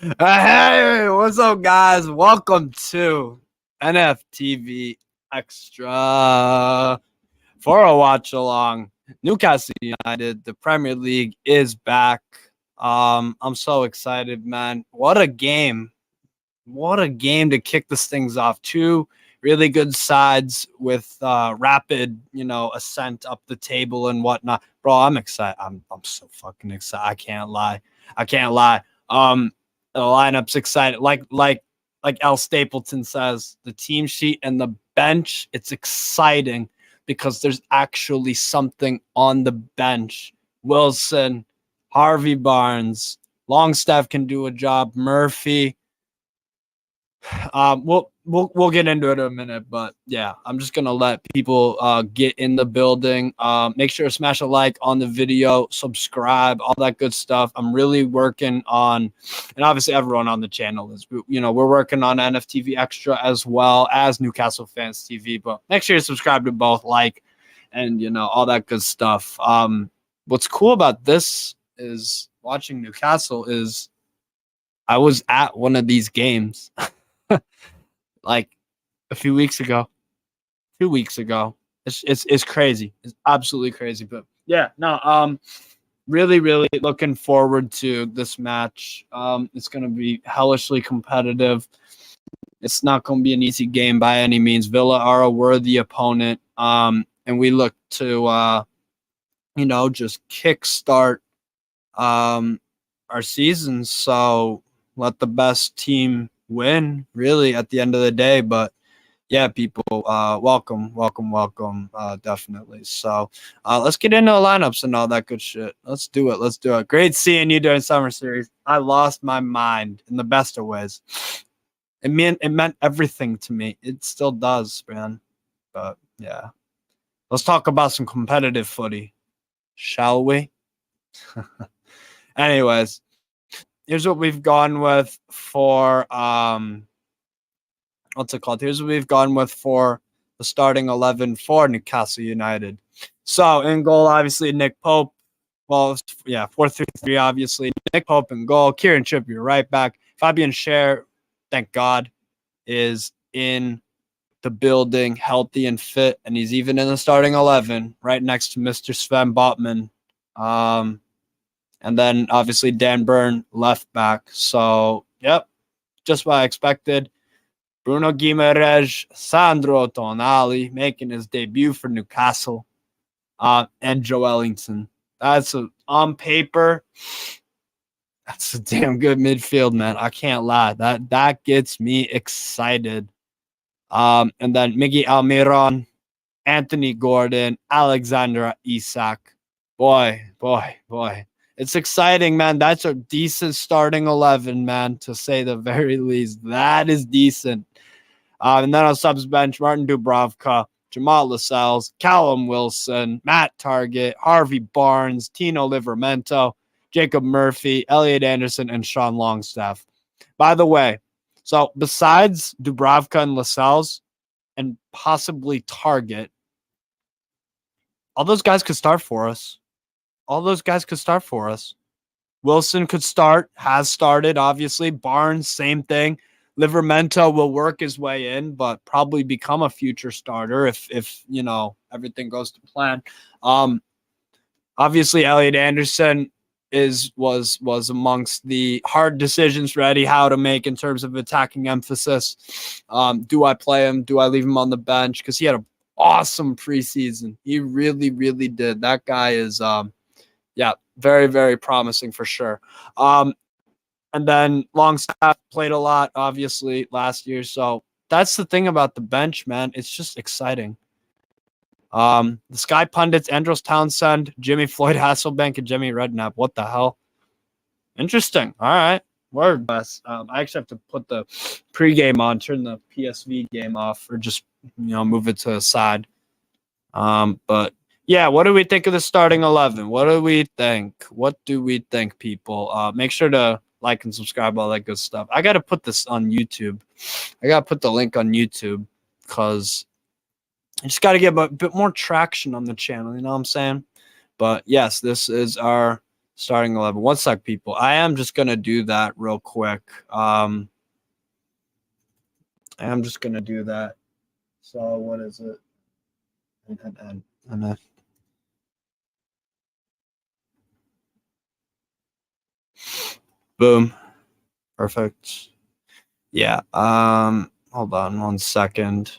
Hey, what's up, guys? Welcome to NFTV Extra for a watch along. Newcastle United, the Premier League is back. I'm so excited, man. What a game! What a game to kick this things off. Two really good sides with rapid, ascent up the table and whatnot. Bro, I'm excited. I'm so fucking excited. I can't lie. I can't lie. The lineup's excited. Like Al Stapleton says, the team sheet and the bench, it's exciting because there's actually something on the bench. Wilson, Harvey Barnes, Longstaff can do a job. Murphy. We'll get into it in a minute, but yeah, I'm just gonna let people get in the building. Make sure to smash a like on the video, subscribe, all that good stuff. I'm really working on, and obviously everyone on the channel is, we're working on NFTV Extra as well as Newcastle Fans TV. But make sure you subscribe to both, like, and all that good stuff. What's cool about this is watching Newcastle is I was at one of these games. Like a few weeks ago, 2 weeks ago. It's crazy. It's absolutely crazy. But yeah, no, really, really looking forward to this match. It's gonna be hellishly competitive. It's not gonna be an easy game by any means. Villa are a worthy opponent. And we look to just kickstart our season. So let the best team win, really, at the end of the day. But yeah, people, welcome, definitely. So let's get into the lineups and all that good shit. Let's do it. Great seeing you during summer series. I lost my mind in the best of ways. It meant everything to me. It still does, man. But yeah, let's talk about some competitive footy, shall we? Anyways, here's what we've gone with for what's it called? Here's what we've gone with for the starting 11 for Newcastle United. So in goal, obviously Nick Pope. Well, yeah, 4-3-3, obviously. Nick Pope in goal. Kieran Trippier right back. Fabian Schär, thank God, is in the building, healthy and fit, and he's even in the starting 11, right next to Mr. Sven Botman. And then obviously Dan Burn left back. So, yep, just what I expected. Bruno Guimaraes, Sandro Tonali making his debut for Newcastle, and Joe Ellington. On paper, that's a damn good midfield, man. I can't lie. That gets me excited. And then Miggy Almiron, Anthony Gordon, Alexander Isak. Boy. It's exciting, man. That's a decent starting 11, man, to say the very least. That is decent. And then on subs bench, Martin Dubravka, Jamal Lascelles, Callum Wilson, Matt Target, Harvey Barnes, Tino Livramento, Jacob Murphy, Elliot Anderson, and Sean Longstaff. By the way, so besides Dubravka and Lascelles and possibly Target, all those guys could start for us. Wilson could start, has started, obviously. Barnes, same thing. Livramento will work his way in, but probably become a future starter if everything goes to plan. Obviously, Elliot Anderson was amongst the hard decisions for Eddie Howe to make in terms of attacking emphasis. Do I play him? Do I leave him on the bench? Because he had an awesome preseason. He really, really did. That guy is very, very promising for sure. And then Longstaff played a lot, obviously, last year. So that's the thing about the bench, man. It's just exciting. The Sky Pundits, Andros Townsend, Jimmy Floyd Hasselbank, and Jimmy Redknapp. What the hell? Interesting. All right. Word. I actually have to put the pregame on, turn the PSV game off, or just, move it to the side. But yeah, what do we think of the starting 11? What do we think, people? Make sure to like and subscribe, all that good stuff. I got to put this on YouTube. I got to put the link on YouTube because I just got to get a bit more traction on the channel. You know what I'm saying? But yes, this is our Starting 11. One sec, people. I am just going to do that real quick. I am just going to do that. So what is it? And boom. Perfect. Yeah. Hold on 1 second.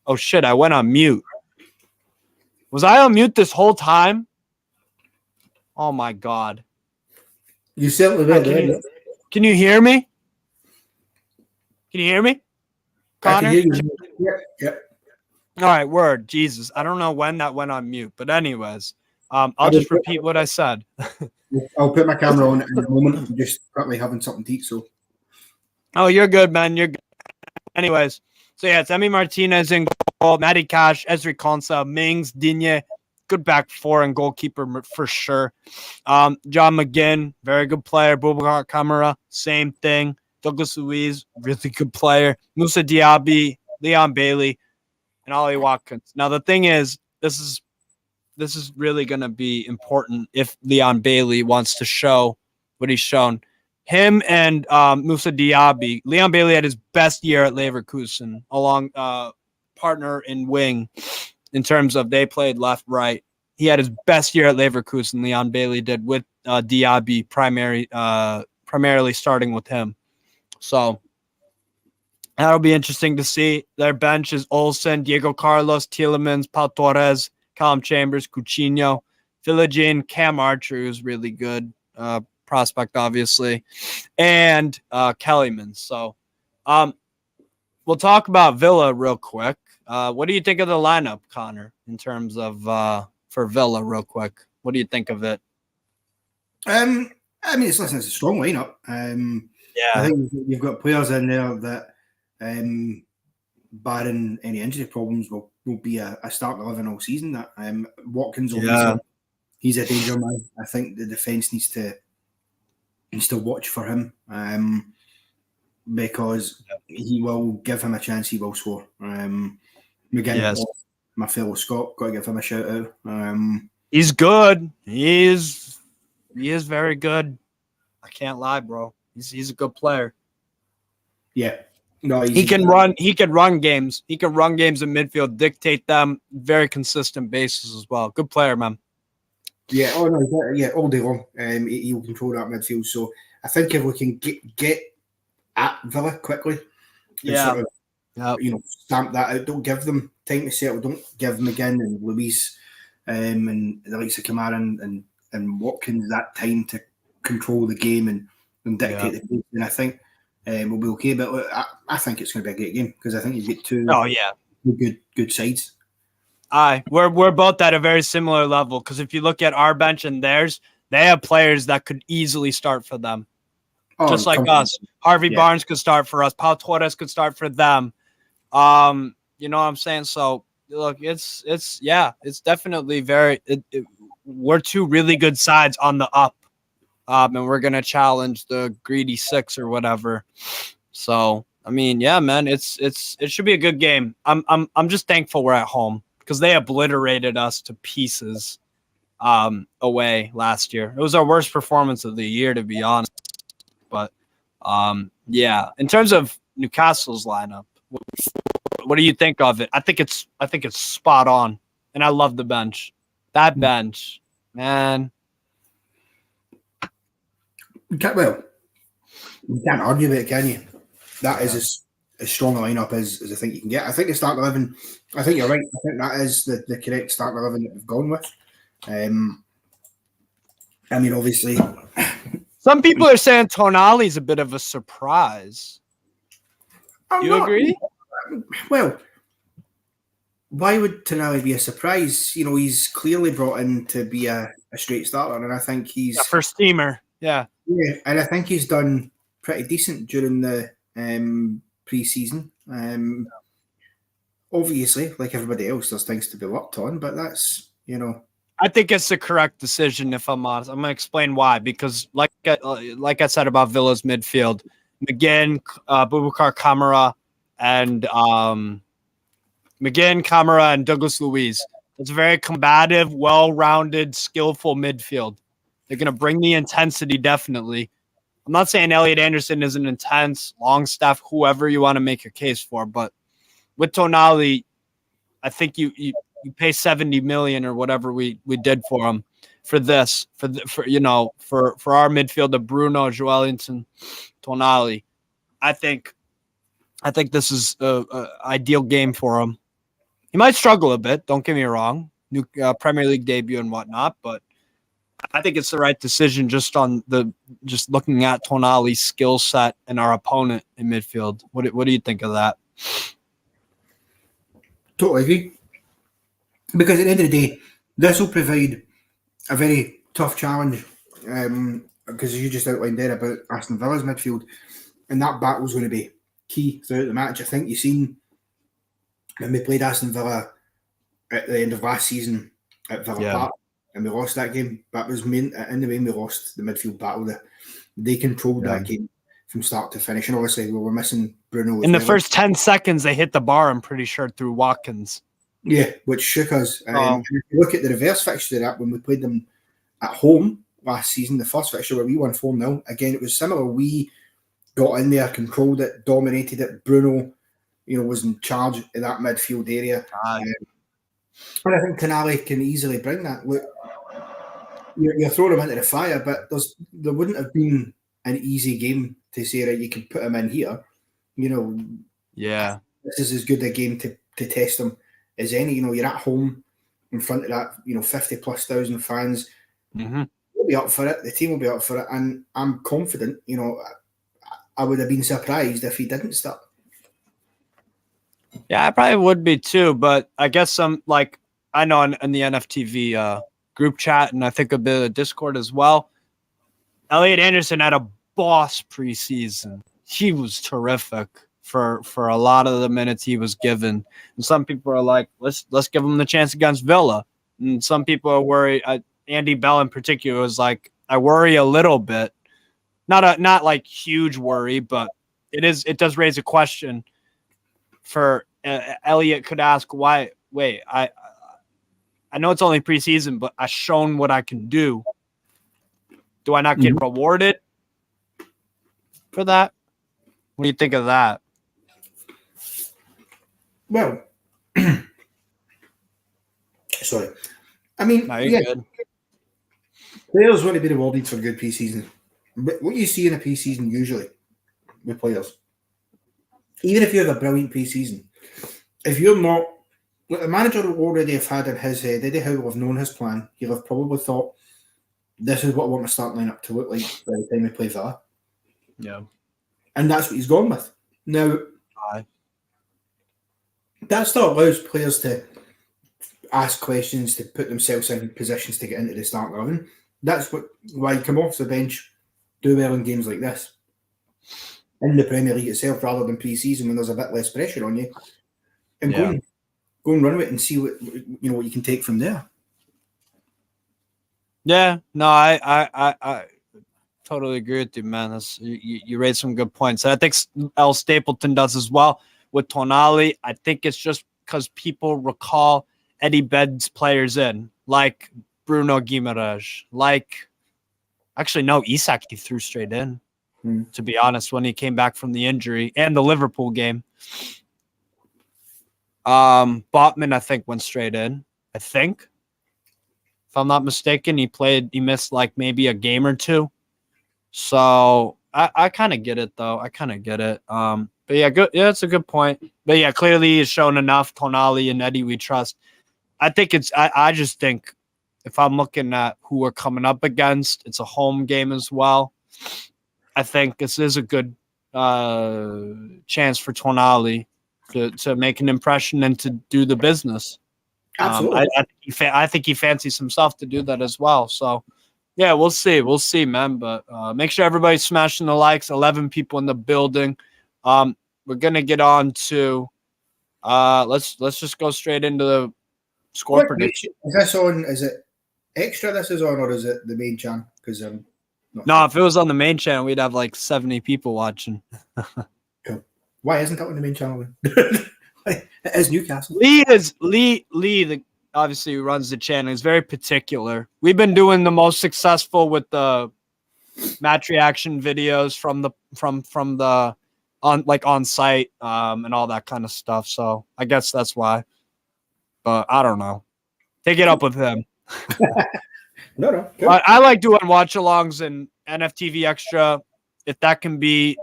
Oh shit, I went on mute. Was I on mute this whole time? Oh my god. You certainly were. Can you hear me? Can you hear me? Connor? I can hear you. Yeah. All right, word. Jesus. I don't know when that went on mute, but anyways, I'll just repeat what I said. I'll put my camera on in a moment. I'm just currently having something to eat, so. Oh, you're good, man. You're good. Anyways, so yeah, it's Emi Martinez in goal, Matty Cash, Ezri Konsa, Mings, Digne, good back four and goalkeeper for sure. John McGinn, very good player. Boubacar Kamara, same thing. Douglas Luiz, really good player. Moussa Diaby, Leon Bailey, and Ollie Watkins. Now the thing is, this is really going to be important if Leon Bailey wants to show what he's shown. Him and Moussa Diaby. Leon Bailey had his best year at Leverkusen, along partner in wing in terms of they played left, right. He had his best year at Leverkusen, Leon Bailey did, with Diaby primarily starting with him. So That'll be interesting to see. Their bench is Olsen, Diego Carlos, Tielemans, Pau Torres, Callum Chambers, Coutinho, Philogene, Cam Archer, who's really good prospect, obviously, and Kellyman. So we'll talk about Villa real quick. What do you think of the lineup, Connor, in terms of for Villa real quick? What do you think of it? I mean, it's a strong lineup. I think you've got players in there that, barring any injury problems, will be a start 11 all season. That Watkins, he's a danger man. I think the defence needs to watch for him because he will give him a chance. He will score. McGinn, my fellow Scot, got to give him a shout out. He's good. He is very good. I can't lie, bro. He's a good player. Yeah. No, he can run games. He can run games in midfield, dictate them, very consistent basis as well. Good player, man. Yeah, all day long. He'll control that midfield. So I think if we can get at Villa quickly, sort of, stamp that out. Don't give them time to settle. Don't give McGinn and Luis and the likes of Kamara and Watkins that time to control the game and dictate the game. And I think we'll be okay. But I think it's going to be a great game because I think you get two good sides. Aye, we're both at a very similar level because if you look at our bench and theirs, they have players that could easily start for them. Just like us. Harvey Barnes could start for us. Pau Torres could start for them. You know what I'm saying? So look, it's definitely we're two really good sides on the up. And we're gonna challenge the greedy 6 or whatever. So I mean, yeah, man, it should be a good game. I'm just thankful we're at home because they obliterated us to pieces away last year. It was our worst performance of the year, to be honest. But in terms of Newcastle's lineup, what do you think of it? I think it's spot on, and I love the bench. That bench, man. You can't argue with it, can you? That is as strong a lineup as I think you can get. I think the start 11. I think you're right. I think that is the correct start 11 that we've gone with. I mean, obviously, some people are saying Tonali's a bit of a surprise. Do you agree? Well, why would Tonali be a surprise? You know, he's clearly brought in to be a straight starter, and I think he's a first teamer. Yeah, and I think he's done pretty decent during the pre-season. Obviously, like everybody else, there's things to be worked on, but that's, I think it's the correct decision, if I'm honest. I'm going to explain why. Because like I said about Villa's midfield, McGinn, Boubacar Kamara, and Douglas Luiz. It's a very combative, well-rounded, skillful midfield. They're going to bring the intensity, definitely. I'm not saying Elliot Anderson isn't intense, Longstaff, whoever you want to make a case for, but with Tonali, I think you pay 70 million or whatever we did for him for this for our midfielder Bruno, Joelinton, Tonali. I think this is a ideal game for him. He might struggle a bit, don't get me wrong, new Premier League debut and whatnot, but I think it's the right decision just looking at Tonali's skill set and our opponent in midfield. What do you think of that? Totally agree. Because at the end of the day, this will provide a very tough challenge. Because as you just outlined there about Aston Villa's midfield, and that battle's going to be key throughout the match. I think you've seen when we played Aston Villa at the end of last season at Villa Park, and we lost that game. That was in the way we lost the midfield battle. They controlled that game from start to finish, and obviously we were missing Bruno. In the first 10 seconds, they hit the bar, I'm pretty sure, through Watkins. Yeah, which shook us. If you look at the reverse fixture of that, when we played them at home last season, the first fixture where we won 4-0, again, it was similar. We got in there, controlled it, dominated it. Bruno, was in charge of that midfield area. And I think Tonali can easily bring that. Look, you're throwing him into the fire, but there wouldn't have been an easy game to say, right, you can put him in here. Yeah. This is as good a game to test them as any. You know, you're at home in front of that, 50,000+ fans. Mm-hmm. We'll be up for it. The team will be up for it. And I'm confident, I would have been surprised if he didn't start. Yeah, I probably would be too, but I guess I know in the NFTV group chat, and I think a bit of Discord as well, Elliot Anderson had a boss preseason. He was terrific for a lot of the minutes he was given. And some people are like, let's give him the chance against Villa. And some people are worried. Andy Bell in particular was like, I worry a little bit. Not like huge worry, but it does raise a question for Elliot could ask why. Wait, I know it's only preseason, but I've shown what I can do. Do I not get rewarded for that? What do you think of that? Well, sorry. I mean, Good. Players want to be rewarded for good preseason. But what you see in a preseason usually with players, even if you have a brilliant preseason, if you're not, what the manager will already have had in his head, Eddie Howe will have known his plan. He'll have probably thought, this is what I want my start lineup to look like by the time we play Villa. Yeah. And that's what he's gone with. Now, that still allows players to ask questions, to put themselves in positions to get into the start 11. That's why you come off the bench, do well in games like this. In the Premier League itself, rather than pre-season when there's a bit less pressure on you. And go and run with it and see what you can take from there. Yeah, no, I totally agree with you, man. You raised some good points. And I think L. Stapleton does as well with Tonali. I think it's just because people recall Eddie Bed's players in, like Bruno Guimaraes, Isak he threw straight in, to be honest, when he came back from the injury and the Liverpool game. Botman, I think, went straight in. I think, if I'm not mistaken, he missed like maybe a game or two. So I kind of get it though. I kind of get it. But yeah, good. Yeah, it's a good point. But yeah, clearly he's shown enough. Tonali and Eddie, we trust. I think I just think if I'm looking at who we're coming up against, it's a home game as well. I think this is a good chance for Tonali to make an impression and to do the business. Absolutely. I think he fancies himself to do that as well. So, yeah, we'll see. We'll see, man. But make sure everybody's smashing the likes. 11 people in the building. We're gonna get on to. Let's just go straight into the score prediction. Is this on? Is it extra? This is on, or is it the main channel? Because no, if it was on the main channel, we'd have like 70 people watching. Cool. Why isn't that on the main channel? It is Newcastle. Lee obviously runs the channel. He's very particular. We've been doing the most successful with the match reaction videos from the on site and all that kind of stuff. So I guess that's why. But I don't know. Take it up with him. No. I like doing watch-alongs and NFTV Extra. If that can be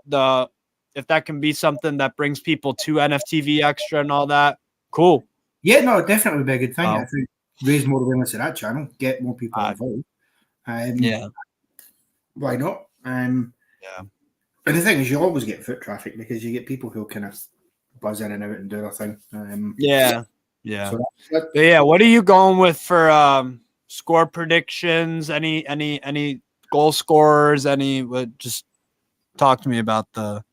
something that brings people to NFTV Extra and all that, cool. Yeah, no, definitely would be a good thing. I think raise more awareness of that channel, get more people involved. Yeah. Why not? Yeah. And the thing is, you always get foot traffic because you get people who kind of buzz in and out and do their thing. Yeah. So but yeah, what are you going with for score predictions? Any goal scorers? Just talk to me about it.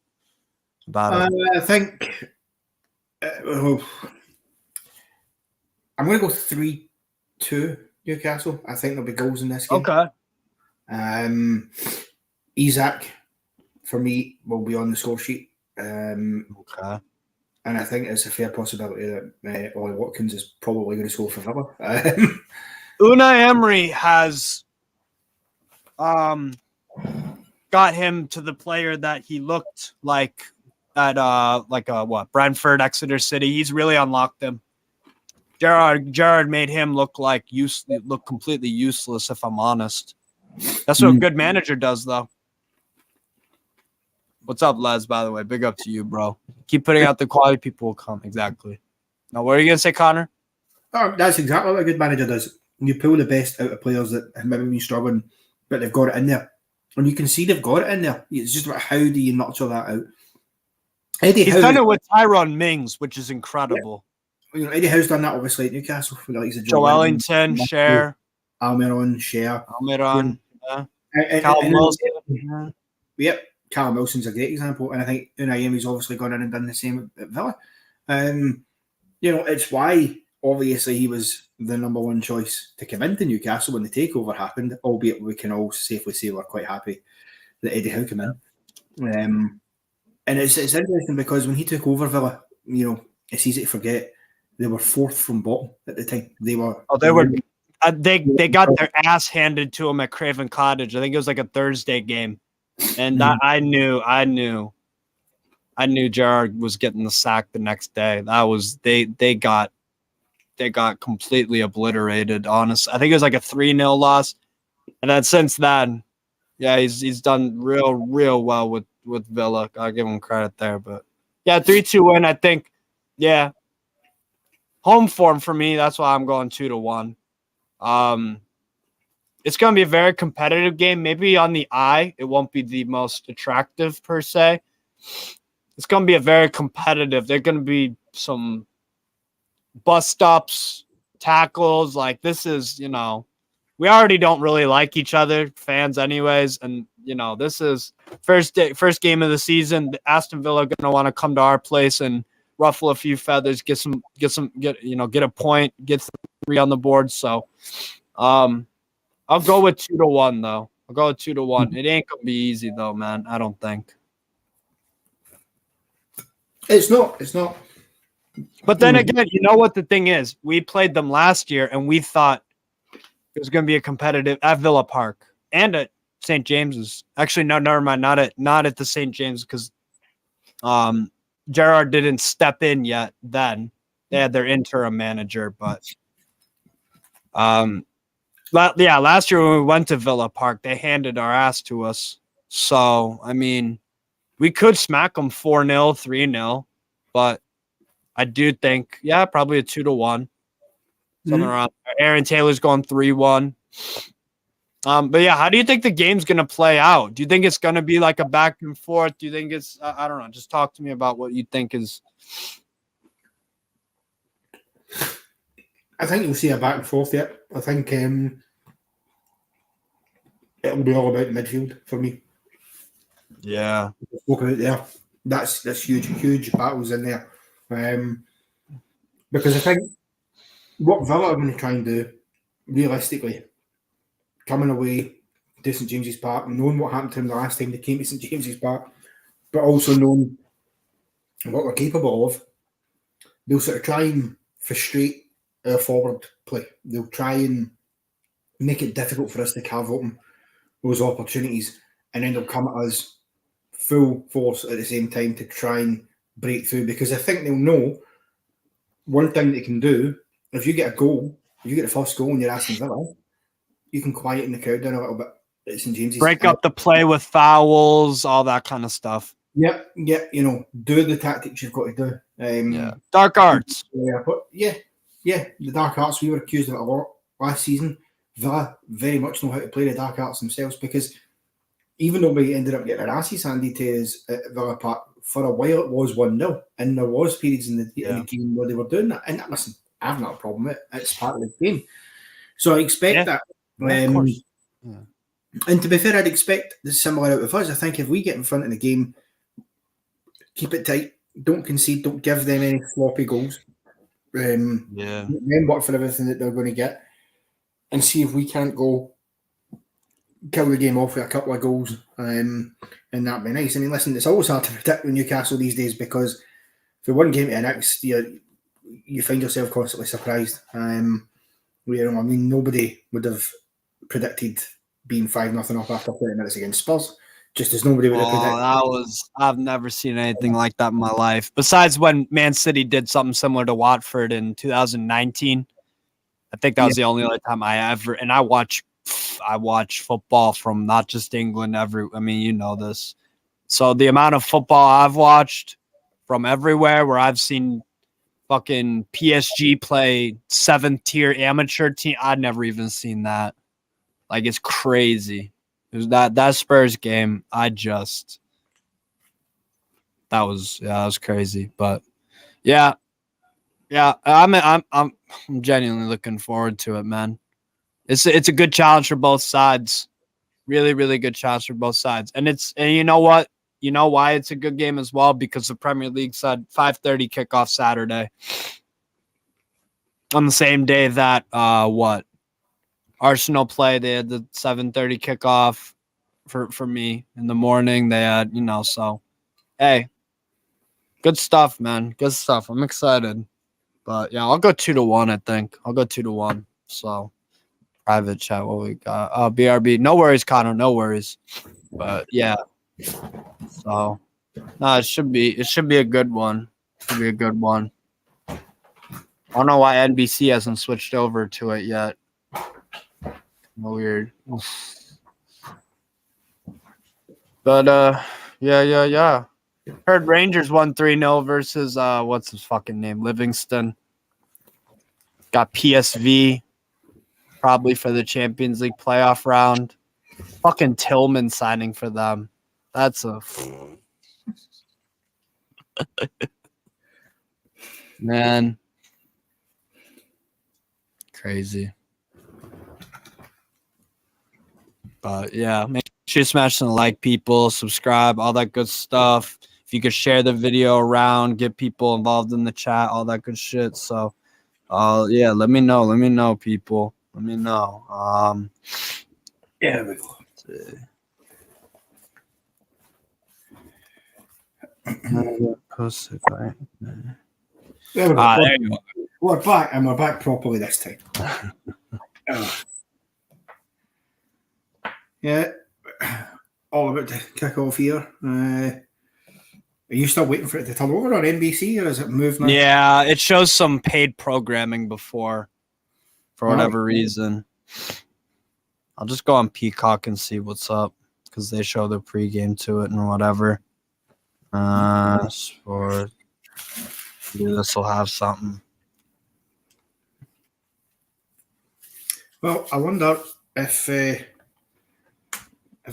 I think I'm going to go 3-2 Newcastle. I think there'll be goals in this game. Okay. Isak, for me, will be on the score sheet. Okay. And I think it's a fair possibility that Ollie Watkins is probably going to score for Villa. Unai Emery has got him to the player that he looked like at Brentford, Exeter City. He's really unlocked him. Gerrard made him look completely useless, if I'm honest. That's what a good manager does, though. What's up, Les, by the way? Big up to you, bro. Keep putting out the quality, people will come. Exactly. Now, what are you going to say, Connor? Oh, that's exactly what a good manager does. You pull the best out of players that have maybe been struggling, but they've got it in there. And you can see they've got it in there. It's just about how do you nurture that out. He's done it with Tyrone Mings, which is incredible. Yeah. You know, Eddie Howe's done that, obviously, at Newcastle. He's a Joe Ellington, Cher. Almiron, Cher. Almiron, yeah. Callum Wilson. Yep, Callum Wilson's a great example. And I think Unai Emery's obviously gone in and done the same at Villa. You know, it's why, obviously, he was the number one choice to come into Newcastle when the takeover happened, albeit we can all safely say we're quite happy that Eddie Howe came in. And it's interesting because when he took over Villa, you know, it's easy to forget they were fourth from bottom at the time. They got their ass handed to them at Craven Cottage. I think it was like a Thursday game, and that I knew Gerrard was getting the sack the next day. That was they got completely obliterated. Honest, I think it was like a 3-0 loss, and then since then, yeah, he's done real well with Villa. I'll give him credit there, but yeah, 3-2 win. I think, yeah, home form for me. That's why I'm going 2-1. It's going to be a very competitive game. Maybe on the eye, it won't be the most attractive per se. It's going to be a very competitive. There are going to be some bus stops, tackles. Like this is, you know, we already don't really like each other, fans anyways. And, you know, this is first game of the season. Aston Villa are going to want to come to our place and ruffle a few feathers, get a point, get 3 on the board. So I'll go with 2-1 though. I'll go with 2-1. It ain't gonna be easy though, man. I don't think. It's not. But then again, you know what the thing is? We played them last year and we thought it was gonna be a competitive at Villa Park and at St. James's. Actually, no, never mind, not at the St. James because Gerrard didn't step in yet then. They had their interim manager, but last year when we went to Villa Park, they handed our ass to us. So, I mean, we could smack them 4-0, 3-0, but I do think, yeah, probably a 2-1. Something around there. Aaron Taylor's going 3-1. But yeah, how do you think the game's going to play out? Do you think it's going to be like a back and forth? Do you think it's, I don't know, just talk to me about what you think is. I think you'll see a back and forth yet. I think it'll be all about midfield for me. Yeah. Spoke about there. That's huge battles in there. Because I think what Villa are going to try and do, realistically, coming away to St James's Park, knowing what happened to them the last time they came to St James's Park, but also knowing what we're capable of, they'll sort of try and frustrate our forward play. They'll try and make it difficult for us to carve open those opportunities, and then they'll come at us full force at the same time to try and break through, because I think they'll know one thing they can do. If you get a goal, if you get the first goal and you're Aston Villa, you can quieten the crowd down a little bit at St James's. Break up the play with fouls, all that kind of stuff. Yeah, you know, do the tactics you've got to do. Dark arts. Yeah, the dark arts, we were accused of it a lot last season. Villa very much know how to play the dark arts themselves, because even though we ended up getting our asses handed to us at Villa Park, for a while it was 1-0, and there was periods in the game where they were doing that. And listen, I have not a problem with it. It's part of the game. So I expect that. And to be fair, I'd expect the similar out of us. I think if we get in front of the game, keep it tight, don't concede, don't give them any sloppy goals. Then work for everything that they're going to get, and see if we can't go kill the game off with a couple of goals, and that'd be nice. I mean, listen, it's always hard to predict with Newcastle these days, because for one game to the next, you find yourself constantly surprised. Nobody would have predicted being 5-0 up after 30 minutes against Spurs, just as nobody would have predicted. I've never seen anything like that in my life. Besides when Man City did something similar to Watford in 2019. I think that was the only time and I watch football from not just England. You know this. So the amount of football I've watched from everywhere, where I've seen fucking PSG play 7th-tier amateur team, I'd never even seen that. Like, it's crazy. It was that Spurs game. That was crazy. But yeah, I'm genuinely looking forward to it, man. It's a good challenge for both sides. Really, really good challenge for both sides. And you know what? You know why it's a good game as well? Because the Premier League said 5:30 kickoff Saturday. On the same day that Arsenal play, they had the 7:30 kickoff for me in the morning. They had, so hey, good stuff, man. Good stuff. I'm excited. But yeah, I'll go 2-1, I think. I'll go 2-1. So private chat, what we got? Oh, BRB. No worries, Connor. No worries. But yeah. So no, it should be a good one. Should be a good one. I don't know why NBC hasn't switched over to it yet. Weird. But yeah. Heard Rangers won 3-0 versus what's his fucking name? Livingston. Got PSV probably for the Champions League playoff round. Fucking Tillman signing for them. That's a man. Crazy. But yeah, make sure you smash some like, people, subscribe, all that good stuff. If you could share the video around, get people involved in the chat, all that good shit. So yeah, let me know, people. Let me know. Yeah, there we go. There we go. There you go. We're back, and we're back properly this time. Yeah, all about to kick off here. Are you still waiting for it to turn over on NBC, or is it moved now? Yeah, it shows some paid programming before, for whatever reason. I'll just go on Peacock and see what's up, because they show the pregame to it and whatever. For this will have something. Well, I wonder if a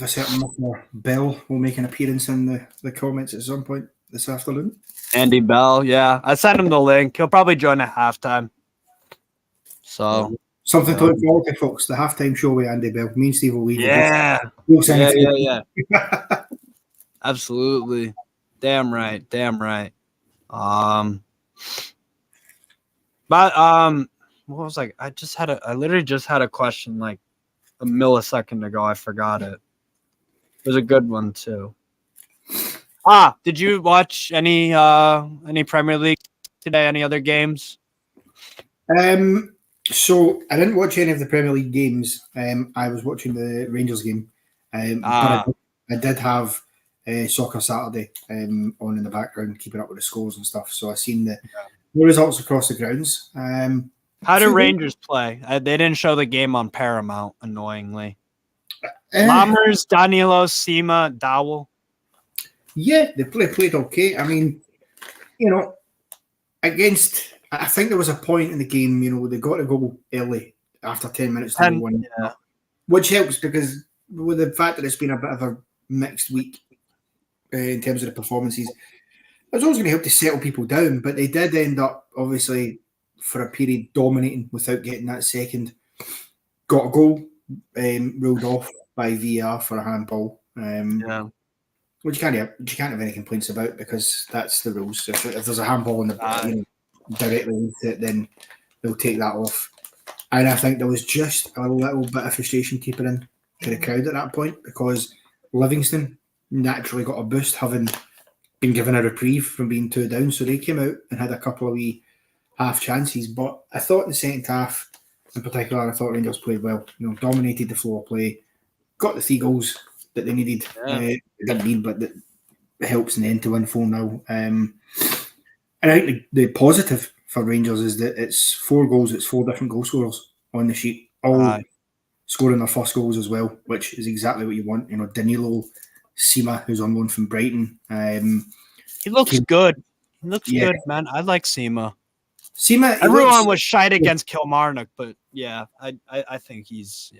certain Mr. Bell will make an appearance in the comments at some point this afternoon. Andy Bell, yeah. I sent him the link. He'll probably join at halftime. So something to look forward to, folks. The halftime show with Andy Bell. Me and Steve will leave. Yeah. Absolutely. Damn right. But what was I literally just had a question like a millisecond ago. I forgot it. It was a good one too. Did you watch any Premier League today? Any other games? So I didn't watch any of the Premier League games. I was watching the Rangers game. But I did have Soccer Saturday on in the background, keeping up with the scores and stuff. So I seen the results across the grounds. How did Rangers play? They didn't show the game on Paramount, annoyingly. Lammers, Danilo, Sima, Dowell. Yeah, they played okay. I mean, against, I think there was a point in the game, they got to go early after 10 minutes to win, which helps because with the fact that it's been a bit of a mixed week in terms of the performances, it was always going to help to settle people down, but they did end up, obviously, for a period dominating without getting that second. Got a goal ruled off by VAR for a handball. Which you can't have any complaints about because that's the rules. If there's a handball in the directly into it, then they'll take that off. And I think there was just a little bit of frustration keeping in to the crowd at that point because Livingston naturally got a boost having been given a reprieve from being 2 down. So they came out and had a couple of wee half chances. But I thought in the second half, in particular, I thought Rangers played well. Dominated the floor play, got the 3 goals that they needed. They didn't need, but that helps in the end to win 4-0. And I think the positive for Rangers is that it's 4 goals. It's 4 different goal scorers on the sheet, all scoring their first goals as well, which is exactly what you want. Danilo Sima, who's on loan from Brighton. He looks good. He looks good, man. I like Sima. Everyone was shite against Kilmarnock, but yeah, I think he's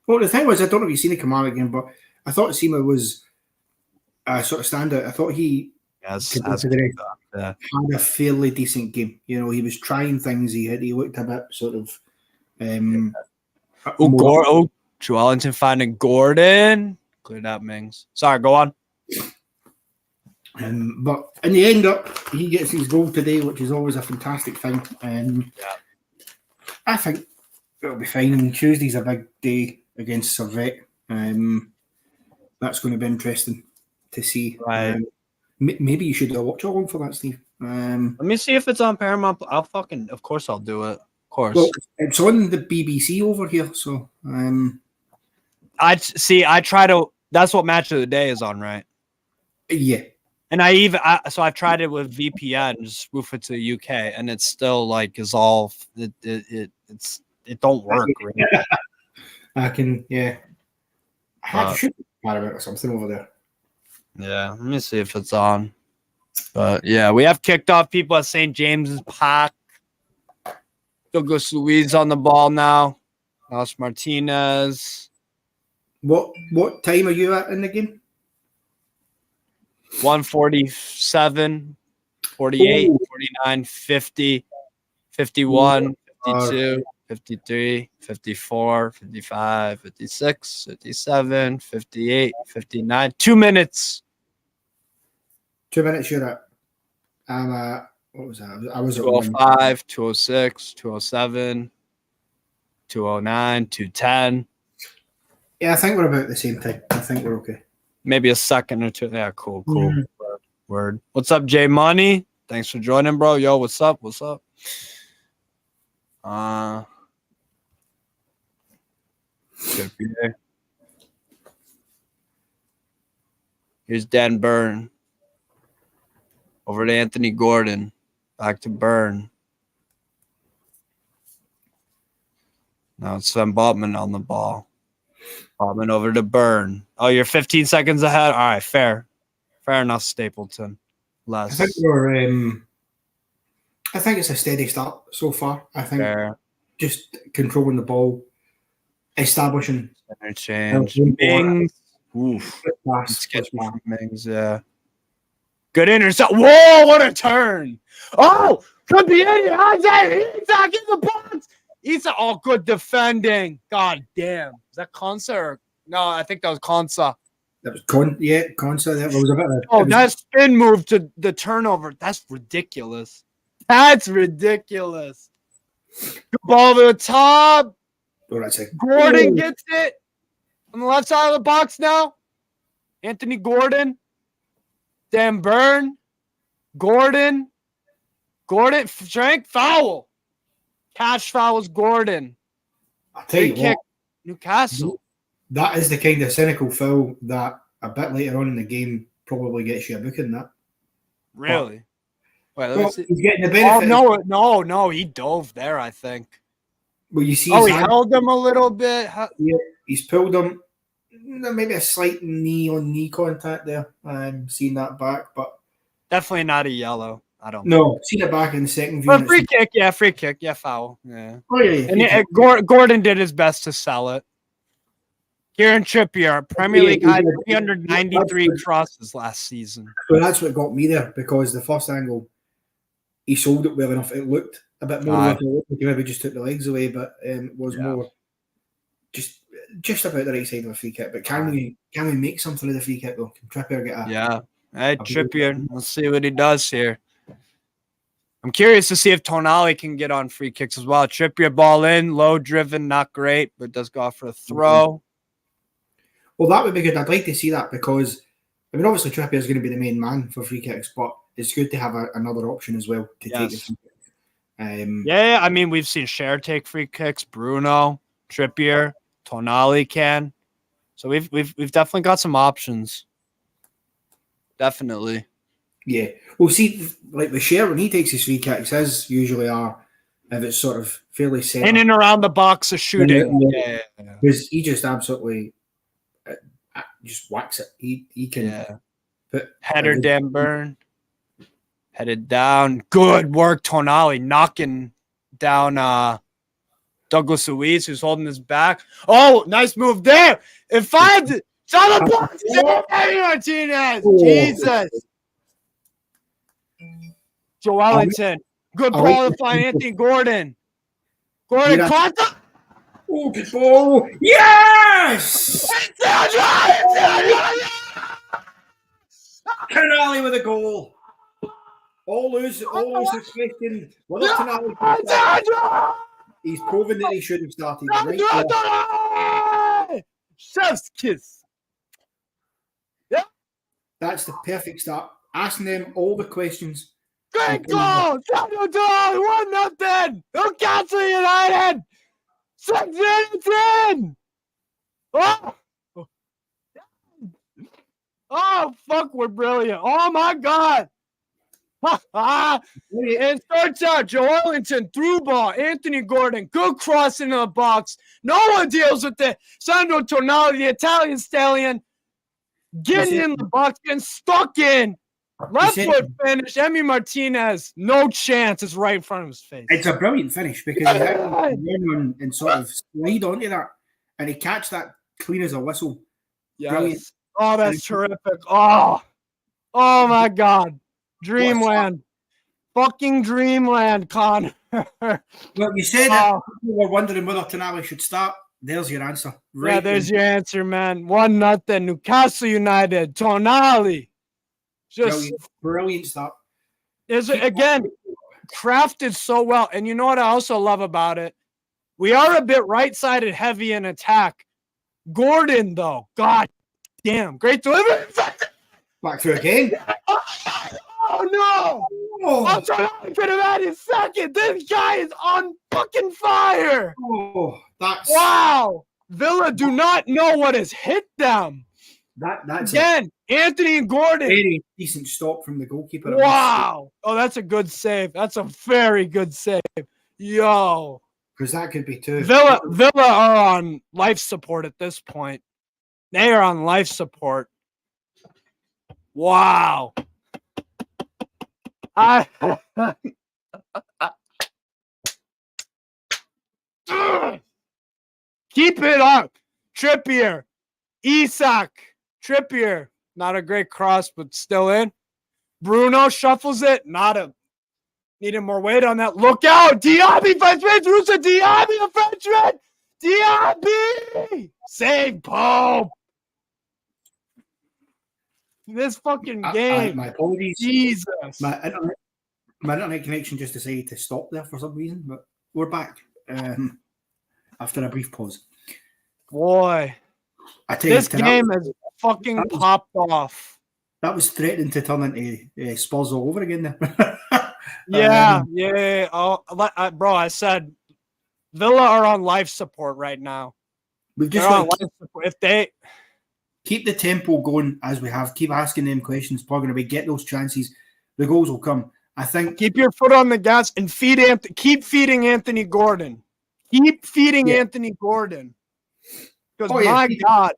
Well, the thing was, I don't know if you've seen the Kilmarnock game, but I thought Sima was sort of standout. I thought he had a fairly decent game. You know, he was trying things. He looked a bit sort of. Joelinton finding Gordon. Cleared out Mings. Sorry, go on. But in the end, he gets his goal today, which is always a fantastic thing. I think it'll be fine. I mean, Tuesday's a big day against Servette. That's going to be interesting to see. Right. Maybe you should watch along for that, Steve. Let me see if it's on Paramount. Of course, I'll do it. Of course. Well, it's on the BBC over here, so. I try to. That's what Match of the Day is on, right? Yeah. And I've tried it with VPN, just spoof it to the UK, and it's still like is all it don't work. Really. I can I should be Paramount or something over there. Yeah, let me see if it's on. But yeah, we have kicked off people at St. James's Park. Douglas Luiz on the ball now. Alex Martinez. What time are you at in the game? 147, 48, 49, 50, 51, 52, 53, 54, 55, 56, 57, 58, 59. 2 minutes. 2 minutes you're at. I'm at, what was that? I was at 205, 206, 207, 209, 210. Yeah, I think we're about the same time. I think we're okay. Maybe a second or two. Yeah, cool. Word. What's up, Jay Money? Thanks for joining, bro. Yo, what's up? Good for you. Here's Dan Byrne. Over to Anthony Gordon. Back to Byrne. Now it's Sven Botman on the ball. Botman over to Byrne. Oh, you're 15 seconds ahead? All right, fair. Fair enough, Stapleton. Less. I think it's a steady start so far. I think just controlling the ball, establishing interchange. Mings. Oof. Mings, yeah. Good intercept. Whoa, what a turn. Oh, could be in Isaac in the box. Oh, good defending. God damn. Is that Konsa or no? I think that was Konsa. That was Konsa. That was a bit of that spin move to the turnover. That's ridiculous. Good ball to the top. Gordon gets it on the left side of the box now. Anthony Gordon. Dan Byrne. Gordon. Strength foul. Cash fouls Gordon. I'll tell you what, Newcastle. That is the kind of cynical foul that a bit later on in the game probably gets you a booking. That really? Wait, let me see. He's getting the benefit. Oh no, he dove there. I think. Well, you see, he held him a little bit. Yeah, he's pulled him. Maybe a slight knee-on-knee contact there. I'm seeing that back, but definitely not a yellow. I don't. No, seen it back in the second view. But free kick, foul. Yeah. Oh yeah. And Gordon did his best to sell it. Kieran Trippier, Premier League high 393 crosses last season. So that's what got me there, because the first angle, he sold it well enough. It looked a bit more like he maybe just took the legs away, but it was more just about the right side of a free kick. But can we make something of the free kick though? Can Trippier get a Hey, Trippier, let's see what he does here. I'm curious to see if Tonali can get on free kicks as well. Trippier ball in, low driven, not great, but does go off for a throw. Well, that would be good. I'd like to see that, because I mean, obviously Trippier is going to be the main man for free kicks, but it's good to have another option as well to take the free kicks. I mean, we've seen Cher take free kicks, Bruno, Trippier, Tonali can. So we've definitely got some options. Definitely. Yeah. Well, see, like with Cher, when he takes his free kicks, his usually are, if it's sort of fairly set in and around the box of shooting. Because he just absolutely just whacks it. He can put header Dan Burn. Headed down. Good work, Tonali, knocking down Douglas Luiz, who's holding his back. Oh, nice move there. If I had to shut up, Eddie Martinez. Jesus. Joe Ellington. Good ball by Anthony Gordon. Gordon caught the. Oh, good ball. Yes! Tonali with a goal. All those question whether Tonali. He's proven that he should have started right. Chef's kiss. Yeah. That's the perfect start. Asking them all the questions. Great goal! Samuel Doyle, 1-0. Newcastle United! 6 minutes in! Oh, fuck, we're brilliant. Oh, my God. And starts out, Joe Ellington, through ball, Anthony Gordon, good cross into the box. No one deals with it. Sandro Tonali, the Italian stallion, getting in the box, getting stuck in. Left foot finish. Emi Martinez, no chance. It's right in front of his face. It's a brilliant finish because he run and sort of slide onto that, and he catch that clean as a whistle. Yes. Brilliant. Oh, that's terrific. Oh my God. Dreamland. Fucking dreamland, Connor. Well, you said that people were wondering whether Tonali should start. There's your answer. Right. Yeah, there's your answer, man. 1-0. Newcastle United. Tonali. Just brilliant stuff. Is it again crafted so well? And you know what I also love about it? We are a bit right-sided heavy in attack. Gordon, though, god damn, great delivery. Back through again. Oh no! Oh, Tonali could have had his second. This guy is on fucking fire. Oh, that's wow. Villa do not know what has hit them. That's again. Anthony Gordon. Very decent stop from the goalkeeper. Wow. Oh, that's a good save. That's a very good save. Yo. Because that could be too. Villa are on life support at this point. They are on life support. Wow. Keep it up. Trippier. Isak. Trippier. Not a great cross, but still in. Bruno shuffles it. Needed more weight on that. Look out. Diaby, Frenchman. Rusa Diaby, the Frenchman. Diaby. Save Pope. This fucking game. My apologies. Jesus. My internet connection just decided to stop there for some reason, but we're back after a brief pause. Boy. I tell you, this game has fucking popped off. That was threatening to turn into Spurs all over again there. Yeah. Oh, bro, I said Villa are on life support right now. We've just got life support. If they keep the tempo going as we have, keep asking them questions, plugging away, get those chances, the goals will come. I think keep your foot on the gas and keep feeding Anthony Gordon. Keep feeding Anthony Gordon. Because my God,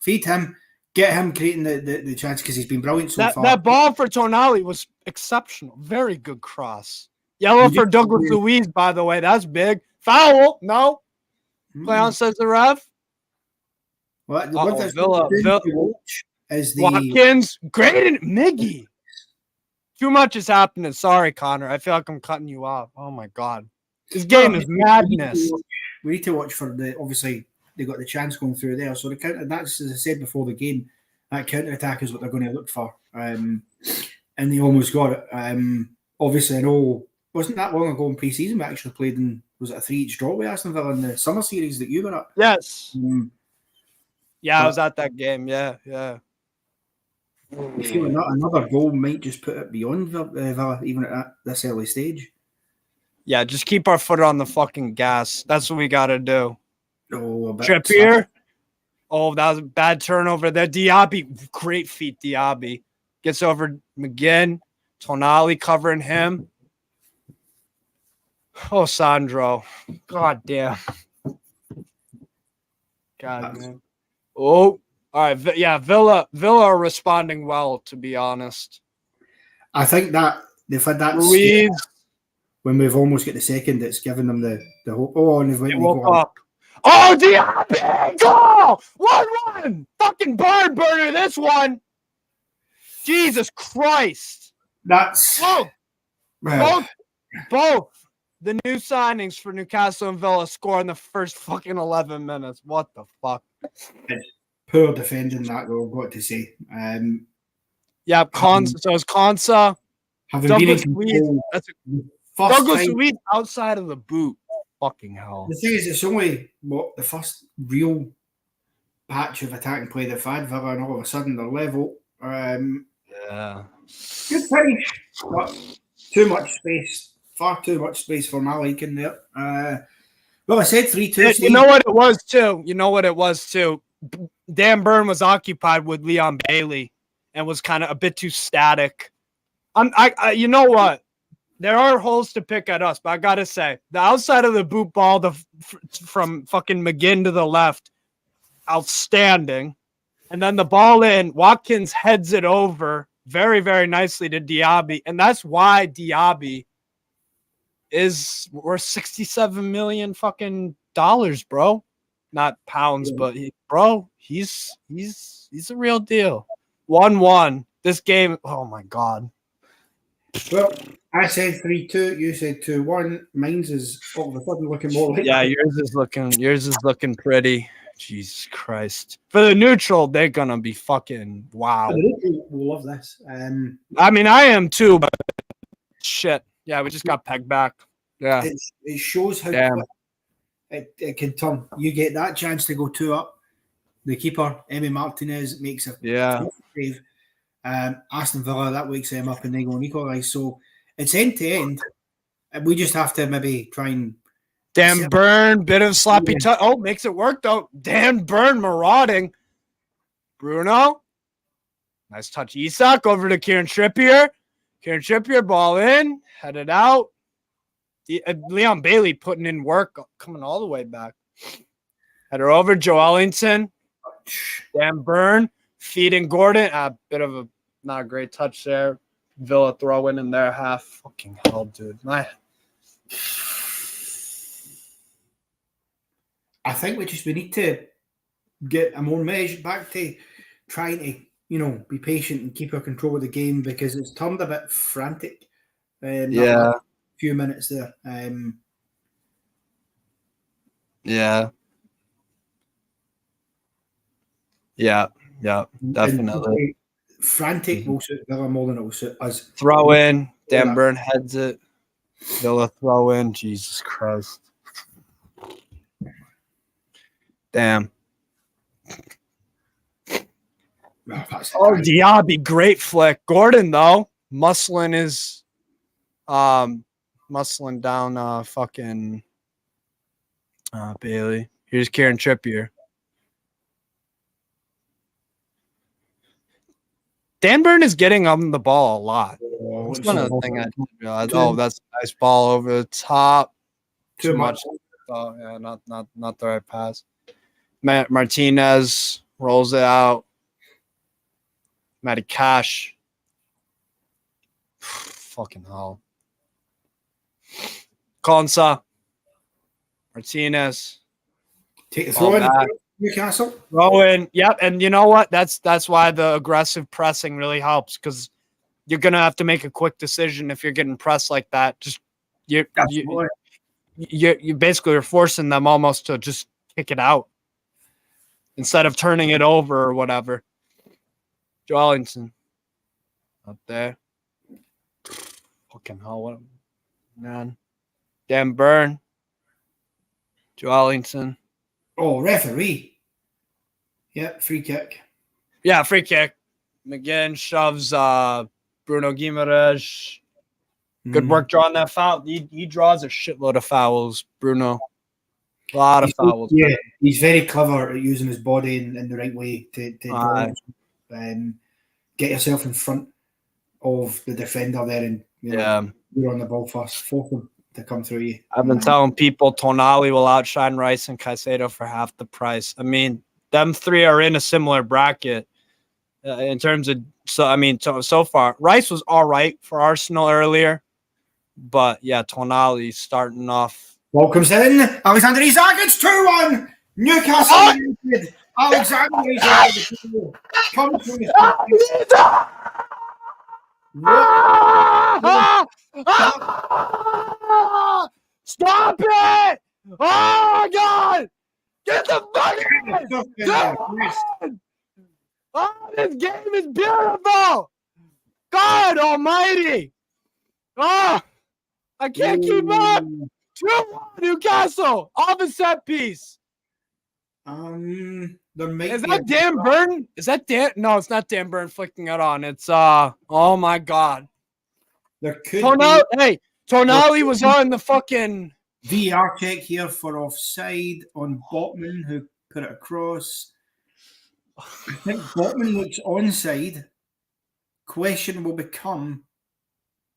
feed him, get him creating the chance because he's been brilliant so far. That ball for Tonali was exceptional. Very good cross. Yellow for Douglas Luiz, by the way. That's big. Foul. No. Play on, says the ref. Well, the one that's Villa is the Watkins. Great and Miggy. Too much is happening. Sorry, Connor. I feel like I'm cutting you off. Oh my God. This game is madness. We need to watch for obviously they got the chance going through there. So the counter, that's as I said before the game, that counter attack is what they're going to look for. And they almost got it. Obviously, I know wasn't that long ago in pre-season we actually played in, was it a 3-each draw with Aston Villa in the summer series that you were at? Yes. I was at that game. Yeah. I feel another goal might just put it beyond Villa, even at this early stage. Yeah, just keep our foot on the fucking gas. That's what we got to do. Oh, Trippier. Oh, that was a bad turnover there. Diaby, great feet, Diaby. Gets over McGinn. Tonali covering him. Oh, Sandro. God damn. God, man. Oh, All right, Villa are responding well, to be honest. I think that they've had that Ruiz, when we've almost got the second, it's given them the hope. Oh, and they've went they woke up. Oh, Diaby! Goal! 1-1! Fucking barn burner, this one! Jesus Christ! That's... Both the new signings for Newcastle and Villa score in the first fucking 11 minutes. What the fuck? It's poor defending that, though, I've got to say. Yeah, so it's Konsa. Douglas Luiz. Douglas Luiz outside of the boot. Fucking hell. The thing is, it's only the first real patch of attacking play they've had, Villa, and all of a sudden they're level. Yeah. Good finish, but too much space. Far too much space for my liking there. Well, I said 3-2. You know what it was too? Dan Burn was occupied with Leon Bailey and was kind of a bit too static. You know what? There are holes to pick at us, but I gotta say, the outside of the boot ball, from fucking McGinn to the left, outstanding. And then the ball in, Watkins heads it over very, very nicely to Diaby, and that's why Diaby is worth $67 million fucking dollars, bro. Not pounds, but he's a real deal. 1-1. This game, oh my god. Well, I said 3-2. You said 2-1. Mine's is all of a sudden looking more like yours is looking pretty. Jesus Christ. For the neutral, they're gonna be fucking wow. We'll love this. I mean, I am too, but shit. Yeah, we just got pegged back. Yeah. It shows how quick it can turn. You get that chance to go 2 up. The keeper, Emi Martinez, makes a save. Aston Villa, that wakes them up and they go and equalise. So it's end to end. And we just have to maybe try and... Dan Burn, bit of sloppy touch. Oh, makes it work though. Dan Burn marauding. Bruno. Nice touch. Isak over to Kieran Trippier. Kieran Trippier, ball in. Headed out. Leon Bailey putting in work, coming all the way back. Header over. Joe Ellington. Dan Burn. Feeding Gordon. A bit of a not a great touch there. Villa throw in their half. Fucking hell, dude. I think we need to get a more measure back to trying to, be patient and keep our control of the game because it's turned a bit frantic. Yeah. Few minutes there. Yeah. Yeah, definitely. Frantic will suit Villa more than it will suit us. Throw in. Dan Burn heads it. Villa throw in. Jesus Christ. Damn. Diaby, great flick. Gordon, though, muscling down fucking Bailey. Here's Kieran Trippier. Dan Burn is getting on the ball a lot. That's one of the things I didn't realize. Oh, that's a nice ball over the top. Too much. Oh, yeah, not the right pass. Martinez rolls it out. Matty Cash. Fucking hell. Konsa. Martinez. Take the throw in. Newcastle. Rowan. Yep. And you know what? That's why the aggressive pressing really helps because you're gonna have to make a quick decision if you're getting pressed like that. Just you basically are forcing them almost to just kick it out instead of turning it over or whatever. Joelinton up there. Fucking hell, what man. Dan Burn. Joelinton. Oh, referee. Yep, free kick. Yeah, free kick. McGinn shoves Bruno Guimaraes. Good work drawing that foul. He draws a shitload of fouls, Bruno. A lot of fouls. Yeah, he's very clever at using his body in the right way to get yourself in front of the defender there and you're on the ball first. Force him to come through you. I've been telling people Tonali will outshine Rice and Caicedo for half the price. I mean, them three are in a similar bracket in terms of. So far, Rice was all right for Arsenal earlier, but yeah, Tonali starting off. Welcomes in Alexander Isak. It's 2-1. Newcastle United. Alexander Isak comes from his Stop it! Oh my God! Get the fuck in! Oh, this game is beautiful! God Almighty! Oh, I can't keep up. 2-1 Newcastle off a set piece. Is that Dan Burn? Is that Dan? No, it's not Dan Burn flicking it on. It's oh my God. There could Tonali, hey, Tonali was on the fucking VAR check here for offside on Botman, who put it across. I think Botman looks onside. Question will become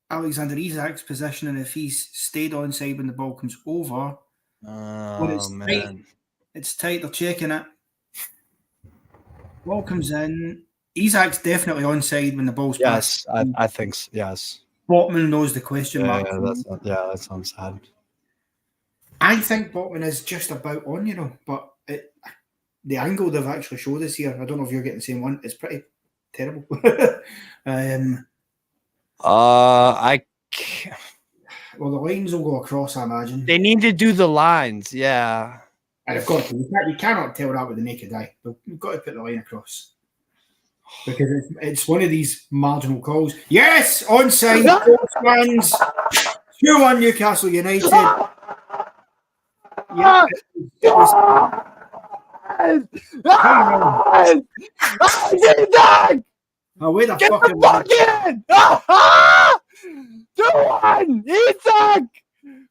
Alexander Isak's position, and if he's stayed onside when the ball comes over. Oh, man. Tight. It's tight. They're checking it. Ball comes in. Isak's definitely onside when the ball's passed. Yes, I think so. Yes. Botman knows the question mark. That sounds sad. I think Botman is just about on, but the angle they've actually showed us here, I don't know if you're getting the same one, it's pretty terrible. I can't. Well, the lines will go across, I imagine. They need to do the lines, yeah. And of course, you cannot tell that with the naked eye. You've got to put the line across. Because it's one of these marginal calls. Yes! Onside, fans. 2-1 Newcastle United. Yeah. Wait the fuck in! 2-1! Isak!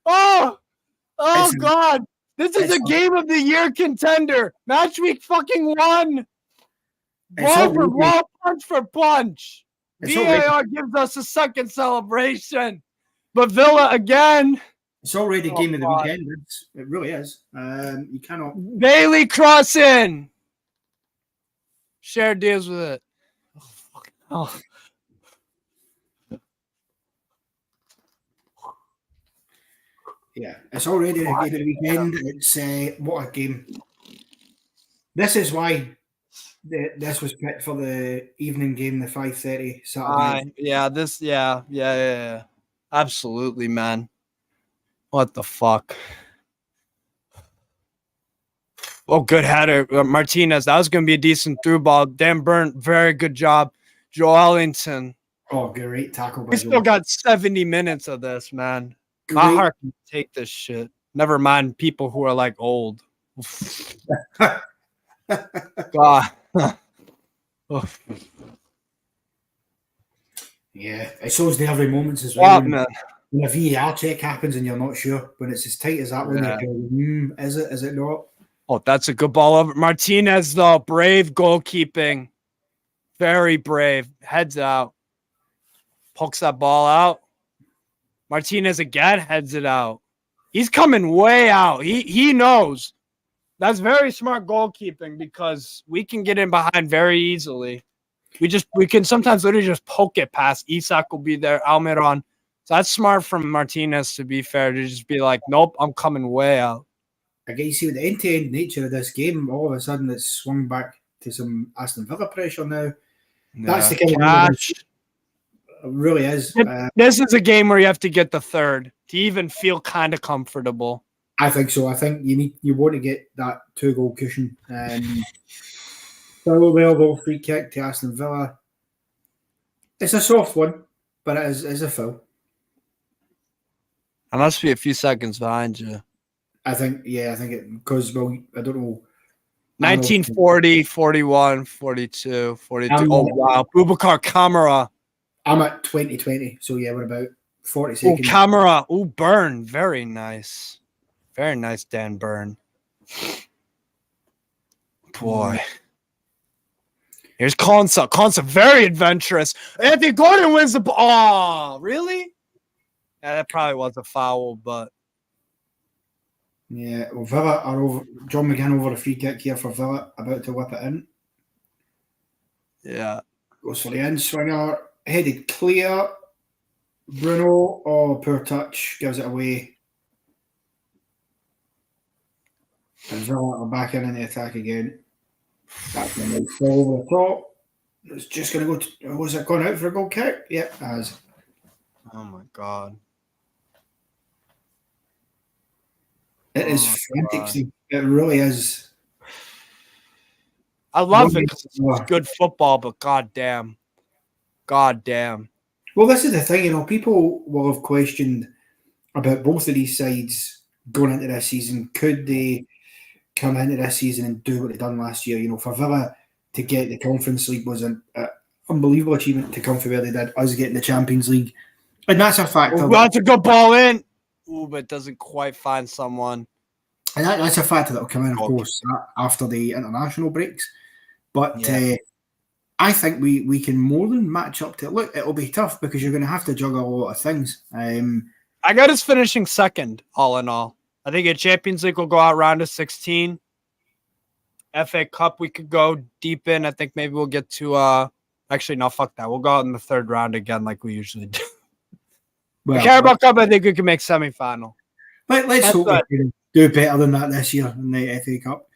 Oh God! This is a game of the year contender. Match week fucking 1. Ball for ball, punch for punch. VAR gives us a second celebration. But Villa again. It's already game of the weekend. It really is. You cannot. Bailey crossing. Share deals with it. Oh. Yeah, it's already a game of the weekend. It's what a game. This is why this was picked for the evening game, the 5:30 Saturday. Yeah. Absolutely, man. What the fuck? Oh, good header. Martinez, that was going to be a decent through ball. Dan Burnt, very good job. Joe Ellington. Oh, great tackle by We still got 70 minutes of this, man. My heart can take this shit. Never mind people who are like old. God. Yeah, it shows the every moments as well. Man. When a VAR check happens and you're not sure, when it's as tight as that one, you're going, is it? Is it not? Oh, that's a good ball over. Martinez, though, brave goalkeeping. Very brave. Heads out. Pokes that ball out. Martinez again heads it out. He's coming way out. He knows. That's very smart goalkeeping because we can get in behind very easily. We can sometimes literally just poke it past. Isak will be there. Almiron. So that's smart from Martinez, to be fair, to just be like, nope, I'm coming way out. I guess you see with the end-to-end nature of this game, all of a sudden it's swung back to some Aston Villa pressure now. That's the kind of it really is. This is a game where you have to get the third to even feel kind of comfortable. I think so. I think you want to get that 2-goal cushion. Well, free kick to Aston Villa. It's a soft one, but it is a foul. I must be a few seconds behind you. I think it because, well, I don't know. 1940, 41, 42, 43. Oh, wow. Boubacar Kamara. I'm at 2020, so yeah, we're about 40 seconds. Oh, Kamara. Oh, Burn. Very nice. Very nice, Dan Burn. Boy. Here's Konsa. Konsa, very adventurous. Anthony Gordon wins the ball. Oh, really? Yeah, that probably was a foul, but Yeah, well, Villa are over. John McGinn over a free kick here for Villa, about to whip it in. Yeah. Goes for the in swinger, headed clear. Bruno, oh, poor touch, gives it away. And Villa are back in the attack again. That's going to fall over the top. It's just going to go. Was it going out for a goal kick? Yep, it has. Oh my god. It is frantic, Steve. It really is. I love it because it's good football, but god damn. Well, this is the thing, people will have questioned about both of these sides going into this season. Could they come into this season and do what they done last year? For Villa to get the Conference League was an unbelievable achievement to come from where they did, us getting the Champions League. And that's a factor. Well, that's a good ball in. Ooh, but it doesn't quite find someone. And that's a factor that will come in, of course, after the international breaks. But I think we can more than match up to it. Look, it'll be tough because you're going to have to juggle a lot of things. I got us finishing second, all in all. I think at Champions League, we'll go out round of 16. FA Cup, we could go deep in. I think maybe we'll get to actually, no, fuck that. We'll go out in the third round again like we usually do. The Carabao Cup, I think we can make semi-final. Let's hope we can do better than that this year in the FA Cup.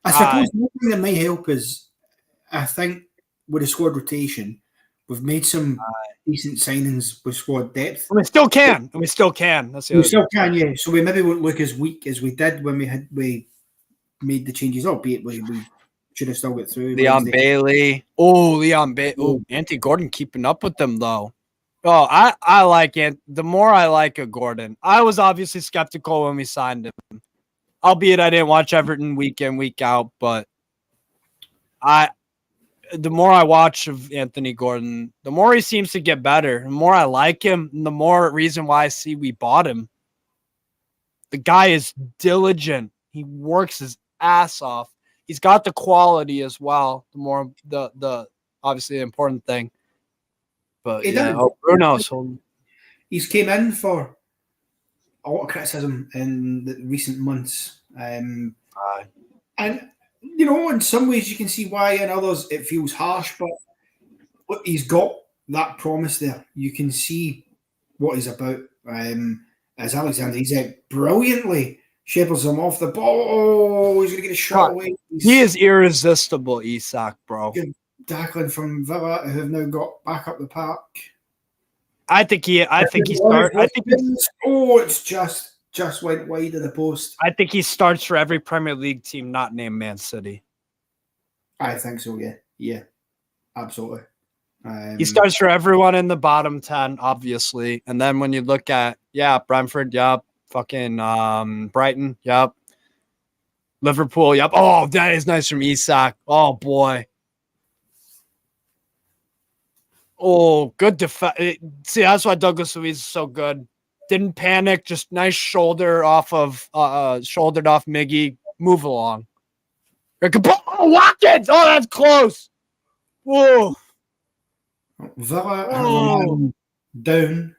I suppose one thing that might help is, I think, with the squad rotation, we've made some decent signings with squad depth. And we still can. That's we still can, yeah. So we maybe won't look as weak as we did when we made the changes, albeit we should have still got through. Leon Bailey. Oh, Leon Bailey. Oh, Anthony Gordon keeping up with them, though. Oh, I like it. The more I like a Gordon. I was obviously skeptical when we signed him. Albeit I didn't watch Everton week in, week out, but the more I watch of Anthony Gordon, the more he seems to get better. The more I like him, and the more reason why I see we bought him. The guy is diligent. He works his ass off. He's got the quality as well. The more the obviously the important thing. But Bruno's home. He's came in for a lot of criticism in the recent months. And in some ways you can see why, in others it feels harsh, but look, he's got that promise there. You can see what he's about. As Alexander Isak brilliantly shepherds him off the ball. Oh, he's going to get a shot away. He is irresistible, Isak, bro. Good tackling from Villa, who have now got back up the park. It's just went wide of the post. I think he starts for every Premier League team not named Man City. I think so, yeah, absolutely. He starts for everyone in the bottom 10, obviously. And then when you look at, Brentford, fucking Brighton, Liverpool, Oh, that is nice from Isak. Oh, boy. Oh, good defense. See, that's why Douglas Luiz is so good. Didn't panic, just nice shouldered off Miggy. Move along. Oh, Watkins! Oh, that's close. Whoa. Villa have a man down.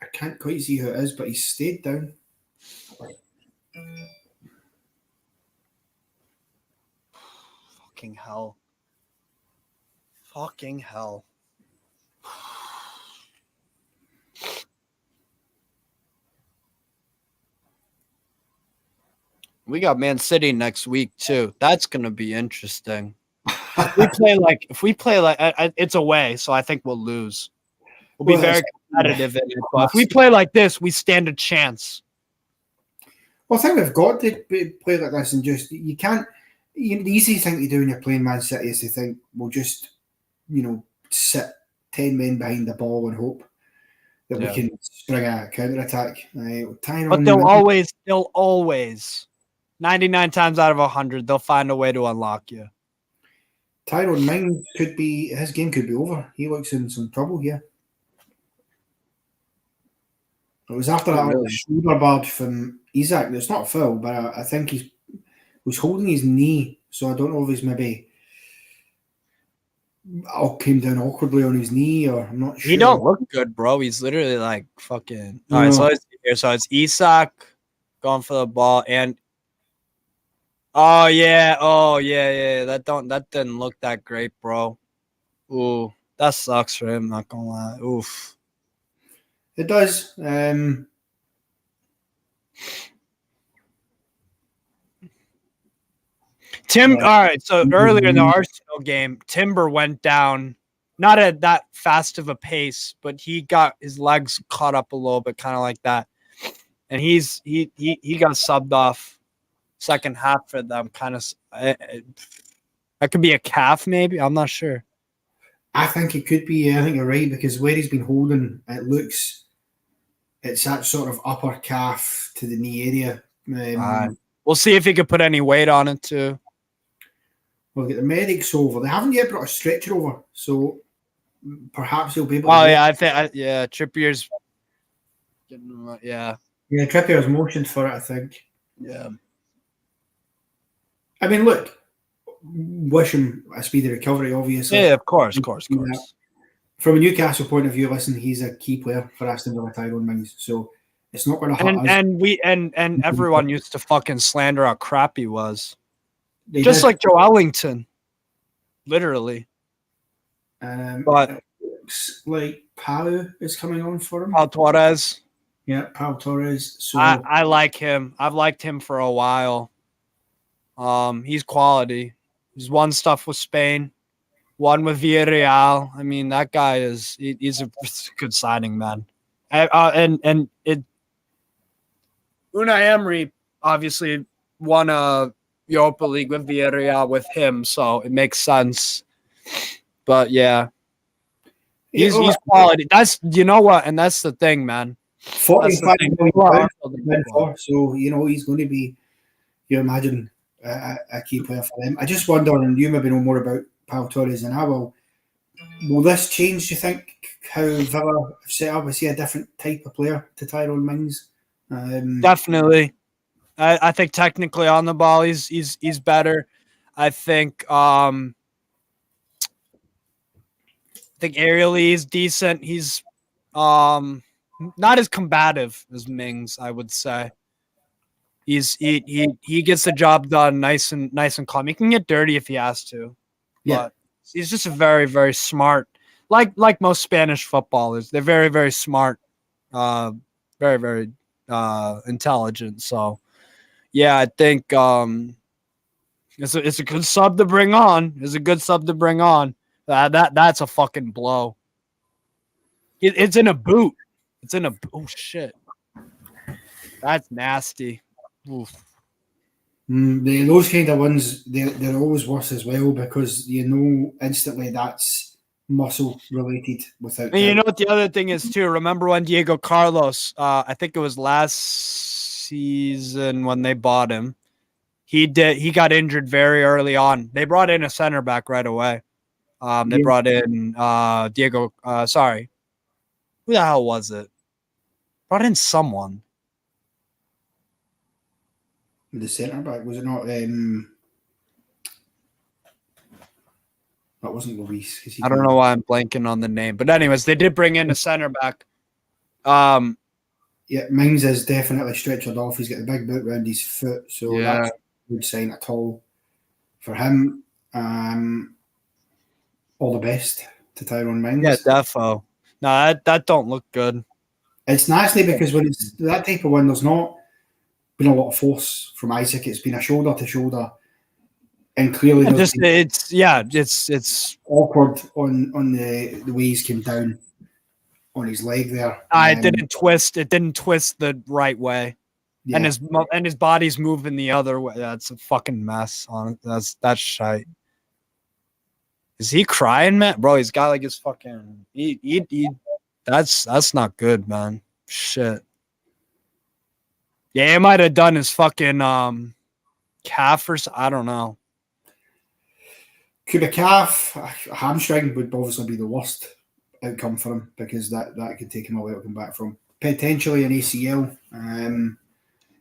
I can't quite see who it is, but he stayed down. Fucking hell. We got Man City next week too. That's gonna be interesting. If we play like it's away, so I think we'll lose. We'll be very competitive in it. But if we play like this, we stand a chance. Well, I think we've got to play like this, and just you can't. The easy thing to do when you're playing Man City is to think we'll just, sit 10 men behind the ball and hope that we can spring a counter attack. But they'll always. 99 times out of 100, they'll find a way to unlock you. Tyrone Mings his game could be over. He looks in some trouble here. It was after that shoulder barge from Isak. It's not full, but I think he was holding his knee, so I don't know if he's maybe came down awkwardly on his knee, or I'm not sure. He don't look good, bro. He's literally like fucking. All right, so it's Isak going for the ball, and Oh yeah. That didn't look that great, bro. Ooh, that sucks for him. Not gonna lie. Oof. It does. Tim. Yeah. All right. So earlier in the Arsenal game, Timber went down, not at that fast of a pace, but he got his legs caught up a little bit, kind of like that, and he got subbed off second half for them. Kind of. That could be a calf, maybe. I'm not sure. I think it could be. I think you're right because where he's been holding, it's that sort of upper calf to the knee area. We'll see if he could put any weight on it too. We'll get the medics over. They haven't yet brought a stretcher over, so perhaps he'll be able. Oh yeah, Trippier's. Yeah. Yeah, Trippier's motioned for it. I think. Yeah. I mean, look. Wish him a speedy recovery, obviously. Yeah, of course. From a Newcastle point of view, listen, he's a key player for Aston Villa, Tyrone Mings, so it's not going to hurt us. And everyone used to fucking slander how crap he was, Just like Joe Ellington, literally. But it looks like Pau is coming on for him. Pau Torres. Yeah, Pau Torres. So I like him. I've liked him for a while. He's quality. He's won stuff with Spain, one with Villarreal. I mean, that guy he's a good signing, man. Unai Emery obviously won a Europa League with Villarreal with him, so it makes sense. But yeah, he's quality. That's and that's the thing, man. 45 million pounds. So he's going to be. You imagine. A key player for them. I just wonder, and you maybe know more about Pau Torres than I will. Will this change, do you think, how Villa have set up? Is he a different type of player to Tyrone Mings? Definitely. I think technically on the ball he's better. I think aerially he's decent. He's not as combative as Mings, I would say. He gets the job done nice and calm. He can get dirty if he has to. But he's just a very, very smart, like most Spanish footballers. They're very, very smart, very, very intelligent. So yeah, I think it's a good sub to bring on. That's a fucking blow. It's in a boot. Oh shit. That's nasty. Those kind of ones, they're always worse as well because instantly that's muscle related. Without. And you know what the other thing is too? Remember when Diego Carlos? I think it was last season when they bought him. He got injured very early on. They brought in a center back right away. They brought in Diego. Sorry, who the hell was it? Brought in someone. The centre back, was it not? That wasn't Luis. I don't know why I'm blanking on the name, but anyways, they did bring in a centre back. Yeah, Mings is definitely stretched off. He's got a big boot around his foot, so that's a good sign at all for him. All the best to Tyrone Mings. Yeah, defo. No, that don't look good. It's nasty because when it's that type of one, there's not been a lot of force from Isaac. It's been a shoulder to shoulder, and clearly it's awkward on the way he's came down on his leg there. It didn't twist. It didn't twist the right way, and his body's moving the other way. That's a fucking mess. That's shite. Is he crying, man? Bro, he's got like his fucking. That's not good, man. Shit. Yeah, he might have done his fucking calf or something. I don't know. Could be calf. A hamstring would obviously be the worst outcome for him because that could take him a while to come back from. Potentially an ACL.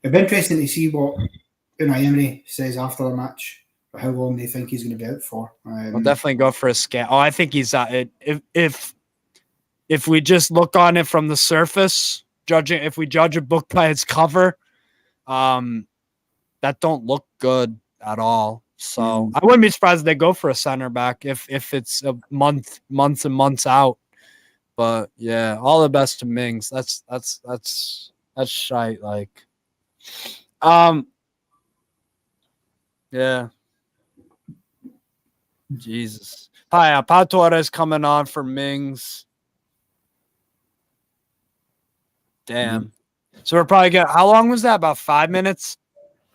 It'd be interesting to see what Unai Emery says after the match, or how long they think he's going to be out for. We'll definitely go for a scan. Oh, I think he's out. If we just look on it from the surface, if we judge a book by its cover, that don't look good. at all. So I wouldn't be surprised if they go for a center back if it's a months and months out. But yeah, all the best to Mings. That's shite. Like, yeah. Jesus. Hi, Pau Torres coming on for Mings. Damn. So we're probably getting, how long was that? About 5 minutes?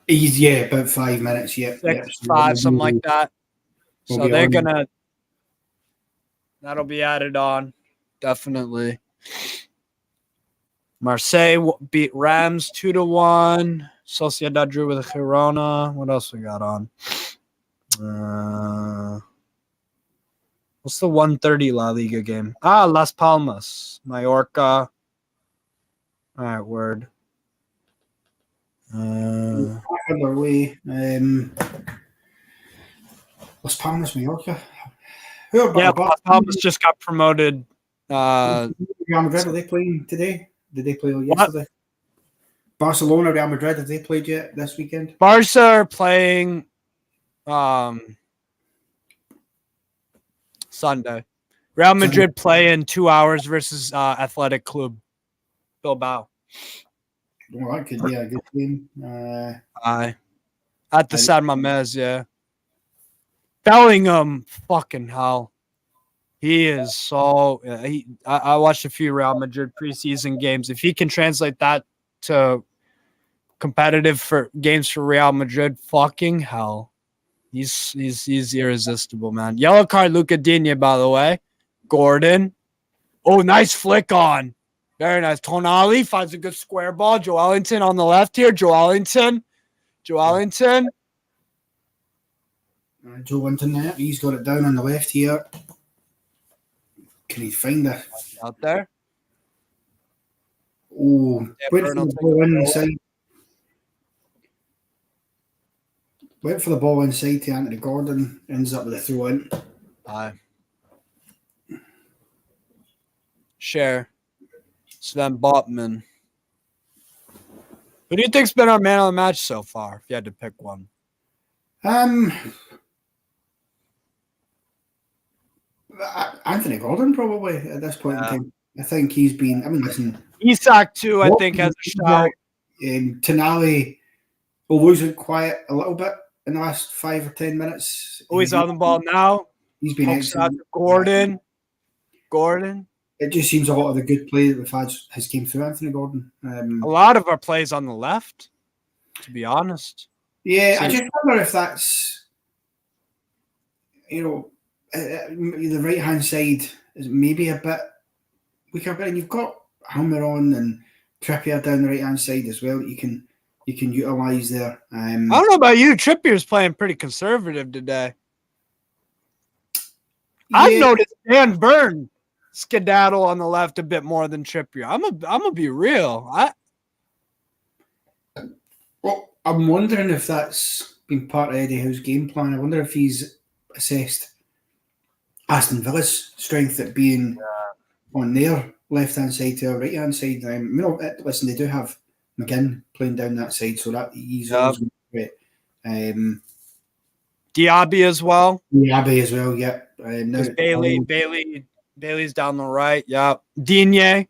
About 5 minutes. Yeah, 5, something like that. So they're on. gonna. That'll be added on, definitely. Marseille beat Rams 2-1. Sociedad drew with Girona. What else we got on? What's the 1:30 La Liga game? Las Palmas, Mallorca. All right, word. Way. Las Palmas, Mallorca. Las Palmas just got promoted. Real Madrid, are they playing today? Did they play yesterday? Barcelona, Real Madrid, have they played yet this weekend? Barca are playing Sunday. Real Madrid play in 2 hours versus Athletic Club Bilbao. Well, that could be a good game. At the saint-maximin, yeah. Bellingham, fucking hell. He is so. I watched a few Real Madrid preseason games. If he can translate that to competitive games for Real Madrid, fucking hell. He's irresistible, man. Yellow card, Luca Digne, by the way. Gordon. Oh, nice flick on. Very nice. Tonali finds a good square ball. Joe Ellington on the left here. Joe Ellington. Joe Ellington there. He's got it down on the left here. Can he find it? Out there. Oh, went for the ball inside. Went for the ball inside to Anthony Gordon. Ends up with a throw in. Aye. Share. Sven Botman. Who do you think's been our man of the match so far, if you had to pick one? Anthony Gordon, probably, at this point in time. I think he's been, listen. Isak, too, I think, has a shout. Tonali will lose it quiet a little bit in the last 5 or 10 minutes. Oh, he's on the ball now. He's been excellent. Gordon. It just seems a lot of the good play that we've had has came through Anthony Gordon. A lot of our plays on the left, to be honest. Yeah, I just wonder if that's, the right-hand side is maybe a bit weaker. And you've got Almiron and Trippier down the right-hand side as well that you can utilise there. I don't know about you. Trippier's playing pretty conservative today. Yeah. I've noticed Dan Burn skedaddle on the left a bit more than Trippier. I'm gonna be real. I'm wondering if that's been part of Eddie Howe's game plan. I wonder if he's assessed Aston Villa's strength at being on their left-hand side to our right-hand side. Listen, they do have McGinn playing down that side, so that he's always great. Diaby as well. Diaby as well, yeah. Bailey's down the right. Yeah, Digne,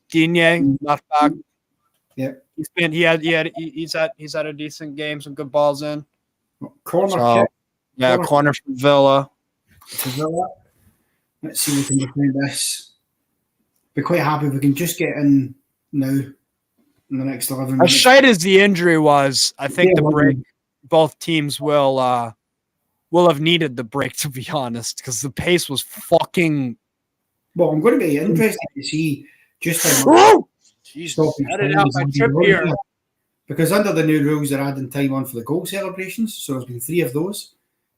left back. Yeah, he's had a decent game, some good balls in. Corner for Villa. Let's see if we can defend this. Be quite happy if we can just get in now in the next 11 minutes. As shite as the injury was, I think the break, both teams will have needed the break, to be honest, because the pace was fucking. Well, I'm going to be interested to see just how much. Because under the new rules, they're adding time on for the goal celebrations, so there's been 3 of those.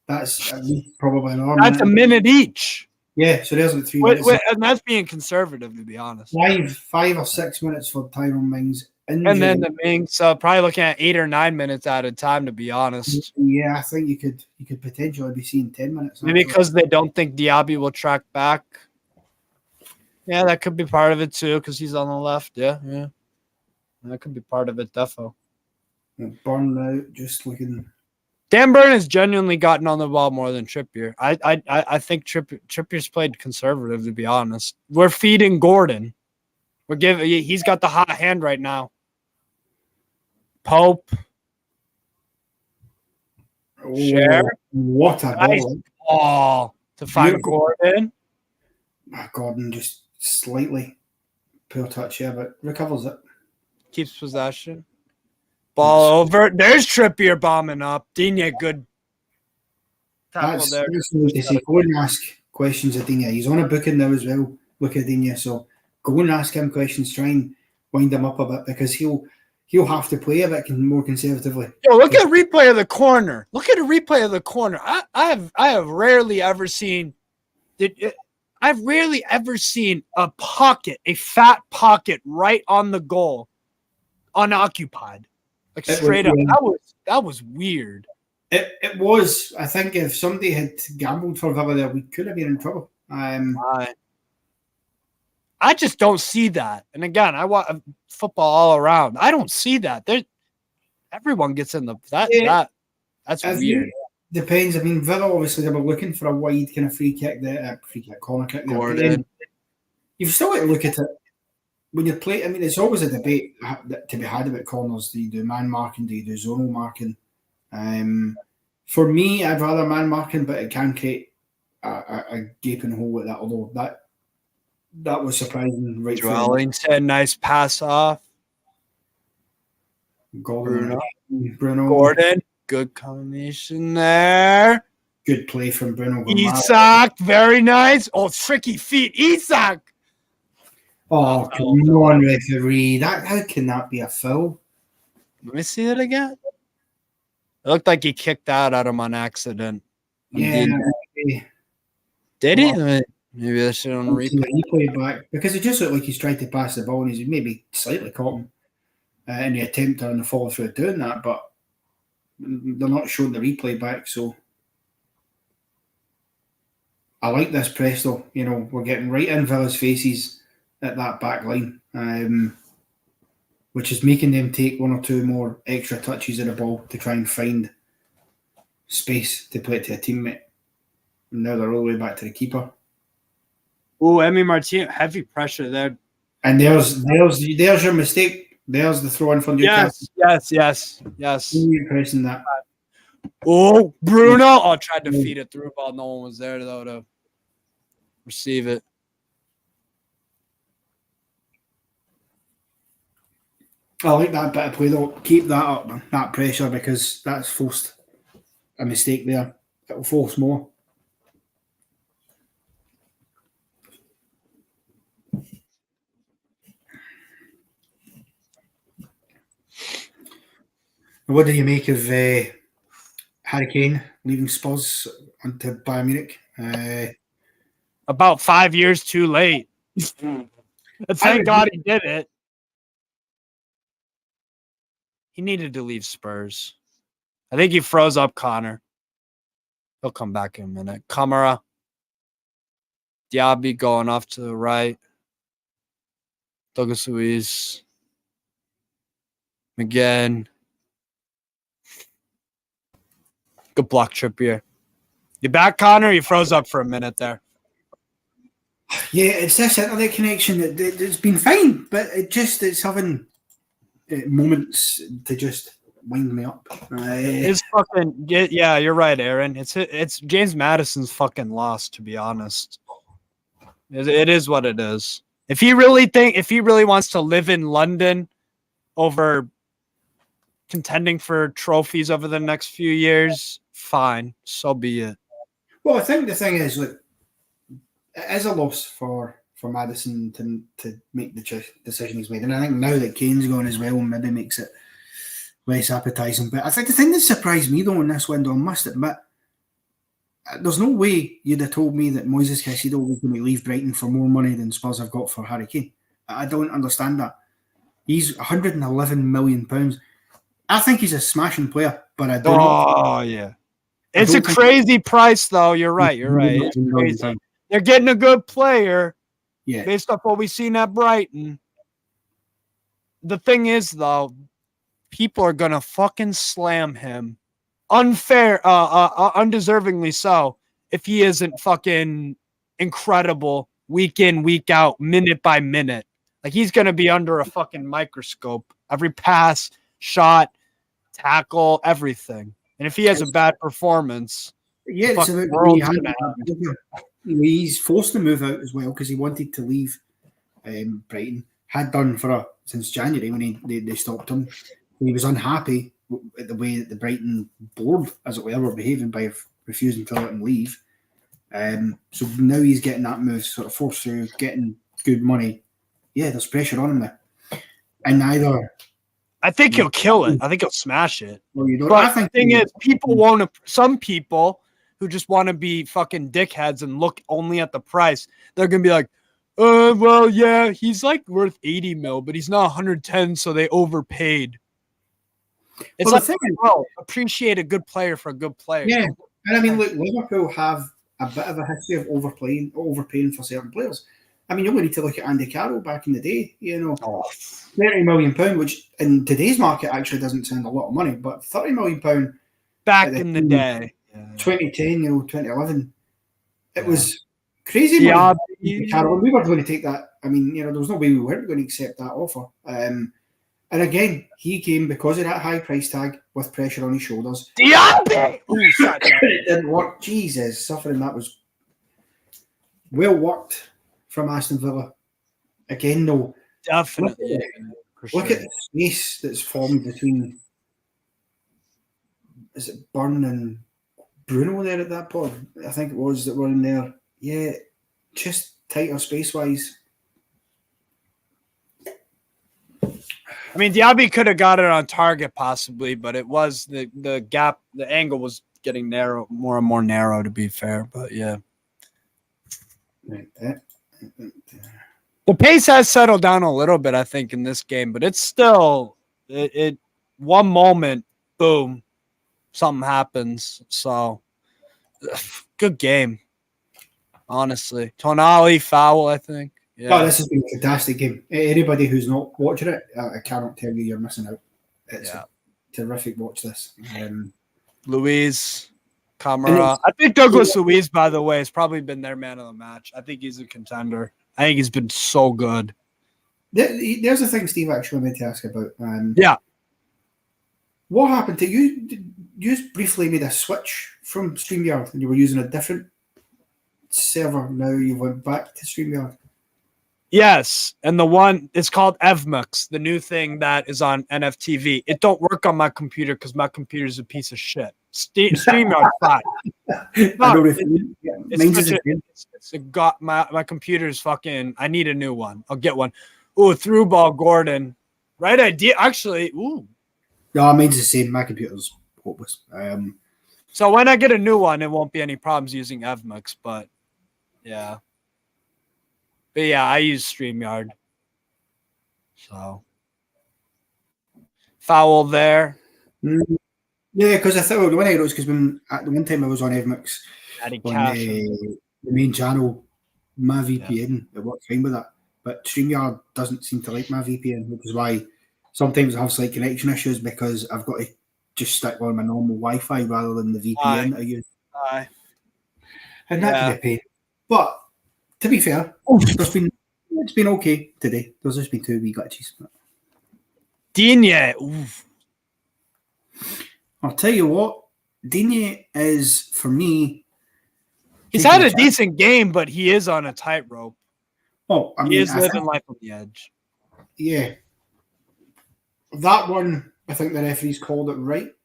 That's at least probably an hour. That's a minute each. Yeah, so there's like 3 minutes. And that's being conservative, to be honest. 5 or 6 minutes for Tyrone Mings. And then the Mings, probably looking at 8 or 9 minutes at a time, to be honest. Yeah, I think you could potentially be seeing 10 minutes. Maybe because they don't think Diaby will track back. Yeah, that could be part of it too, because he's on the left. Yeah. That could be part of it, defo. Burn out, just looking. Dan Burn has genuinely gotten on the ball more than Trippier. I think Trippier's played conservative, to be honest. We're feeding Gordon. He's got the hot hand right now. Pope. Share. What a Nice ball to find Gordon. Gordon just slightly poor touch here, but recovers it. Keeps possession. Ball over. There's Trippier bombing up. Digne, good tackle there. Go and ask questions of Digne. He's on a booking now as well. Look at Digne. So go and ask him questions. Try and wind him up a bit because he'll have to play a bit more conservatively. Yo, look at a replay of the corner. Look at a replay of the corner. I have rarely ever seen I've rarely ever seen a fat pocket right on the goal, unoccupied. Like straight up. That was weird. It was. I think if somebody had gambled for Villa there, we could have been in trouble. I just don't see that. And again, I want football all around. I don't see that. Everyone gets in that's weird. Depends. I mean, Villa obviously they were looking for a wide kind of free kick, corner kick. Gordon. You've still got to look at it when you play. I mean, it's always a debate to be had about corners. Do you do man marking? Do you do zonal marking? For me, I'd rather man marking, but it can create a gaping hole at that. Although that was surprising. Right, Wellington, nice pass off. Bruno, Gordon, good combination there. Good play from Bruno. Isak, very nice. Oh, tricky feet, Isak. Oh, come on, referee. How can that be a foul? Let me see it again. It looked like he kicked that at him on accident. Yeah. Did he? Maybe that's shit on replay back because it just looked like he's tried to pass the ball and he's maybe slightly caught him in the attempt on the follow through doing that, but they're not showing the replay back. So I like this press though. You know, we're getting right in Villa's faces at that back line, which is making them take one or two more extra touches of the ball to try and find space to play it to a teammate. And now they're all the way back to the keeper. Oh, Emi Martinez, heavy pressure there. And there's your mistake. There's the throw in from Newcastle. Yes. You're pressing that. Oh, Bruno. Oh, tried to feed it through, but no one was there though to receive it. I like that bit of play though. Keep that up, man. That pressure, because that's forced a mistake there. It'll force more. What do you make of Harry Kane leaving Spurs onto Bayern Munich? About 5 years too late. Thank God he did it. He needed to leave Spurs. I think he froze up Connor. He'll come back in a minute. Kamara. Diaby going off to the right. Douglas Luiz. McGinn. Good block, Trippier. You back, Connor? You froze up for a minute there. Yeah, it's this internet connection. It's been fine, but it's having moments to just wind me up. It's fucking yeah. You're right, Aaron. It's James Madison's fucking loss, to be honest. It is what it is. If he really wants to live in London over contending for trophies over the next few years, fine, so be it. Well, I think the thing is, look, it is a loss for Madison to make the decision he's made, and I think now that Kane's gone as well, maybe makes it less appetising. But I think the thing that surprised me though in this window, I must admit, there's no way you'd have told me that Moises Caicedo was going to leave Brighton for more money than Spurs have got for Harry Kane. I don't understand that. He's £111 million. I think he's a smashing player, but I don't. Oh yeah, it's a crazy price though. You're right. It's crazy. They're getting a good player, based off what we've seen at Brighton. The thing is though, people are gonna fucking slam him undeservingly so, if he isn't fucking incredible week in, week out, minute by minute. Like, he's going to be under a fucking microscope. Every pass, shot, tackle, everything. And if he has a bad performance, yeah, it's about world's gonna end. He's forced to move out as well because he wanted to leave Brighton. Had done since January when they stopped him. He was unhappy with the way that the Brighton board, as it were behaving by refusing to let him leave. So now he's getting that move sort of forced through, getting good money. Yeah, there's pressure on him there. And I think he'll kill it. I think he'll smash it. Well, you don't. But the thing is, some people who just want to be fucking dickheads and look only at the price, they're going to be like, well, yeah, he's like worth 80 mil, but he's not 110, so they overpaid. It's well, appreciate a good player for a good player. Yeah, and I mean, look, Liverpool have a bit of a history of overpaying for certain players. I mean, you only need to look at Andy Carroll back in the day, £30 million, which in today's market actually doesn't sound a lot of money, but £30 million back in the day, 2010, 2011, it was crazy money. Carroll, we were going to take that. I mean, there was no way we weren't going to accept that offer. And again, he came because of that high price tag with pressure on his shoulders. Diaby! It didn't work. Jesus, suffering that was well worked from Aston Villa. Again, though. Definitely. Look at the space that's formed between, is it Byrne and Bruno there at that point? I think it was that were in there. Yeah, just tighter space-wise. I mean, Diaby could have got it on target possibly, but it was the gap, the angle was getting narrow, more and more narrow, to be fair. But yeah. Right. The pace has settled down a little bit, I think, in this game, but it's still it one moment, boom, something happens. So good game, honestly. Tonali foul, I think. Yeah. Oh, this has been a fantastic game. Anybody who's not watching it, I cannot tell you you're missing out. It's a terrific watch. This. Luiz, Camara. I think Douglas Luiz, by the way, has probably been their man of the match. I think he's a contender. I think he's been so good. There's a thing Steve actually meant to ask about. Yeah. What happened to you? You just briefly made a switch from StreamYard and you were using a different server. Now you went back to StreamYard. Yes, and the one, it's called EvMux, the new thing that is on NFTV. It don't work on my computer because my computer is a piece of shit. StreamYard fine. My computer's fucking. I need a new one. I'll get one. Ooh, through ball, Gordon. Right idea, actually. Ooh. No, mine's the same. My computer's hopeless. So when I get a new one, it won't be any problems using EvMux. But yeah. But yeah, I use StreamYard. So foul there. Yeah, because I thought the one I wrote because when at the one time I was on EvMix on the main channel, my VPN it worked fine with that. But StreamYard doesn't seem to like my VPN, which is why sometimes I have slight connection issues because I've got to just stick on my normal Wi-Fi rather than the VPN I use. And that can be a pain. But to be fair, it's been okay today. There's just been 2 wee glitches. Digne. I'll tell you what, Digne is, for me... He's had a decent game, but he is on a tightrope. Oh, I mean, he is living life on the edge. Yeah. That one, I think the referees called it right,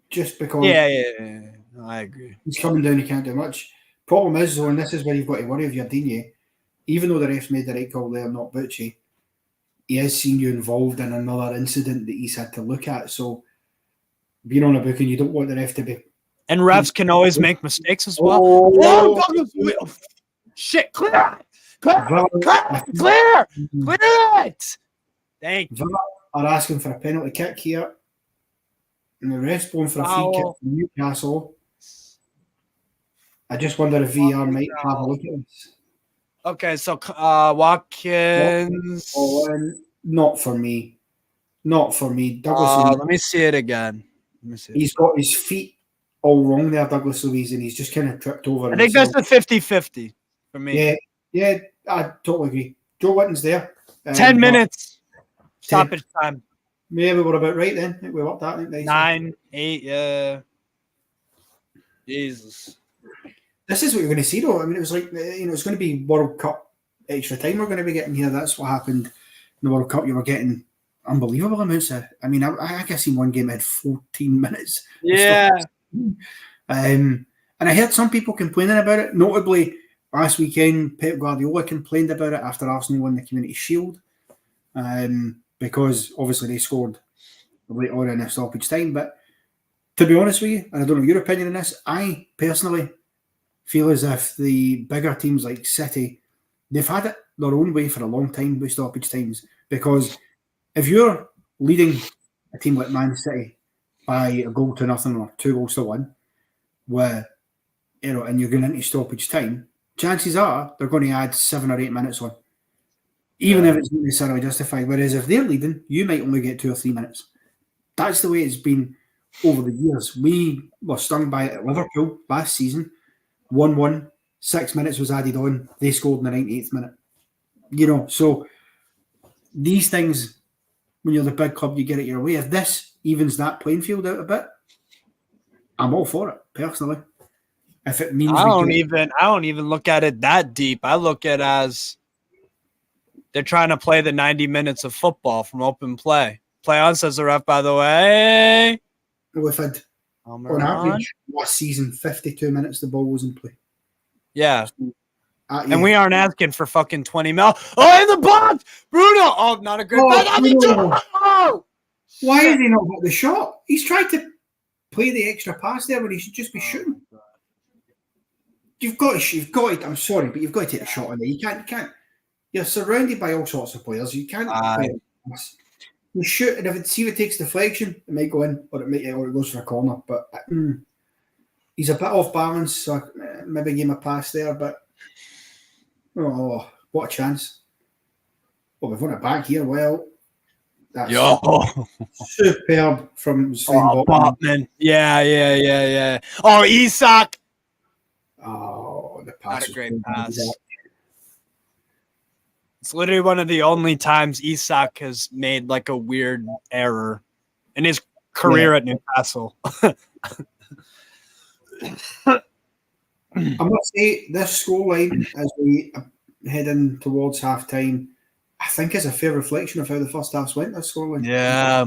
just because... Yeah. I agree. He's coming down, he can't do much. Problem is, though, and this is where you've got to worry if you're Digne, even though the refs made the right call there, not Bucci, he has seen you involved in another incident that he's had to look at. So, being on a booking, you don't want the ref to be. And refs can always make mistakes as well. Shit, clear it. Thank you. Villa are asking for a penalty kick here. And the ref's going for a free kick from Newcastle. I just wonder if VR might have a look at this. Okay, so Watkins. Not for me. Not for me. Douglas. Let me see it again. He's got his feet all wrong there, Douglas Luiz, and he's just kind of tripped over. I think that's a 50-50 for me. Yeah, I totally agree. Joe Witten's there. 10 minutes stoppage time. Yeah, we were about right then. We worked that. 9, 8, yeah. Jesus. This is what you're going to see, though. I mean, it was like, it's going to be World Cup extra time we're going to be getting here. That's what happened in the World Cup. You were getting unbelievable amounts of. I mean, I guess in one game it had 14 minutes. Yeah. And I heard some people complaining about it. Notably, last weekend, Pep Guardiola complained about it after Arsenal won the Community Shield, because obviously they scored late on in a stoppage time. But to be honest with you, and I don't know your opinion on this, I personally feel as if the bigger teams like City, they've had it their own way for a long time with stoppage times. Because if you're leading a team like Man City by a goal to nothing or 2-1, where and you're going into stoppage time, chances are they're going to add 7 or 8 minutes on, even if it's not necessarily justified. Whereas if they're leading, you might only get 2 or 3 minutes. That's the way it's been over the years. We were stung by it at Liverpool last season. 1-1, 6 minutes was added on. They scored in the 98th minute. So these things, when you're the big club, you get it your way. If this evens that playing field out a bit, I'm all for it, personally. If it means I don't even look at it that deep. I look at it as they're trying to play the 90 minutes of football from open play. Play on, says the ref, by the way. We've had, on average, last season, 52 minutes the ball was in play. Yeah. And we aren't asking for fucking 20 mil. Oh, in the box! Bruno! Oh, not a great Why is he not got the shot? He's tried to play the extra pass there when he should just be shooting. You've got to, I'm sorry, but you've got to take a shot on there. You can't. You're surrounded by all sorts of players. You can't. You shoot, and if it takes deflection, it might go in, or it goes for a corner. But he's a bit off balance, so maybe give him a pass there. But what a chance! Well, we've won it back here. Well, that's superb from Sven Botman. Yeah. Oh, Isak. Oh, the pass! Not a great pass. It's literally one of the only times Isak has made like a weird error in his career at Newcastle. I must say, this scoreline as we head in towards half time, I think is a fair reflection of how the first half went. This scoreline, yeah.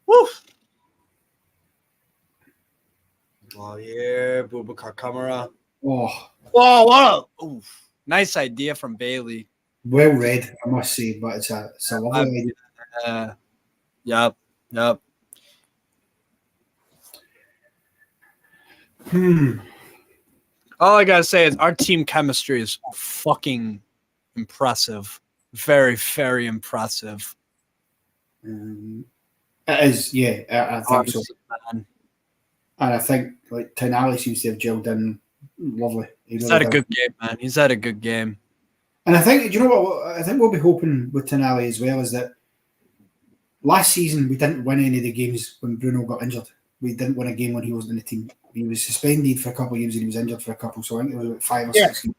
Woo. Oh, yeah, Boubacar Kamara. Oh, what a nice idea from Bailey. Well read, I must say, but it's a lovely idea. Yep. All I gotta say is our team chemistry is fucking impressive. Very, very impressive. It is, yeah. I think so. Man. And I think like Tonali seems to have gelled in lovely. He's had a good game, man. He's had a good game. And I think, do you know what? I think we'll be hoping with Tonali as well is that last season we didn't win any of the games when Bruno got injured. We didn't win a game when he wasn't in the team. He was suspended for a couple of games and he was injured for a couple. So I think it was about 5 or 6 games.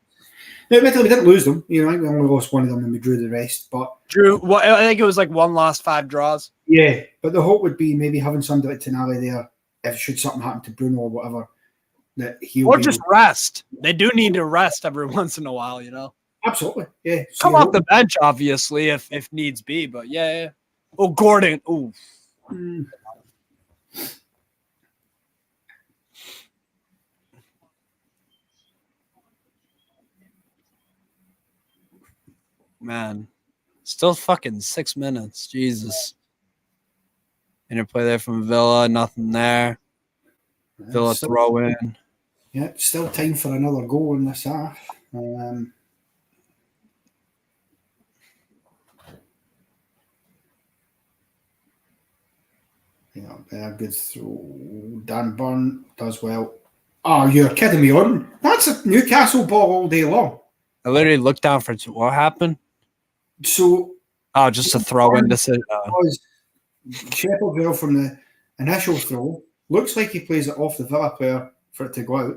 No, admittedly, we didn't lose them. I think we only lost one of them and we drew the rest. But I think it was like 1 loss, 5 draws. Yeah, but the hope would be maybe having somebody like Tonali there, if should something happen to Bruno or whatever, that he'll just rest. They do need to rest every once in a while, Absolutely, yeah. So come off the bench, obviously, if needs be, but yeah. Oh, Gordon. Ooh. Man, still fucking 6 minutes. Jesus. Interplay there from Villa, nothing there. Villa throw in. Yeah, still time for another goal in this half. A good throw. Dan Burn does well. Oh, you're kidding me, on. That's a Newcastle ball all day long. I literally looked down for what happened. So Oh, just a throw-in decision. Because Shepard Vale from the initial throw looks like he plays it off the Villa player for it to go out.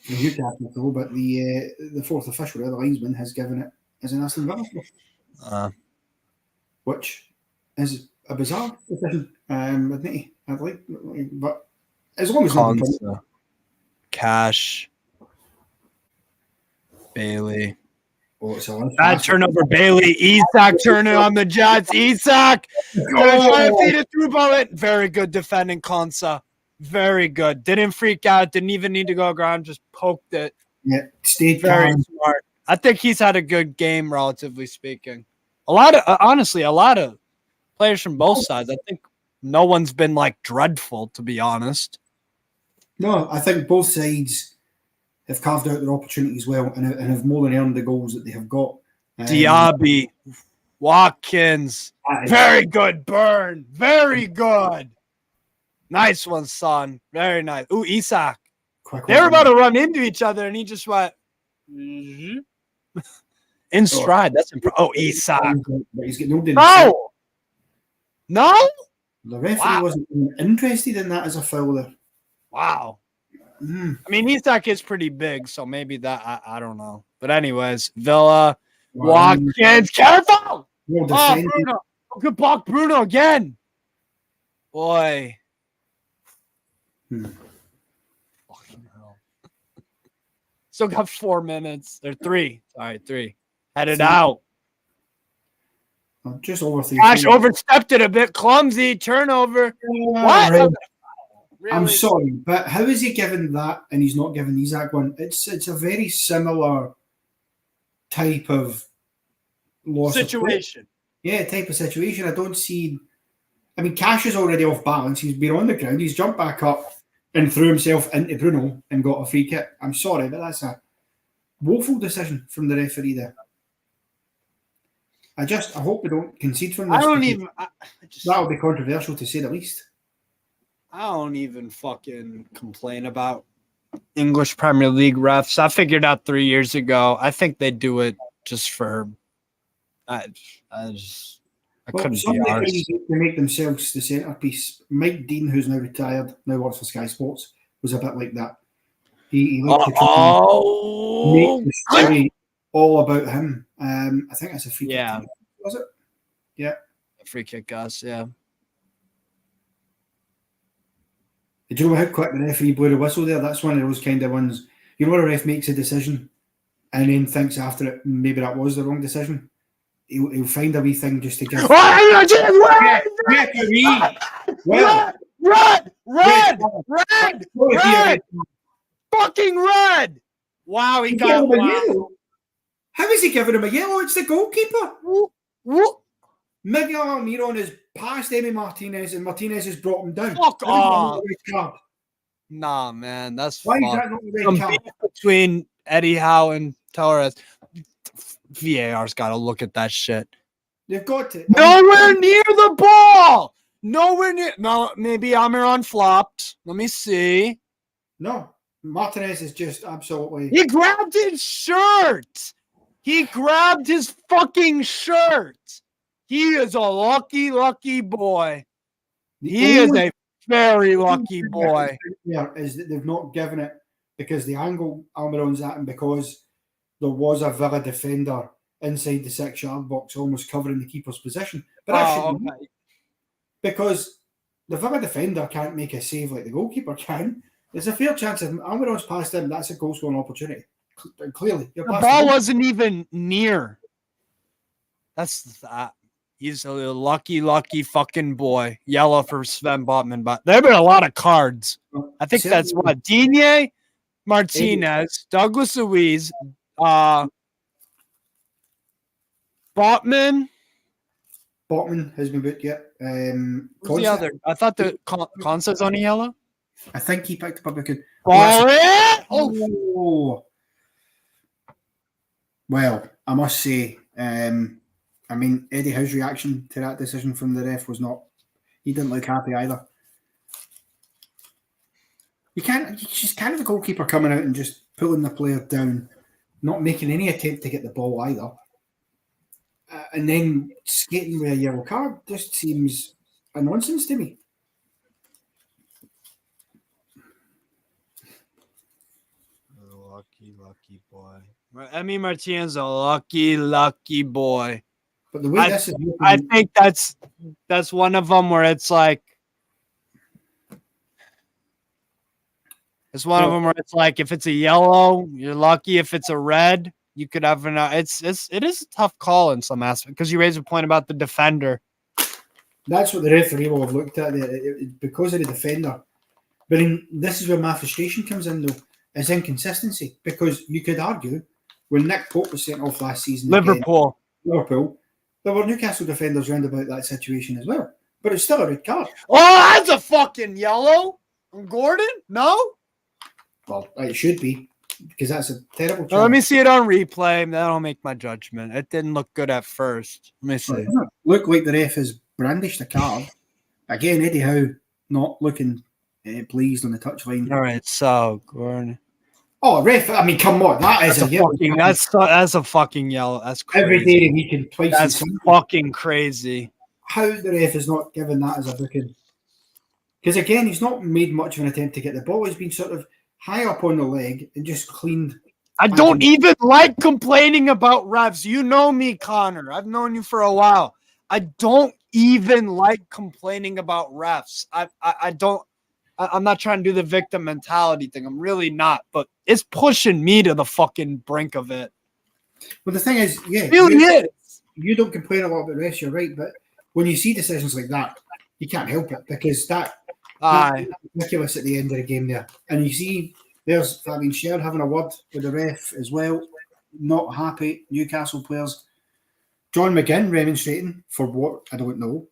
The Newcastle throw, but the fourth official, the linesman, has given it as an Aston Villa throw, which is a bizarre decision. I'd like, but as long as Konsa, Cash, Bailey. Oh, it's a bad turnover. Bailey, Isak turning on the Jets. Isak trying to feed it through ball. Very good defending, Konsa. Very good. Didn't freak out. Didn't even need to go around. Just poked it. Yeah, stayed very calm. Smart. I think he's had a good game, relatively speaking. A lot of players from both sides. I think no one's been like dreadful, to be honest. No, I think both sides have carved out their opportunities well and have more than earned the goals that they have got. Diaby, Watkins, very good burn. Very good. Nice one, son. Very nice. Ooh, Isak. They were about to run into each other, and he just went in stride. That's impressive. Oh, Isak. He's getting No. The referee wasn't interested in that as a foul there. Wow. I mean, Isak is pretty big, so maybe that I don't know. But anyways, Villa, Watkins, careful! Bruno. Good block, Bruno again. Boy. Fucking hell. Still got 4 minutes. Or 3. Sorry, 3. Headed out. Just overthinking. Gosh, overstepped it a bit. Clumsy. Turnover. What? Right. Really? I'm sorry, but how is he given that and he's not given Isak one? It's a very similar type of loss situation. Type of situation. I don't see. I mean, Cash is already off balance. He's been on the ground. He's jumped back up and threw himself into Bruno and got a free kick. I'm sorry, but that's a woeful decision from the referee there. I hope we don't concede from this. That'll be controversial to say the least. I don't even fucking complain about English Premier League refs. I figured out 3 years ago. I think they do it just for. I couldn't be arsed. To make themselves the centrepiece. Mike Dean, who's now retired, now works for Sky Sports, was a bit like that. He liked to make the story all about him. I think that's a free kick. Was it? Yeah. A free kick, Gus. Yeah. Do you know how quick the referee blew the whistle there? That's one of those kind of ones. You know, when a ref makes a decision and then thinks after it, maybe that was the wrong decision. He'll find a wee thing just to give. Red! Fucking red! Wow, he got him a yellow. How is he giving him a yellow? It's the goalkeeper. Miguel Almiron has passed Emi Martinez and Martinez has brought him down. Fuck off. Nah, man, that's why is that not the red card? Between Eddie Howe and Torres. VAR's got to look at that shit. They've got to. Nowhere near the ball. Nowhere near. No, maybe Almiron flopped. Let me see. No, Martinez is just absolutely. He grabbed his shirt. He grabbed his fucking shirt. He is a lucky, lucky boy. He is a very lucky boy. Is that they've not given it because the angle Almiron's at and because there was a Villa defender inside the 6-yard box almost covering the keeper's position. But that because the Villa defender can't make a save like the goalkeeper can. There's a fair chance if Almiron's passed him, that's a goal-scoring opportunity. Clearly. The ball wasn't even near. That's that. He's a lucky, lucky fucking boy. Yellow for Sven Botman. But there have been a lot of cards. I think that's what? Digne, Martinez, Douglas Luiz, Botman. Botman has been booked yet. Who's the other? I thought the Konsa's on a yellow. I think he picked up a good. Oh. Well, I must say, I mean, Eddie Howe's reaction to that decision from the ref was not. He didn't look happy either. You just can't have a goalkeeper coming out and just pulling the player down, not making any attempt to get the ball either. and then skating with a yellow card just seems a nonsense to me. Lucky boy. Emi Martinez, a lucky boy. But the way this is looking, I think that's one of them where it's like, it's one of them where it's like, if it's a yellow, you're lucky. If it's a red, you could have an. It is a tough call in some aspect because you raise a point about the defender. That's what the referee will have looked at because of the defender. But this is where my frustration comes in, though, is inconsistency. Because you could argue when Nick Pope was sent off last season, Liverpool, there were Newcastle defenders round about that situation as well. But it's still a red card. Oh, that's a fucking yellow. Gordon? No? Well, it should be, because that's a terrible challenge. Well, let me see it on replay. That'll make my judgment. It didn't look good at first. Let me see. It doesn't look like the ref has brandished a card. Again, Eddie Howe not looking pleased on the touchline. All right, so Gordon. Oh, ref! I mean, come on, that's a yellow. That's a fucking yellow. That's crazy. Every day we can twice. That's fucking crazy. How the ref is not given that as a booking? Because again, he's not made much of an attempt to get the ball. He's been sort of high up on the leg and just cleaned. I don't even like complaining about refs. You know me, Connor. I've known you for a while. I don't even like complaining about refs. I don't. I'm not trying to do the victim mentality thing. I'm really not. But it's pushing me to the fucking brink of it. Well, the thing is, yeah, it really is. You don't complain a lot about refs. You're right, but when you see decisions like that, you can't help it because that's ridiculous at the end of the game there. And you see, there's Fabian Schär having a word with the ref as well. Not happy. Newcastle players. John McGinn remonstrating for what? I don't know.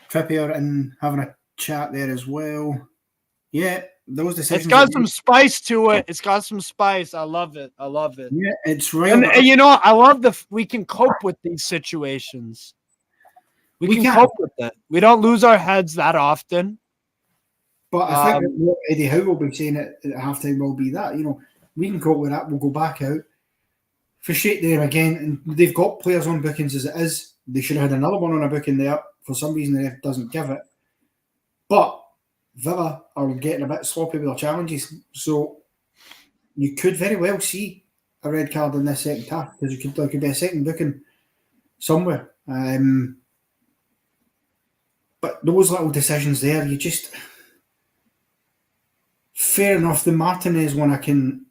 Trippier and having a chat there as well. Yeah, those decisions. It's got some spice to it. It's got some spice. I love it. Yeah, it's right. And you know, I love we can cope with these situations. We can cope with it. We don't lose our heads that often. But I think what Eddie Howe will be saying at halftime will be that, we can cope with that. We'll go back out, frustrate them again. And they've got players on bookings as it is. They should have had another one on a booking there. For some reason, the ref doesn't give it. But Villa are getting a bit sloppy with their challenges. So you could very well see a red card in this second half because there could be a second booking somewhere. But those little decisions there, you just... Fair enough, the Martinez one I can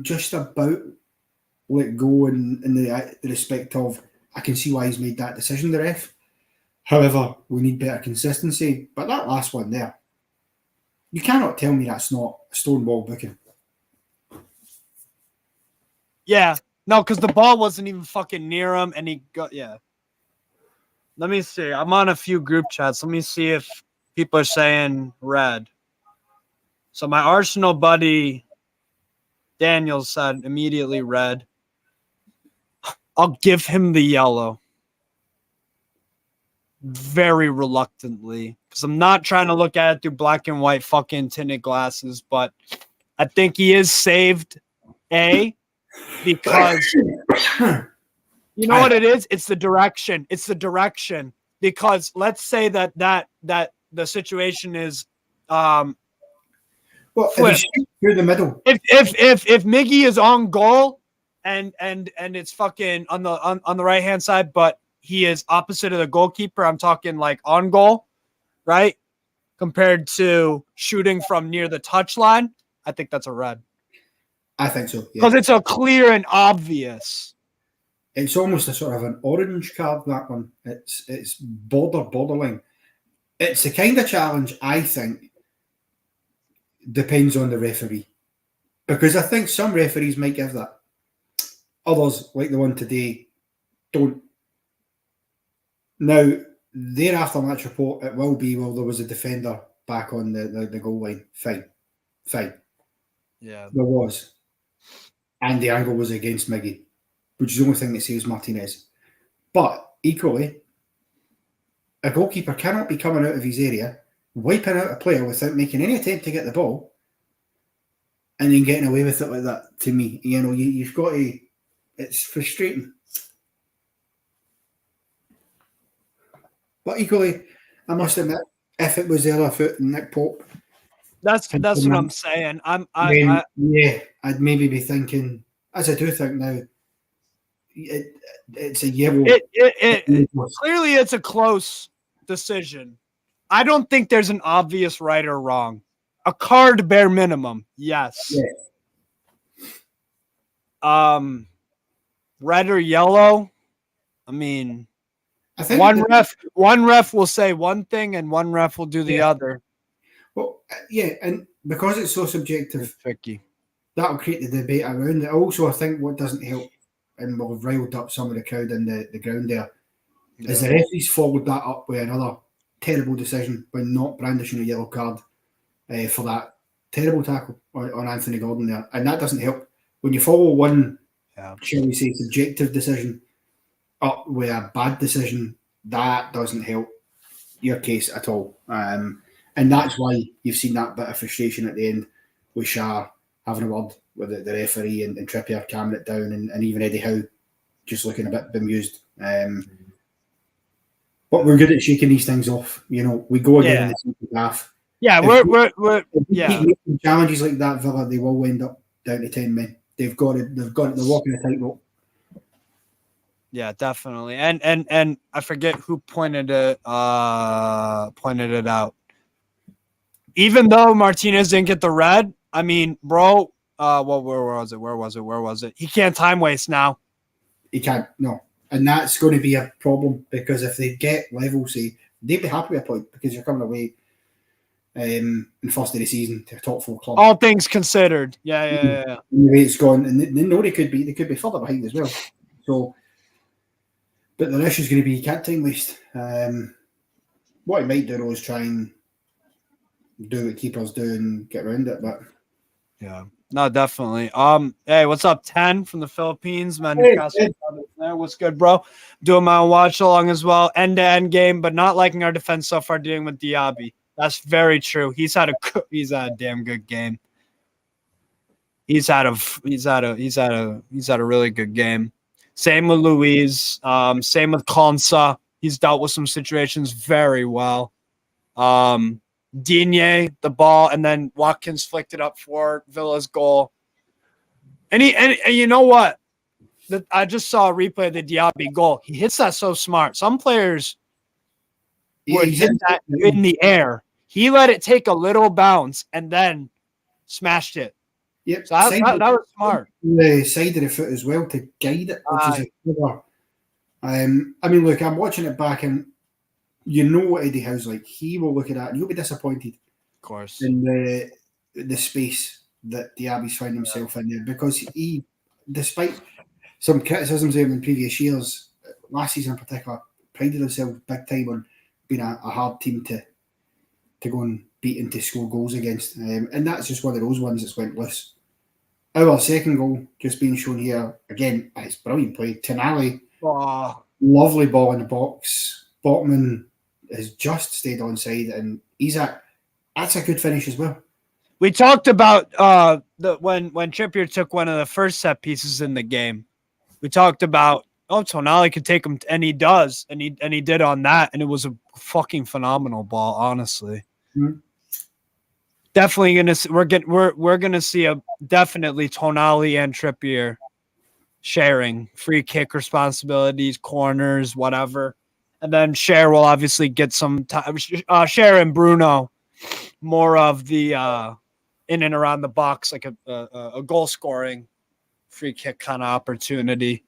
just about let go in the respect of I can see why he's made that decision, the ref. However, we need better consistency. But that last one there, you cannot tell me that's not a stonewall booking. Yeah. No, because the ball wasn't even fucking near him and he got, yeah. Let me see. I'm on a few group chats. Let me see if people are saying red. So my Arsenal buddy Daniel said immediately red. I'll give him the yellow. Very reluctantly. Because I'm not trying to look at it through black and white fucking tinted glasses, but I think he is saved, because you know what it is? It's the direction. It's the direction. Because let's say that the situation is through the middle. If Miggy is on goal and it's fucking on the right hand side, but he is opposite of the goalkeeper, I'm talking like on goal, right? Compared to shooting from near the touchline, I think that's a red. I think so. Because it's a clear and obvious. It's almost a sort of an orange card, that one. It's borderline. It's the kind of challenge I think depends on the referee. Because I think some referees might give that. Others, like the one today, don't. Now, their after-match report, it will be, well, there was a defender back on the goal line. Fine. Yeah. There was. And the angle was against Miggy, which is the only thing that saves Martinez. But, equally, a goalkeeper cannot be coming out of his area, wiping out a player without making any attempt to get the ball, and then getting away with it like that. To me, you've got to. It's frustrating. But equally, I must admit, if it was the other foot and Nick Pope, That's what I'm saying. then yeah, I'd maybe be thinking, as I do think now, it's a yellow. Clearly it's a close decision. I don't think there's an obvious right or wrong. A card bare minimum, yes. Yeah. Red or yellow? I mean, I think one ref will say one thing and one ref will do the other. Well, yeah, and because it's so subjective, it's tricky. That'll create the debate around it. Also, I think what doesn't help, and we'll have riled up some of the crowd in the ground there, is the referees followed that up with another terrible decision by not brandishing a yellow card for that terrible tackle on Anthony Gordon there. And that doesn't help. When you follow one, shall we say, subjective decision up with a bad decision, that doesn't help your case at all. And that's why you've seen that bit of frustration at the end with Shah having a word with the referee and Trippier calming it down, and even Eddie Howe just looking a bit bemused. But we're good at shaking these things off. You know, we go again in the second half. Yeah, if we're keep making challenges like that, Villa, they will end up down to 10 men. They're walking a tightrope. Yeah, definitely. And I forget who pointed it out. Even though Martinez didn't get the red, I mean, bro, where was it? He can't time waste now. He can't, no. And that's going to be a problem, because if they get level, say, they'd be happy with a point, because you're coming away in the first of the season to a top 4 club. All things considered. Yeah. And the way it's gone, and they know they could be further behind as well. So, but the issue is going to be you can't time waste. What he might do is try and do what keepers do and get around it, but yeah. No, definitely. Hey, what's up, 10 from the Philippines, man? Newcastle, what's good, bro? Doing my own watch along as well. End-to-end game, but not liking our defense so far dealing with Diaby. That's very true. He's had a damn good game. He's had a really good game. Same with Luis. Same with Konsa. He's dealt with some situations very well. Digne, the ball, and then Watkins flicked it up for Villa's goal. And you know what? I just saw a replay of the Diaby goal. He hits that so smart. Some players would hit that in the air. He let it take a little bounce and then smashed it. Yep. So that was smart. The side of the foot as well to guide it, which is a clever. I mean, look, I'm watching it back, and you know what Eddie Howe's like. He will look at that and he'll be disappointed, of course, in the space that Diaby's found himself in there, because he, despite some criticisms of him in previous years, last season in particular, prided himself big time on being a hard team to go and beat and to score goals against. And that's just one of those ones that's went loose. Our second goal, just being shown here, again, it's brilliant play. Tonali, lovely ball in the box. Botman has just stayed onside, and that's a good finish as well. We talked about when Trippier took one of the first set pieces in the game. We talked about Tonali could take him, and he does, and he did on that, and it was a fucking phenomenal ball, honestly. Mm-hmm. Definitely we're gonna see a definitely Tonali and Trippier sharing free kick responsibilities, corners, whatever. And then Cher will obviously get some time. Cher and Bruno, more of the in and around the box, like a goal scoring free kick kind of opportunity.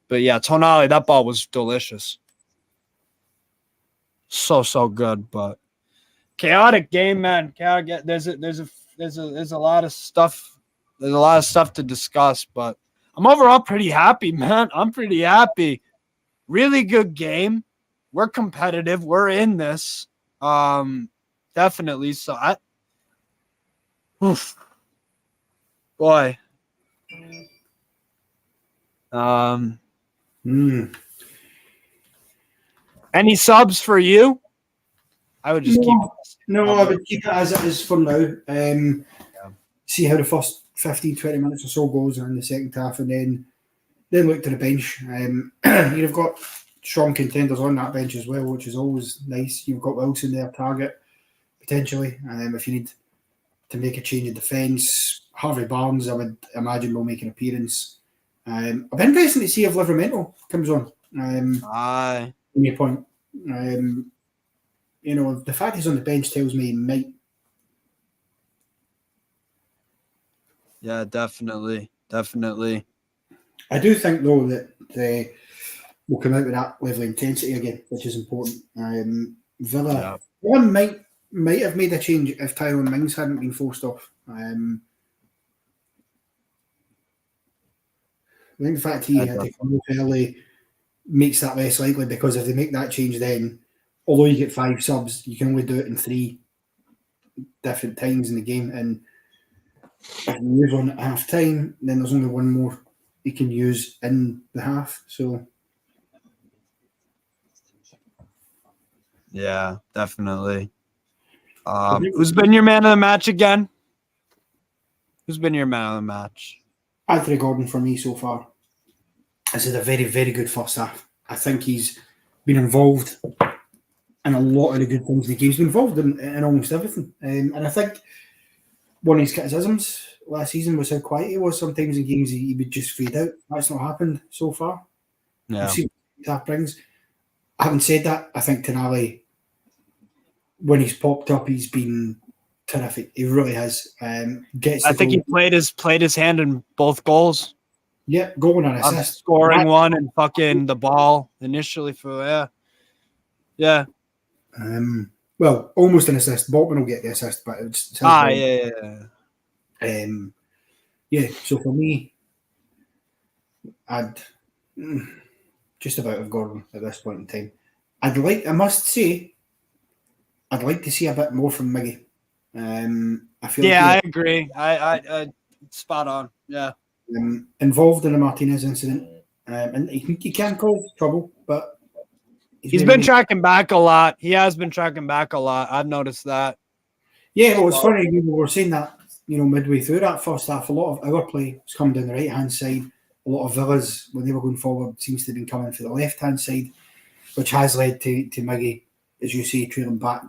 But yeah, Tonali, that ball was delicious. So good, but chaotic game, man. Chaotic. There's a lot of stuff. There's a lot of stuff to discuss, but I'm overall pretty happy, man. I'm pretty happy. Really good game. We're competitive. We're in this. Definitely. So boy. Any subs for you? I would just keep it. No, I would keep it as it is for now. See how the first 15, 20 minutes or so goes in the second half, and then look to the bench. You've got strong contenders on that bench as well, which is always nice. You've got Wilson there, target, potentially. If you need to make a change in defence, Harvey Barnes, I would imagine, will make an appearance. It'll be interesting to see if Livramento comes on. Aye. Give me a point. The fact he's on the bench tells me he might. Yeah, definitely. I do think, though, that we'll come out with that level of intensity again, which is important. Villa might have made a change if Tyrone Mings hadn't been forced off. I think the fact he had to come off early makes that less likely, because if they make that change, then although you get 5 subs, you can only do it in 3 different times in the game. And if you use one at half time, then there's only one more you can use in the half. So yeah, definitely. Who's been your man of the match again? Who's been your man of the match? Anthony Gordon for me so far. This is a very, very good first half. I think he's been involved in a lot of the good things in the game. He's been involved in almost everything. And I think one of his criticisms last season was how quiet he was. Sometimes in games he would just fade out. That's not happened so far. Yeah. We'll see what that brings. Having said that, I think Tonali, when he's popped up, he's been terrific. He really has. I think he played his hand in both goals. Yeah, goal and assist. Scoring one and fucking the ball initially for yeah. Well, almost an assist. Botman will get the assist, but it's yeah. So for me, I'd just about have Gordon at this point in time. I must say, I'd like to see a bit more from Miggy. I feel I agree. I spot on. Yeah. Involved in the Martinez incident, and he can cause trouble, but he's been tracking back a lot. He has been tracking back a lot. I've noticed that. Yeah, well, it's funny. We were saying that, midway through that first half, a lot of our play was coming down the right-hand side. A lot of Villa's, when they were going forward, seems to have been coming for the left-hand side, which has led to Miggy, as you say, trailing back.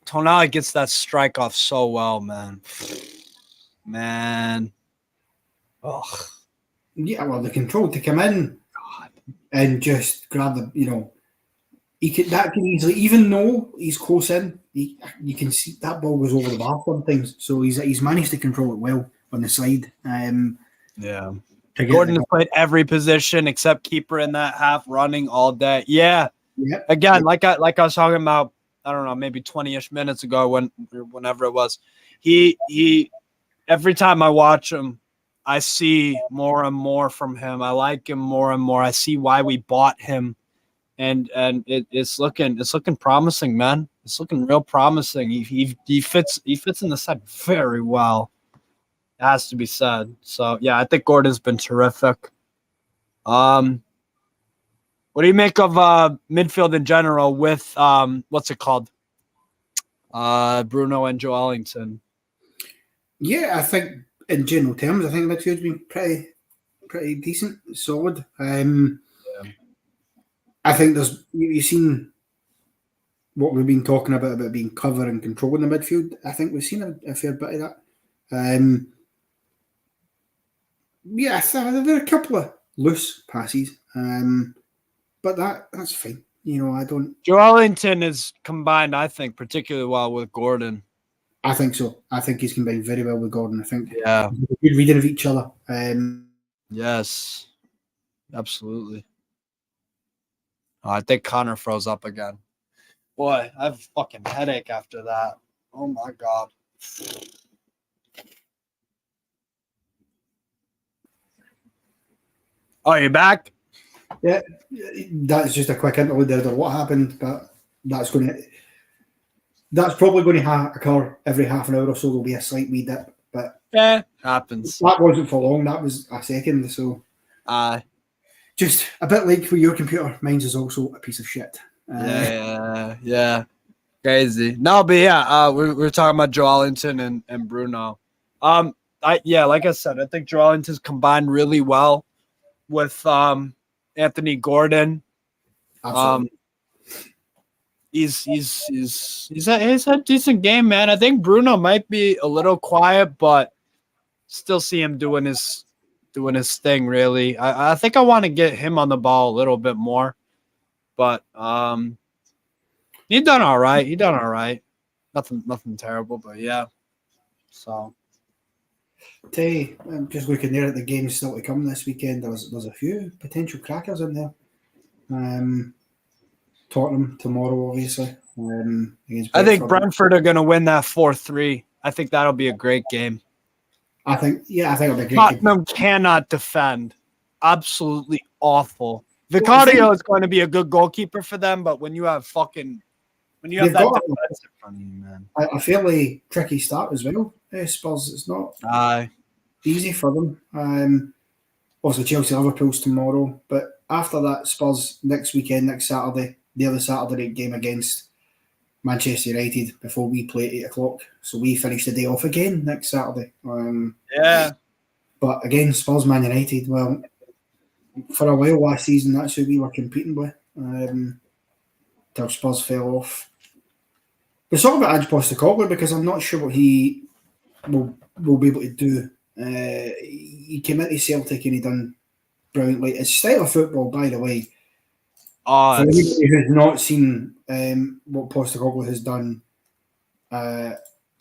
Tonali gets that strike off so well, man. Oh. Yeah, well, the control to come in and just grab the, that can easily, even though he's close in, you can see that ball goes over the bar sometimes. So he's managed to control it well on the side. Yeah. Gordon has played every position except keeper in that half, running all day. Yeah. Yep. Again, like I was talking about, I don't know, maybe 20-ish minutes ago, whenever it was, he every time I watch him, I see more and more from him. I like him more and more. I see why we bought him, and it's looking promising, man. It's looking real promising. He fits in the side very well. It has to be said. So yeah, I think Gordon's been terrific. What do you make of midfield in general with what's it called? Bruno and Joelinton. Yeah, I think in general terms, I think midfield's been pretty decent, solid. I think you've seen what we've been talking about being cover and control in the midfield. I think we've seen a fair bit of that. There were a couple of loose passes. But that's fine. I don't. Joelinton is combined, I think, particularly well with Gordon. I think so. I think he's combined very well with Gordon. I think. Yeah. Good reading of each other. Yes. Absolutely. Oh, I think Connor froze up again. Boy, I have a fucking headache after that. Oh my God. Oh, you back? Yeah, that's just a quick interlude there. What happened, but that's probably going to occur every half an hour or so. There'll be a slight wee dip, but happens. That wasn't for long. That was a second. So, just a bit like for your computer. Mine's is also a piece of shit. Yeah, crazy. No, but yeah, we're talking about Joelinton and Bruno. Like I said, I think Joelinton's combined really well. with Anthony Gordon. Absolutely. He's a decent game, man. I think Bruno might be a little quiet, but still see him doing his thing. Really, I think I want to get him on the ball a little bit more, but he done all right. Nothing terrible, but yeah. So, I'm just looking there at the games still to come this weekend. There's a few potential crackers in there. Tottenham tomorrow, obviously. I think Brentford are going to win that 4-3. I think that'll be a great game. I think it'll be a great Tottenham cannot defend. Absolutely awful. Vicario is going to be a good goalkeeper for them, but when you have that defense in front of you, man. A fairly tricky start as well. Spurs, it's not easy for them. Also, Chelsea Liverpool's tomorrow, but after that, Spurs next Saturday. The other Saturday night game against Manchester United before we play at 8 o'clock. So we finish the day off again next Saturday. Yeah. But again, Spurs, Man United, well, for a while last season, that's who we were competing with. Till Spurs fell off. We're talking about Ange Postecoglou because I'm not sure what he will be able to do. He came into Celtic and he done brilliantly. His style of football, by the way, for anybody who's not seen what Postecoglou has done,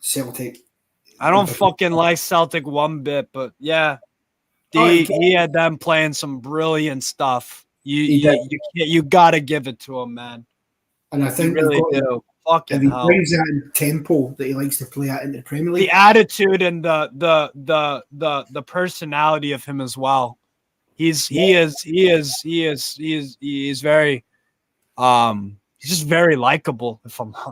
Celtic. I don't fucking like Celtic one bit, but yeah, he had them playing some brilliant stuff. You gotta give it to him, man. And I think you really do. Fucking he hell. brings that tempo that he likes to play at into the Premier League. The attitude and the personality of him as well. He is very he's just very likable.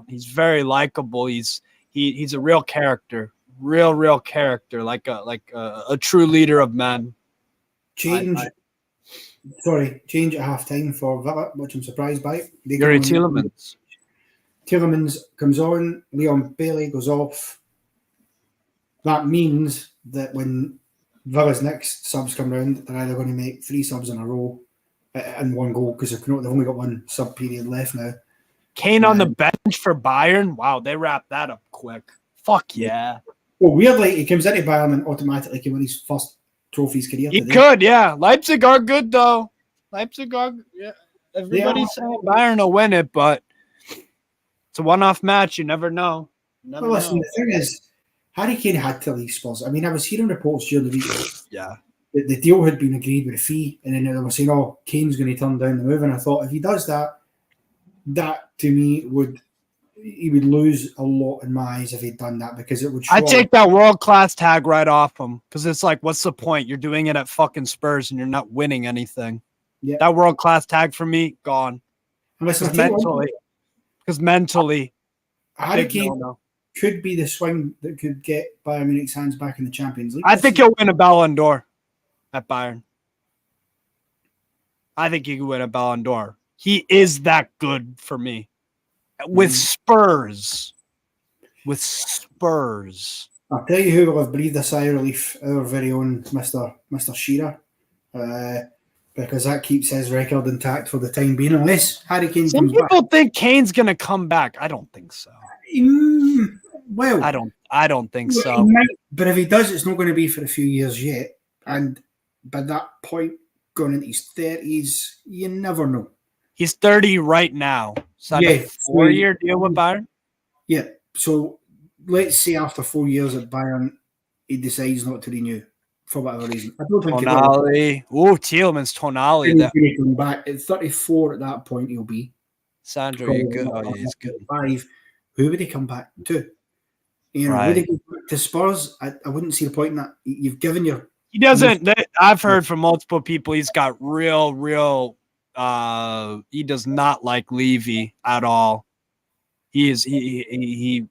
He's very likable. He's a real character, real character, like a true leader of men. Change at halftime for Villa, which I'm surprised by. Yuri Tielemans comes on, Leon Bailey goes off. That means that when Villa's next subs come round, they're either going to make 3 subs in a row and 1 goal because they've only got 1 sub period left now. Kane on the bench for Bayern? Wow, they wrapped that up quick. Fuck yeah. Well, weirdly, he comes into Bayern and automatically can win his first trophy of his career. He could, yeah. Leipzig are good, though. Everybody's saying Bayern will win it, but it's a one-off match. You never know. Listen, the thing is, Harry Kane had to leave Spurs. I mean, I was hearing reports during the week. Yeah. The deal had been agreed with a fee, and then they were saying, "Oh, Kane's going to turn down the move." And I thought, if he does that, that to me he would lose a lot in my eyes if he'd done that because it would. I take that world-class tag right off him because it's like, what's the point? You're doing it at fucking Spurs and you're not winning anything. Yeah. That world-class tag for me, gone. Because mentally, Harry Kane could be the swing that could get Bayern Munich's hands back in the Champions League. I think he'll win a Ballon d'Or at Bayern. I think he could win a Ballon d'Or. He is that good for me. With Spurs. I'll tell you who will have breathed a sigh of relief, our very own Mr. Shearer. Because that keeps his record intact for the time being, unless Harry Kane comes back. Some people think Kane's going to come back. I don't think so. Well, I don't think so. Might, but if he does, it's not going to be for a few years yet. And by that point, going into his 30s, you never know. He's 30 right now. Signed a 4-year deal with Bayern? Yeah. So let's say after 4 years at Bayern, he decides not to renew for whatever reason. I don't think Tonali. Oh, Tielemans, Tonali. He's going to come back. At 34 at that point, he'll be. Sandro, you're good. Oh, yeah, he's good. 5. Who would he come back to? You know, would he go back to Spurs? I wouldn't see the point in that. You've given your... He doesn't... I've heard from multiple people he's got real... he does not like Levy at all. Because he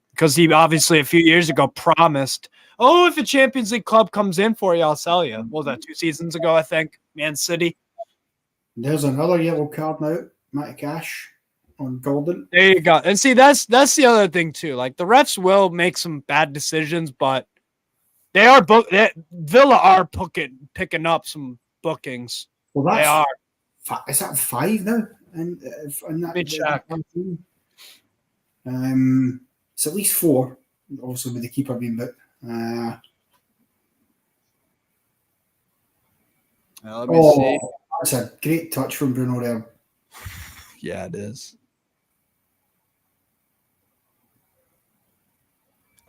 obviously a few years ago promised, oh, if a Champions League club comes in for you, I'll sell you. What was that, 2 seasons ago, I think? Man City. There's another yellow card now. Matty Cash on Golden. There you go. And see, that's the other thing too. Like the refs will make some bad decisions, but Villa are picking up some bookings. Well, They are. Is that 5 now? And Let me check. It's at least 4. Also, with the keeper being bit. Let me see. That's a great touch from Bruno there. Yeah, it is.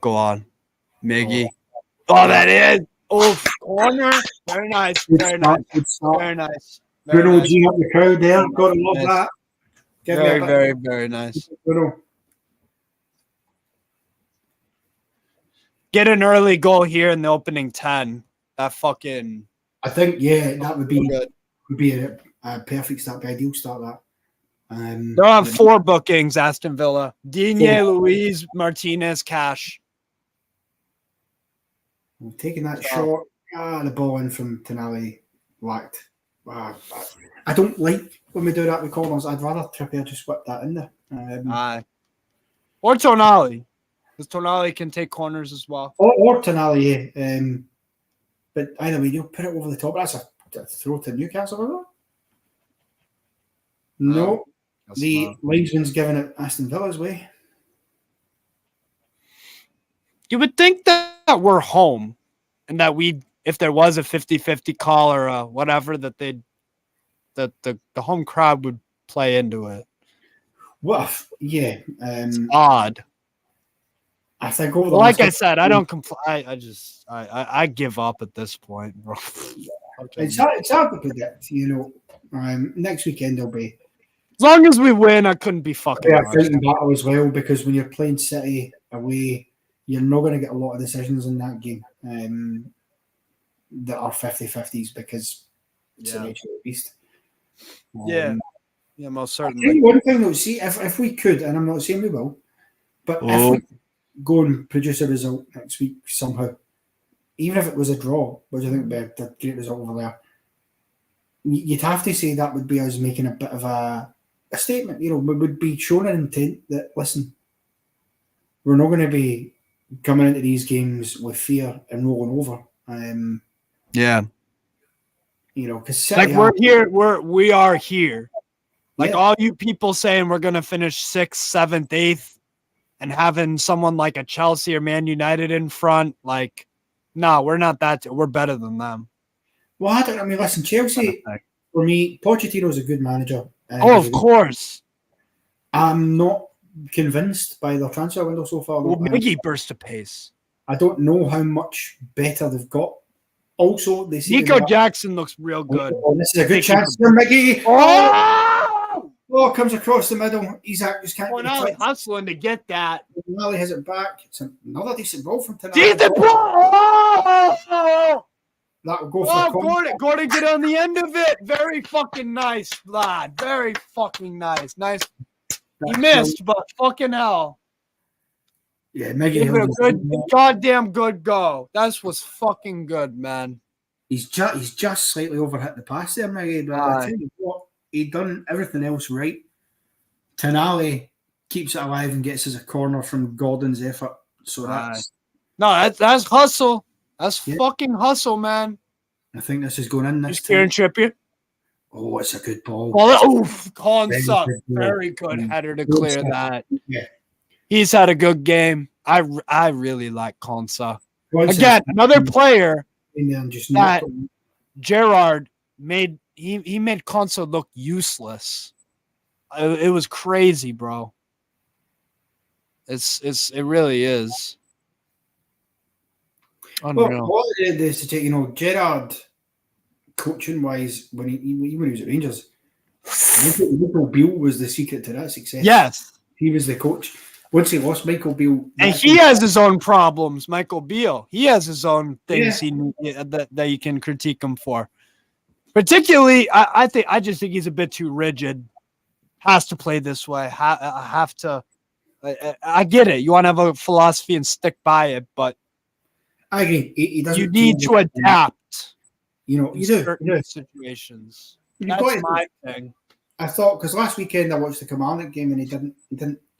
Go on, Miggy. Oh, that is. Oh, corner. Very nice. Very nice. Very nice. Bruno G up the crowd there. Gotta love that. Very nice. Bruno. Get an early goal here in the opening 10. That fucking. I think that would be good. Would be a perfect start, the ideal start. That. They're on 4 bookings. Aston Villa, Digne, Luis, Martinez, Cash. Taking that shot, the ball in from Tonali lacked. I don't like when we do that with corners. I'd rather Trippier just whip that in there. Or Tonali, because Tonali can take corners as well. Or Tonali, but either way, you'll put it over the top. That's a throw to Newcastle, is it? No, the linesman's giving it Aston Villa's way. You would think that we're home and that if there was a 50-50 call or whatever, that the home crowd would play into it. Well, yeah. It's odd. I think like I said, I don't comply. I give up at this point, bro. It's hard to predict, next weekend will be. As long as we win, I couldn't be fucking. Yeah, fighting battle as well, because when you're playing City away, you're not going to get a lot of decisions in that game that are 50-50s because it's a nature of the beast. Yeah, most certainly. One thing though, see, if we could, and I'm not saying we will, but if we go and produce a result next week somehow, even if it was a draw, which I think would be a great result over there, you'd have to say that would be us making a bit of a statement. We would be showing an intent that, listen, we're not going to be coming into these games with fear and rolling over. Because like we are here. Like all you people saying we're going to finish 6th, 7th, 8th, and having someone like a Chelsea or Man United in front, like, no, we're not that. We're better than them. Well, listen, Chelsea, for me, Pochettino's a good manager. Of course. I'm not convinced by their transfer window so far. Well, Miggy burst a pace. I don't know how much better they've got. Also, they see Nico Jackson looks real good. This is a good chance for Miggy. Comes across the middle. Isak just can't get it. Hustling to get that. Tonali has it back. It's another decent ball from Tonali. Decent ball! That will go for Gordon, get on the end of it. Very fucking nice, lad. Very fucking nice. Nice. He missed, but fucking hell. Yeah, Miggy. Give it a good, goddamn good go. That was fucking good, man. He's just slightly overhit the pass there, Miggy. But I tell you what, he done everything else right. Tonali keeps it alive and gets us a corner from Gordon's effort. So that's hustle. That's fucking hustle, man. I think this is going in this time. Kieran Trippier. Oh, it's a good ball. Konsa. Very good header to clear that. Yeah. He's had a good game. I really like Konsa. Again, another player that Gerrard made. He made Konsa look useless. It was crazy, bro. It really is. Unreal. Well, what it is to take, Gerrard, coaching wise, when he was at Rangers, Michael Beale was the secret to that success. Yes, he was the coach. Once he lost Michael Beale, and he has his own problems. Michael Beale, he has his own things that you can critique him for. Particularly, I just think he's a bit too rigid. Has to play this way. Have to. I get it. You want to have a philosophy and stick by it, but I agree. He doesn't. You need to adapt. You do. Situations. That's my thing. I thought because last weekend I watched the Kilmarnock game and he didn't.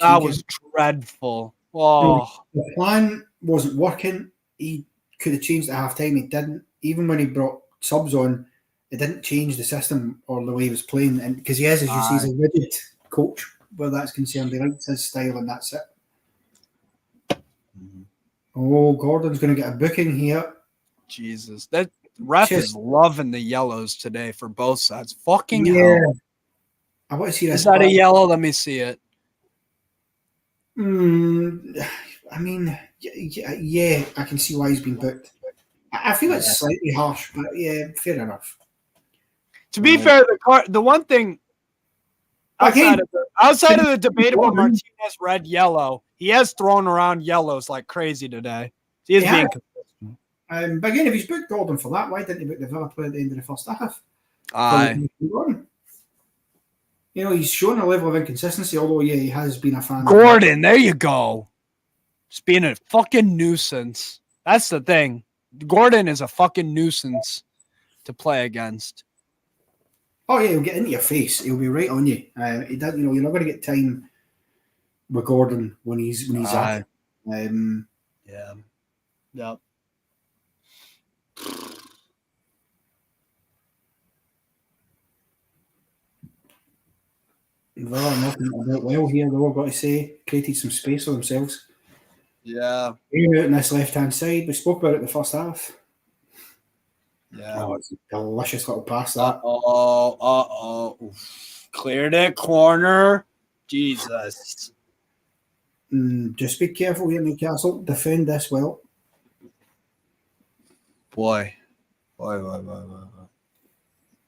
That was dreadful. Oh, the plan wasn't working. He could have changed at half time. He didn't. Even when he brought subs on, it didn't change the system or the way he was playing. And because he is, as you see, he's a rigid coach where that's concerned. He likes his style, and that's it. Oh, Gordon's going to get a booking here. Jesus, that ref is loving the yellows today for both sides. Fucking hell. I want to see this. Is that a yellow? Let me see it. I mean, yeah, I can see why he's been booked. I feel it's slightly harsh, but yeah, fair enough. To be fair, the one thing outside of the debatable Martinez red yellow, he has thrown around yellows like crazy today. He is being consistent. But again, if he's booked Gordon for that, why didn't he book the Villa player at the end of the first half? You know, he's shown a level of inconsistency, although, yeah, he has been a fan. Gordon, there you go. Just being a fucking nuisance. That's the thing. Gordon is a fucking nuisance to play against. Oh, yeah, he'll get into your face. He'll be right on you. He does, you're not going to get time with Gordon when he's at. Yeah. Yep. Well, nothing about well here, though, I've got to say. Created some space for themselves. Yeah. Out on this left-hand side. We spoke about it in the first half. Yeah. Oh, it's a delicious little pass, that. Cleared it, corner. Jesus. Just be careful here, Newcastle. Defend this well. Boy.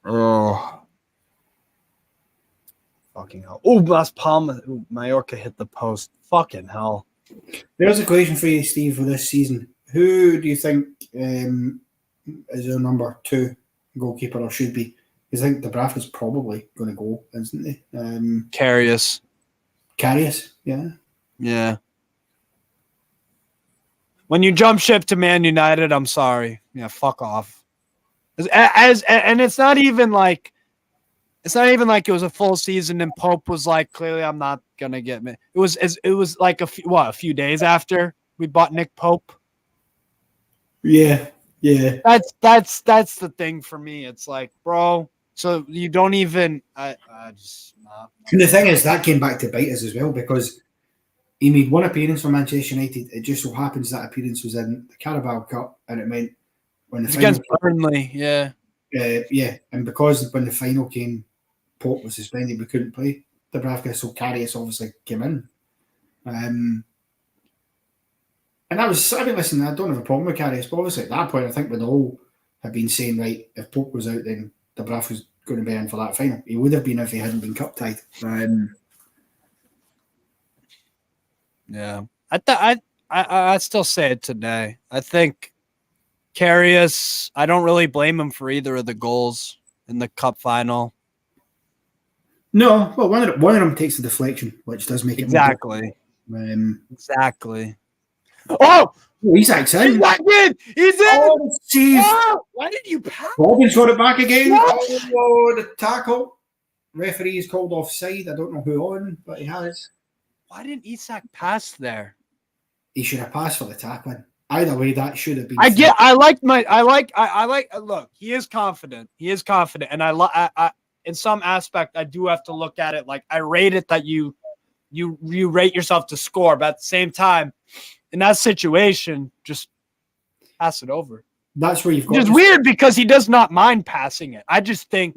Oh. Fucking hell. Oh, Las Palmas. Ooh, Mallorca hit the post. Fucking hell. There's a question for you, Steve, for this season. Who do you think is our number 2 goalkeeper or should be? You think Dubravka's probably going to go, isn't he? Karius, yeah. Yeah. When you jump ship to Man United, I'm sorry. Yeah, fuck off. And it's not even like it was a full season and Pope was like, clearly I'm not gonna get me. It was like a few days after we bought Nick Pope. Yeah. That's the thing for me. It's like, bro, so you don't even I just not. And the thing is, that came back to bite us as well because he made one appearance for Manchester United. It just so happens that appearance was in the Carabao Cup, and it meant when the final against Burnley, and because when the final came, Pope was suspended, we couldn't play Dubravka, so Karius obviously came in. And that was, I mean, listen, I don't have a problem with Karius, but obviously at that point, I think we'd all have been saying, right, if Pope was out, then Dubravka was going to be in for that final. He would have been if he hadn't been cup tied. Yeah, I still say it today. I think Karius, I don't really blame him for either of the goals in the cup final. No, well, one of them takes the deflection, which does make it exactly. Exactly. Oh, Isak's in. He's in. Oh, Steve. Oh, why did you pass? Robin's got it back again. Oh, the tackle. Referee is called offside. I don't know who on, but he has. Why didn't Isak pass there? He should have passed for the tackling. Either way, that should have been. Look, he is confident. And I in some aspect, I do have to look at it like I rate it that you rate yourself to score, but at the same time, in that situation, just pass it over. That's where you've got. It's weird because he does not mind passing it. I just think,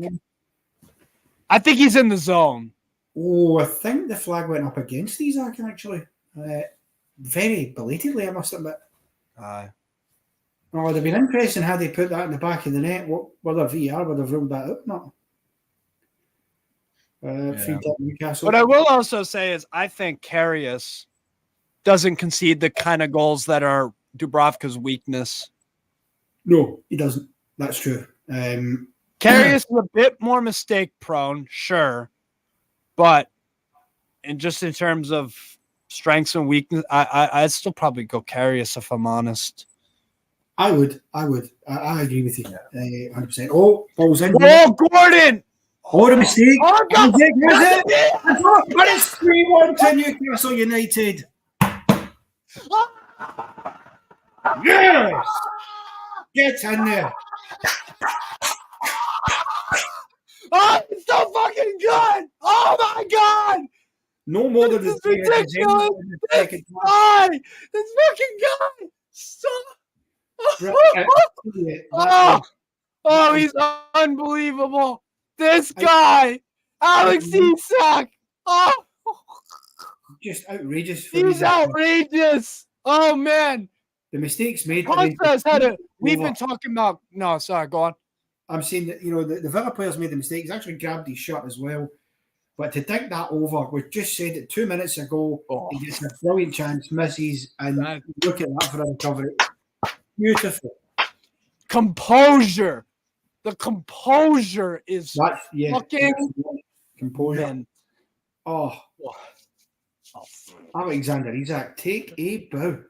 I think he's in the zone. Oh, I think the flag went up against Isak actually. Very belatedly, I must admit. Oh, it would have been interesting had they put that in the back of the net. Whether VR would have ruled that out or not. Newcastle. What I will also say is I think Karius doesn't concede the kind of goals that are Dubravka's weakness. No, he doesn't. That's true. Karius is a bit more mistake prone, sure. But in terms of strengths and weakness, I'd still probably go Karius if I'm honest. I would. I agree with you. 100%. Oh, balls in. Oh, Gordon! Oh, the mistake. Oh, God. But it's 3-1 to Newcastle United. Yes! Get in there. Oh, it's so fucking good. Oh my god. No more than This is the ridiculous. This second half. guy. This fucking guy. So. That Oh, he's unbelievable. This guy, Alex Isak. Oh, just outrageous for he's me. outrageous. Oh, man. The mistakes made. Costa's had a. We've been talking about. No, sorry, go on. I'm saying that, the Villa players made the mistake. He's actually grabbed his shot as well. But to think that over, we just said it 2 minutes ago. He gets a brilliant chance, misses, and look at that for a recovery. Beautiful. Composure. The composure is fucking composure. Man. Oh, Alexander Isak, take a bow.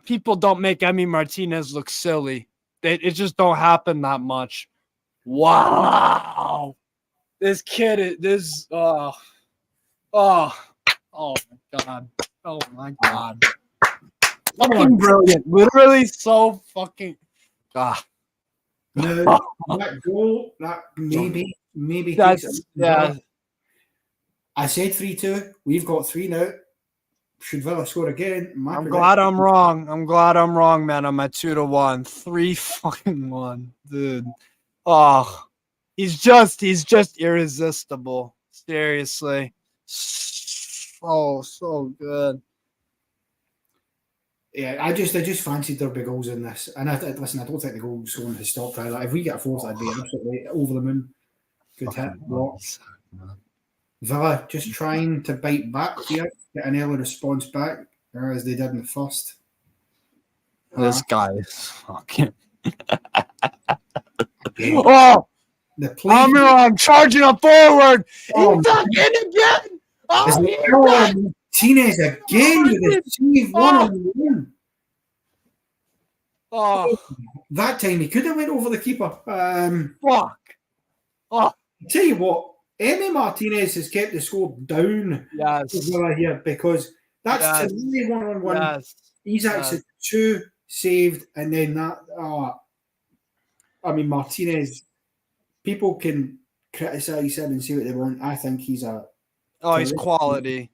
People don't make Emi Martinez look silly. It just don't happen that much. Wow. This kid is this. Oh my god. Oh my god. Fucking brilliant. Literally so fucking. No, that goal, that maybe. That's yeah. I said 3-2. We've got 3 now. Should Villa score again? I'm glad I'm wrong. I'm glad I'm wrong, man. I'm at 2-1. 3-1, dude. Oh, he's just irresistible. Seriously. So good. Yeah, I just fancied there'd be goals in this. And I don't think the goal scoring has stopped either. If we get a fourth, I'd be absolutely over the moon. Good hit. Villa just trying to bite back here, get an early response back, as they did in the first. This guy is fucking. Oh, the play. I'm charging up forward. He's back in again. Oh, Martinez again with a save 1-on-1. Oh, that time he could have went over the keeper. Fuck. Oh, I tell you what, Emi Martinez has kept the score down. Yes. Here because that's really 1-on-1. Yes. Isak's had 2 saved, and then that. I mean, Martinez. People can criticise him and say what they want. I think he's a. Oh, he's quality.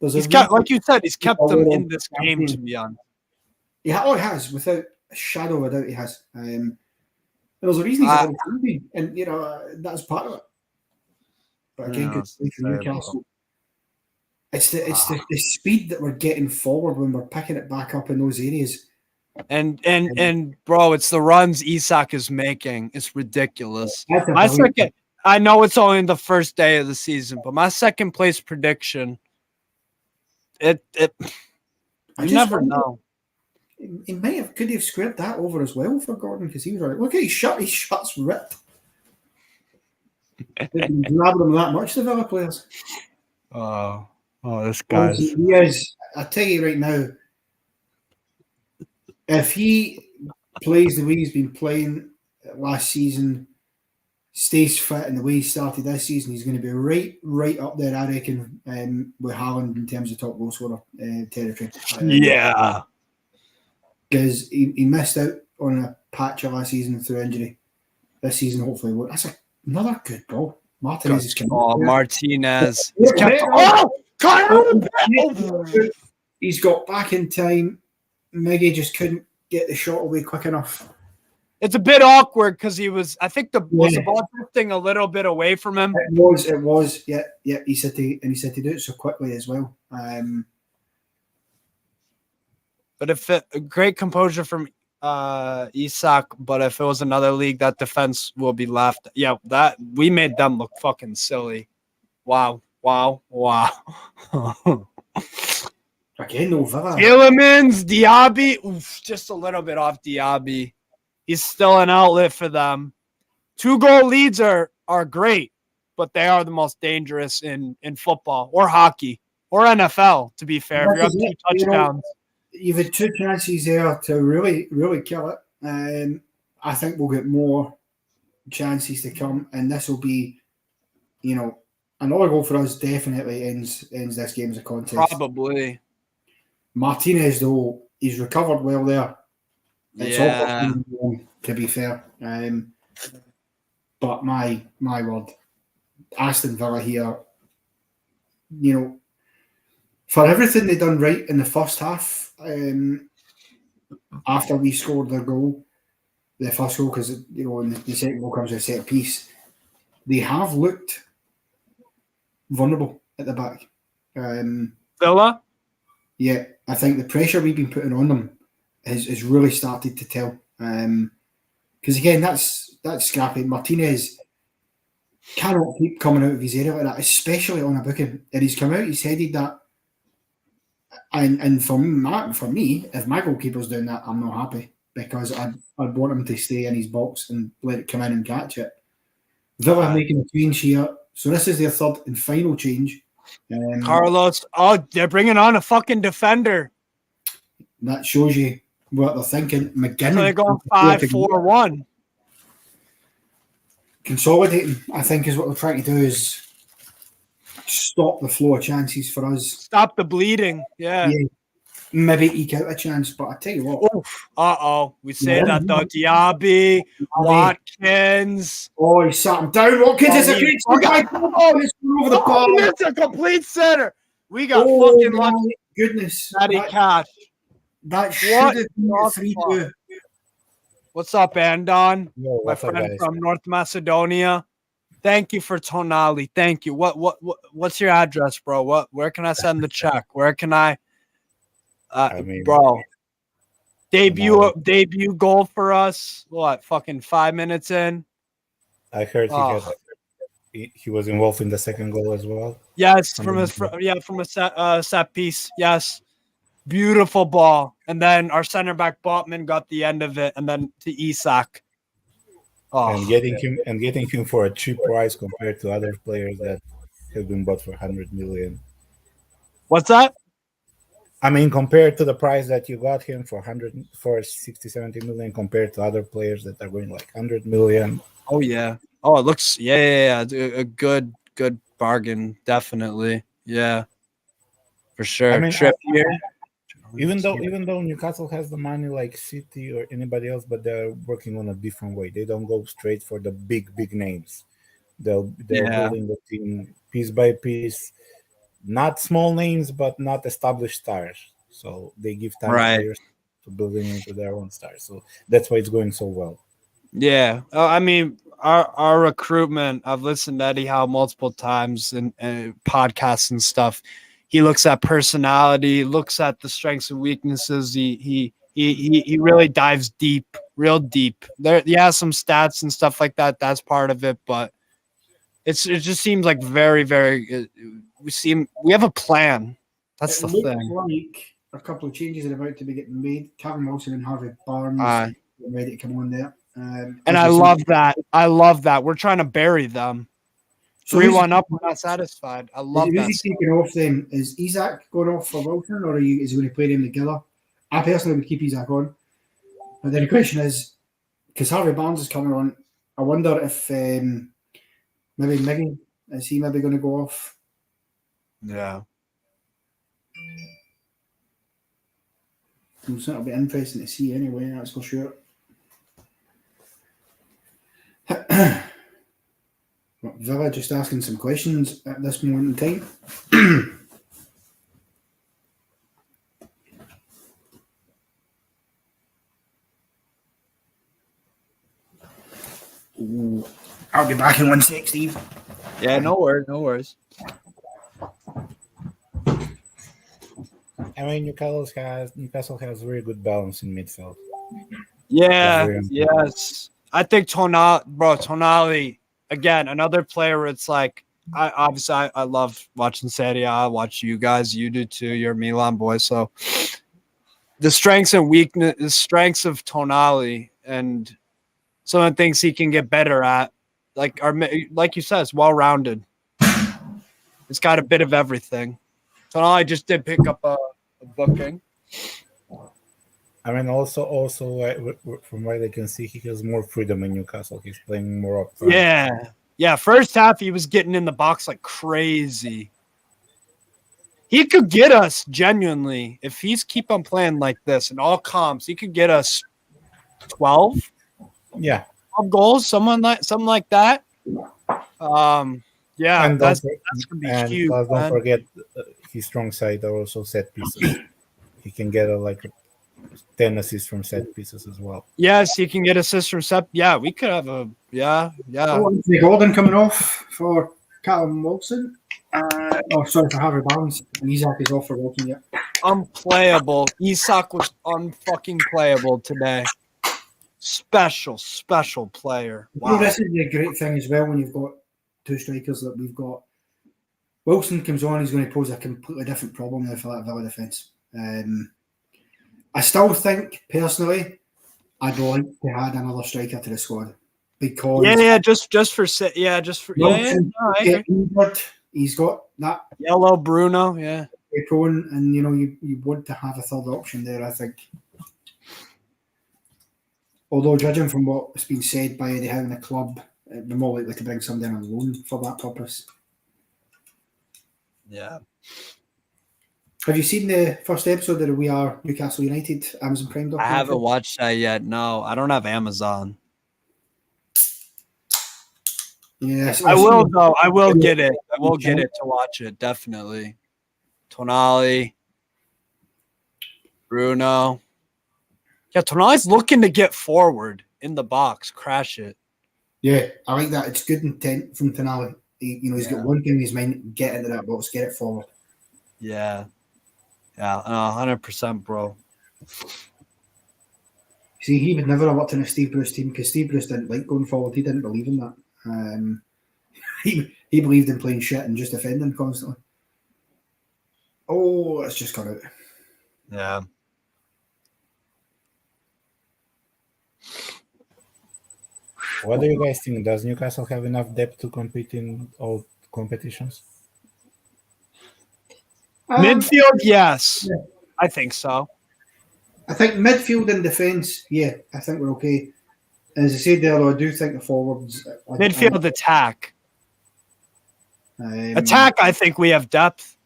He's kept, like you said, he's kept them in this game, to be honest. Yeah, he has, without a shadow of a doubt, he has. There's a reason he's a champion, and that's part of it. But again, good play for Newcastle. It's the speed that we're getting forward when we're picking it back up in those areas. And bro, it's the runs Isak is making. It's ridiculous. I know it's only the first day of the season, but my second place prediction. You never know. He could he have squared that over as well for Gordon, because he was like, look at his shots ripped. They've been grabbing him that much, the Villa players. Oh, this guy. He is. I tell you right now, if he plays the way he's been playing last season, stays fit in the way he started this season, he's going to be right up there, I reckon, with Haaland in terms of top goal scorer territory. Yeah. Because he missed out on a patch of last season through injury. This season, hopefully, that's another good ball. Martinez is coming. Oh, Martinez. He's got back in time. Miggy just couldn't get the shot away quick enough. It's a bit awkward because was the ball drifting a little bit away from him? It was. Yeah. He said to do it so quickly as well. But great composure from Isak, but if it was another league, that defense will be left. Yeah, that we made them look fucking silly. Wow. Again, no Villa. Tielemans, Diaby, just a little bit off Diaby. He's still an outlet for them. 2-goal leads are great, but they are the most dangerous in football or hockey or NFL, to be fair. If you're up 2 touchdowns. You've had 2 chances there to really, really kill it. I think we'll get more chances to come, and this will be, another goal for us definitely ends this game as a contest. Probably. Martinez, though, he's recovered well there. It's all to be fair. But my word, Aston Villa here, you know, for everything they done right in the first half, after we scored their goal, the first goal, because you know, and the second goal comes with a set piece, they have looked vulnerable at the back. Villa? Yeah, I think the pressure we've been putting on them has really started to tell. Because again, that's scrappy. Martinez cannot keep coming out of his area like that, especially on a booking. And he's come out, he's headed that. And for me, if my goalkeeper's doing that, I'm not happy, because I'd want him to stay in his box and let it come in and catch it. Villa making a change here. So this is their third and final change. Carlos, they're bringing on a fucking defender. That shows you what they're thinking. McGinn. So they're going 5-4-1. Consolidating, I think, is what they're trying to do, is stop the flow of chances for us. Stop the bleeding. Yeah. Maybe eke out a chance, but I tell you what. Oof. We say that though. Diaby, Watkins. Oh, he sat him down. Watkins is a great guy. Oh, it's over the bar. It's a complete center. We got fucking lucky. Goodness. Cash. That should have been 3-2. What's up, Andon? Yo, my friend from North Macedonia. Thank you for Tonali. Thank you. What's your address, bro? Where can I send the check? Where can I bro? Debut goal for us. What? Fucking 5 minutes in. I heard he was involved in the second goal as well. Yes, from a set piece. Yes. Beautiful ball. And then our center back Botman got the end of it, and then to Isak. And getting him for a cheap price compared to other players that have been bought for 100 million. What's that? I mean, compared to the price that you got him for 60-70 million, compared to other players that are going like 100 million. Oh yeah. Oh, it looks a good bargain, definitely. Yeah, for sure. I mean, Trippier. Even though Newcastle has the money like City or anybody else, but they're working on a different way. They don't go straight for the big names. They're building the team piece by piece, not small names, but not established stars. So they give time to players to building into their own stars. So that's why it's going so well. Yeah, I mean, our recruitment. I've listened to Eddie Howe multiple times in podcasts and stuff. He looks at personality, looks at the strengths and weaknesses. He really dives deep, real deep. There, some stats and stuff like that. That's part of it, but it just seems like very, very. We have a plan. That's the thing. Like a couple of changes are about to be getting made. Kevin Wilson and Harvey Barnes ready to come on there. And I love that. We're trying to bury them. 3-1 up, we're not satisfied. I love that. Who's he taking off then? Is Isak going off for Wilson, or is he going to play them together? I personally would keep Isak on. But then the question is, because Harvey Barnes is coming on, I wonder if maybe Miggy, is he maybe going to go off? Yeah. It'll be interesting to see anyway, that's for sure. Villa just asking some questions at this moment in time. I'll be back in 1 sec, Steve. Yeah, no worries. I mean, Newcastle has very good balance in midfield. Yeah, yes. I think Tonali, again, another player where it's like, I love watching Serie A. I watch you guys. You do too. You're a Milan boy. So the strengths and weakness, the strengths of Tonali and some of the things he can get better at, like you said, it's well-rounded. It's got a bit of everything. Tonali just did pick up a booking. I mean, also, from what I can see, he has more freedom in Newcastle. He's playing more up front. Yeah. First half, he was getting in the box like crazy. He could get us genuinely if he's keep on playing like this in all comps. He could get us 12. Yeah, 12 goals, something like that. Yeah, And that's don't, gonna be and huge. plus, don't Man. forget his strong side are also set pieces. He can get like 10 assists from set pieces as well. Yes, he can get assists from Sep. Yeah, we could have a Oh, Anthony Gordon coming off for Callum Wilson. Sorry, for Harvey Barnes. And Isaac is off for Wilson yet. Unplayable. Isak was unfucking playable today. Special player. Wow. This is the great thing as well when you've got two strikers that we've got. Wilson comes on, he's going to pose a completely different problem there for that Villa defence. I still think, personally, I'd like to add another striker to the squad because just for Wilson get injured. He's got that yellow Bruno, prone, and you want to have a third option there. I think, although judging from what's been said by Eddie Howe in the club, it'd be more likely to bring somebody on loan for that purpose. Yeah. Have you seen the first episode of the We Are Newcastle United Amazon Prime documentary? I haven't watched that yet. No, I don't have Amazon. Yes, I will though. I will get it. I will get it to watch it, definitely. Tonali, Bruno. Yeah, Tonali's looking to get forward in the box, crash it. Yeah, I like that. It's good intent from Tonali. He's got one thing in his mind: get into that box, get it forward. Yeah. Yeah, 100%, bro. See, he would never have worked in a Steve Bruce team because Steve Bruce didn't like going forward. He didn't believe in that. He believed in playing shit and just defending constantly. Oh, it's just got out. Yeah. What do you guys think? Does Newcastle have enough depth to compete in all competitions? Midfield, yes. Yeah. I think so. I think midfield and defence, yeah, I think we're okay. As I said there, though, I do think the forwards... Midfield attack. Attack, I think we have depth.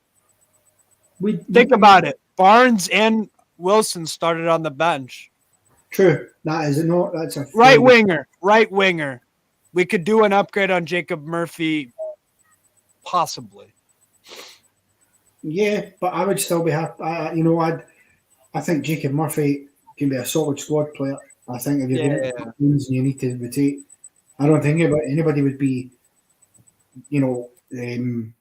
Think about it. Barnes and Wilson started on the bench. True. That is not. That's a right winger. We could do an upgrade on Jacob Murphy, possibly. Yeah, but I would still be happy. I think Jacob Murphy can be a solid squad player. I think if you're going to teams and you need to rotate, I don't think anybody would be,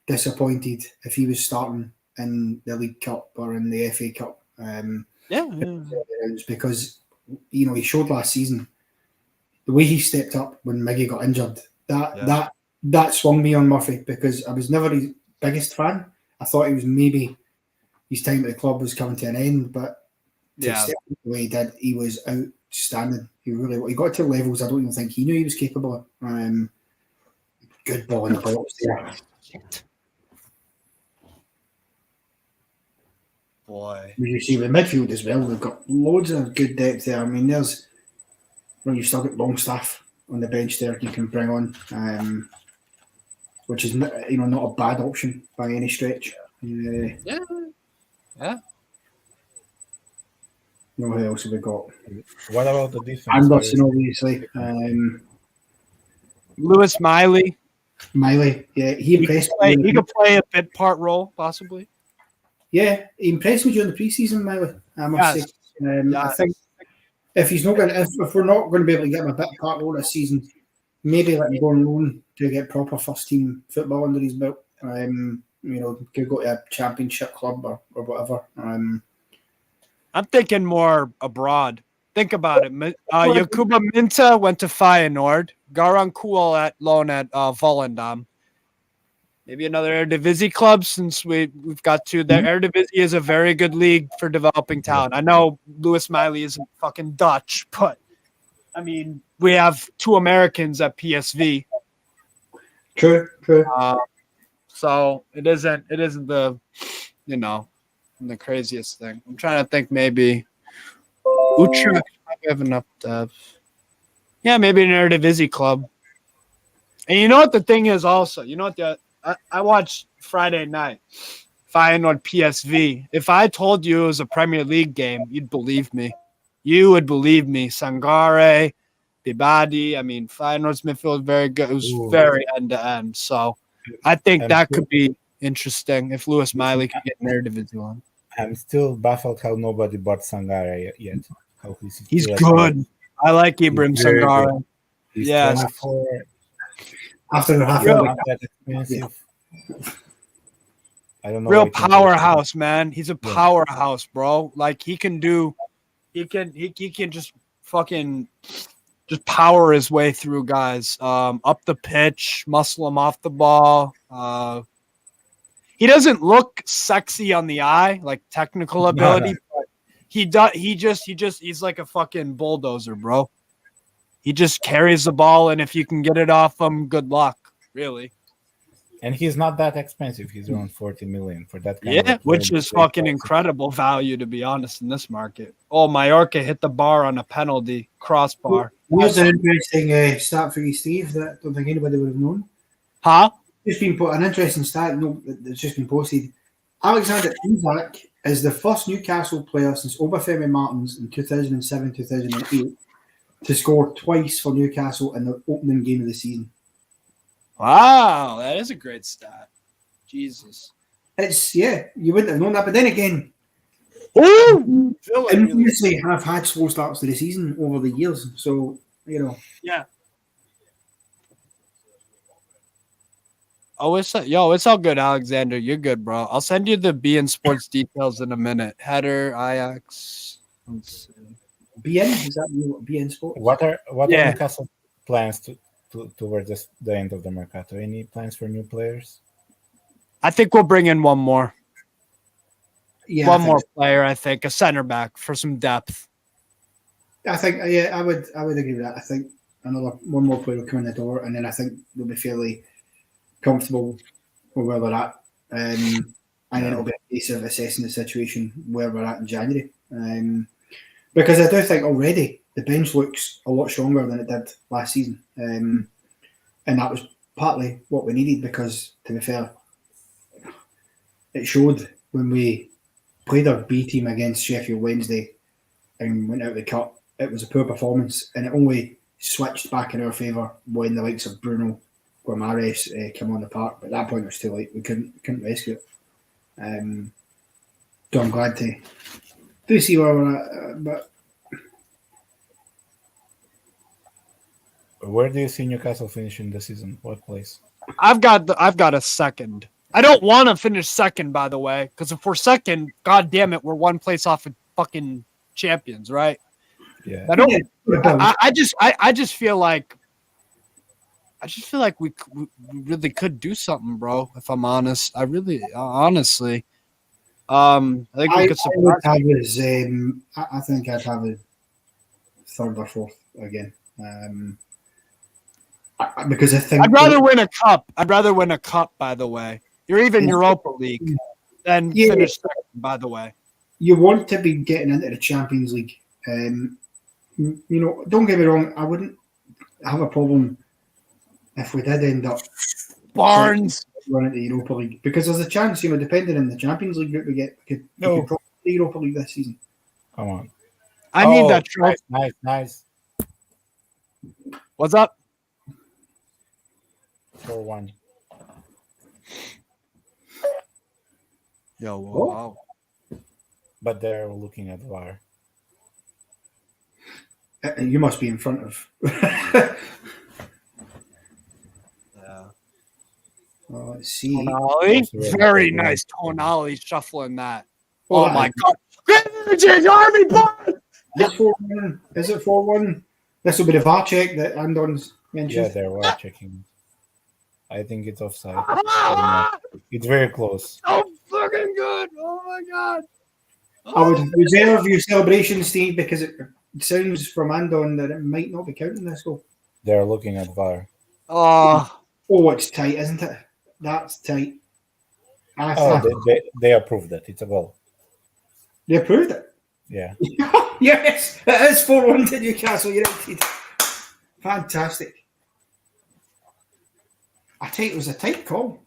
disappointed if he was starting in the League Cup or in the FA Cup. Because he showed last season the way he stepped up when Miggy got injured. That swung me on Murphy because I was never his biggest fan. I thought he was maybe his time at the club was coming to an end, but to step up the way he did, he was outstanding. He got to levels I don't even think he knew he was capable of. Good ball in the box there. Boy. You see with midfield as well, we've got loads of good depth there. I mean, you've still got Longstaff on the bench there you can bring on, which is not a bad option by any stretch. Yeah. Who else have we got? What about the defense? Anderson, obviously. Lewis Miley. Yeah, he impressed me. He could play a bit part role, possibly. Yeah, he impressed me during the preseason, Miley. I must say. I think if we're not going to be able to get him a bit of part role this season, maybe let him go on loan to get proper first team football under his belt. Could go to a championship club or whatever. I'm thinking more abroad. Think about it. Yakuba Minta went to Feyenoord. Garan Kuhl at loan at Volendam. Maybe another Eredivisie club since we've got two there. Eredivisie is a very good league for developing talent. I know Lewis Miley isn't fucking Dutch, but I mean we have two Americans at PSV. True. So it isn't the the craziest thing. I'm trying to think maybe Utrecht might have enough depth. Yeah, maybe an Eredivisie club. And you know what the thing is also? You know what I watched Friday night, Feyenoord PSV. If I told you it was a Premier League game, you'd believe me. You would believe me. Sangare, Bibadi. I mean, Feyenoord's midfield is very good. It was very end-to-end. So I think that could be interesting if Lewis Miley could get in their Division 1. I'm still baffled how nobody bought Sangare yet. How he's good. I like Ibrahim Sangare. He's 24. After the half not that expensive. I don't know. Real powerhouse, man. He's a powerhouse, bro. Like he can just fucking just power his way through guys. Up the pitch, muscle him off the ball. He doesn't look sexy on the eye, like technical ability, but he's like a fucking bulldozer, bro. He just carries the ball, and if you can get it off him, good luck, really. And he's not that expensive. He's around 40 million for that kind of which is fucking incredible value, to be honest, in this market. Oh, Mallorca hit the bar on a penalty, crossbar. Here's an interesting stat for you, Steve, that I don't think anybody would have known. Huh? Just been put an interesting stat that's just been posted. Alexander Isak is the first Newcastle player since Obafemi Martins in 2007-2008 to score twice for Newcastle in the opening game of the season. Wow, that is a great stat. Jesus. You wouldn't have known that. But then again, infamously have had slow starts to the season over the years. So, Yeah. Oh, it's all good, Alexander. You're good, bro. I'll send you the BN Sports details in a minute. Header, Ajax. Let's see. BN? Is that BN Sports? What are Newcastle plans towards the end of the Mercato? Any plans for new players? I think we'll bring in one more. Yeah, one more player, I think. A center back for some depth. I think, I would agree with that. I think one more player will come in the door, and then I think they'll be fairly comfortable with where we're at. And then it'll be a case of assessing the situation where we're at in January. Because I do think already the bench looks a lot stronger than it did last season. And that was partly what we needed because, to be fair, it showed when we played our B team against Sheffield Wednesday and went out of the cup. It was a poor performance, and it only switched back in our favour when the likes of Bruno Guimaraes came on the park. But at that point, it was too late. We couldn't rescue it. So I'm glad to see where we're at. But where do you see Newcastle finishing the season? What place? I've got a second. I don't want to finish second, by the way, because if we're second, god damn it, we're one place off of fucking champions, right? Yeah. I just feel like we really could do something, bro. If I'm honest, honestly, I think we could support. I think I'd have a third or fourth again. Because I think I'd rather win a cup. By the way, you're even Europa League than finish second. By the way, you want to be getting into the Champions League. Don't get me wrong. I wouldn't have a problem if we did end up Barnes running the Europa League because there's a chance, depending on the Champions League group we get, we could probably the Europa League this season. Come on, I need that trophy. Nice. What's up? 4-1. Yo, wow. But they're looking at VAR. You must be in front of. Yeah. Let's see. Tonali. Very nice Tonali shuffling that. Oh my god. Army Barnes! Is it 4-1? This will be the VAR check that Andon's mentioned. Yeah, they're VAR checking. I think it's offside. It's very close. So fucking good. Oh my god. I would reserve your celebration, Steve, because it sounds from Andon that it might not be counting this goal. They're looking at VAR. Oh, it's tight, isn't it? That's tight. They approved it. It's a goal. They approved it? Yeah. Yes, it is 4-1 to Newcastle United. Fantastic. It was a tight call.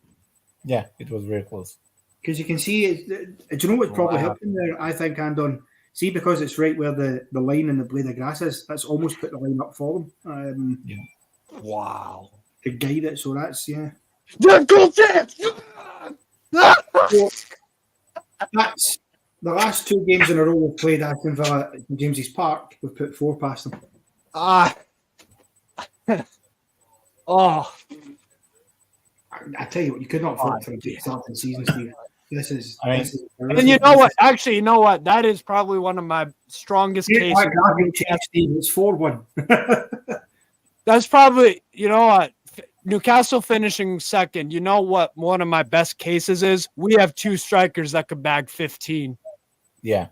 Yeah, it was very close. Because you can see, do you know what's probably happening there? I think, Andon, See, because it's right where the line and the blade of grass is, that's almost put the line up for them. Wow. To guide it, so that's, yeah. So, that's the last 2 games in a row we've played Aston Villa at James's Park. We've put 4 past them. Oh. I tell you what, you could not vote for a good start to the season, Steve. This is. And you know what? Actually, you know what? That is probably one of my strongest cases. It's 4-1. That's probably, you know what? Newcastle finishing second. You know what? One of my best cases is we have 2 strikers that could bag 15. Yeah.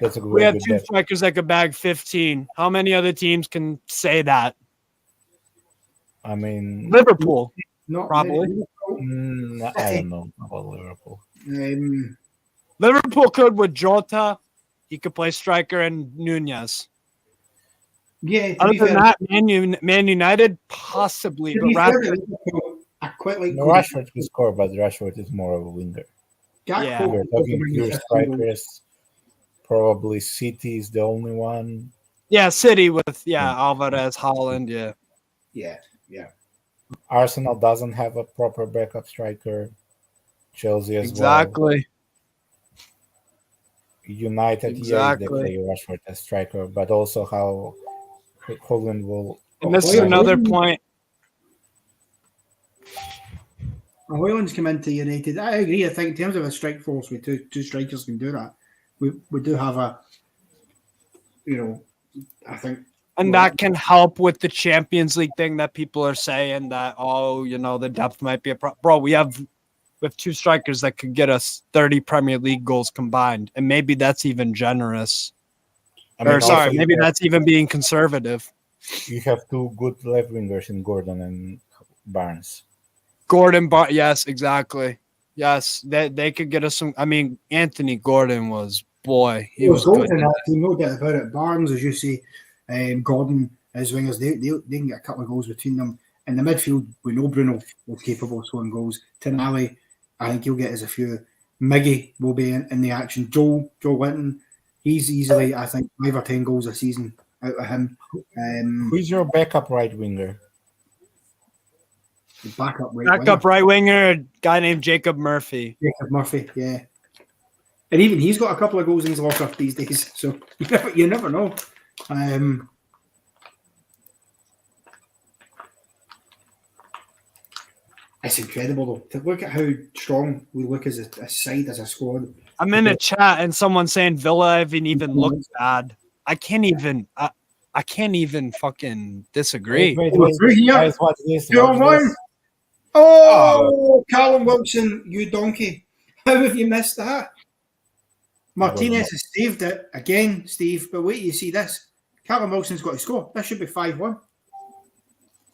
That's a good we have 2 strikers that could bag 15. How many other teams can say that? I mean, Liverpool. Probably. I don't know about Liverpool. Liverpool could with Jota. He could play striker and Nunez. Yeah. Other than that, Man United, possibly. But I quite like Rashford can score, but Rashford is more of a winger. Yeah. We're talking pure strikers. Probably City is the only one. Yeah, City with Alvarez, Haaland, Yeah. Arsenal doesn't have a proper backup striker. Chelsea as exactly. Well. United, they play Rashford as striker, but also how Haaland will. And this is another point. Haaland's come into United. I agree. I think in terms of a strike force, with two strikers can do that. We do have a, I think. And that can help with the Champions League thing that people are saying that, the depth might be a problem. Bro, we have 2 strikers that could get us 30 Premier League goals combined. And maybe that's even generous. Maybe that's even being conservative. You have 2 good left wingers in Gordon and Barnes. Yes, exactly. Yes, they could get us some. I mean, Anthony Gordon was, he was good. No doubt about it. Barnes, as you say, Gordon as wingers, they can get a couple of goals between them. In the midfield, we know Bruno is capable of scoring goals. Tonali, I think he'll get us a few. Miggy will be in the action. Joe Linton, he's easily, I think, 5 or 10 goals a season out of him. Who's your backup right winger? The backup right winger, a guy named Jacob Murphy. Yeah. And even he's got a couple of goals in his locker these days, so you never know. It's incredible though to look at how strong we look as a side, as a squad. I'm in a chat and someone's saying Villa haven't even looked bad. I can't even fucking disagree. Wait, guys, watch this. Callum Wilson, you donkey! How have you missed that? Martinez has saved it again, Steve. But wait, you see this. Callum Wilson's got to score. That should be 5-1.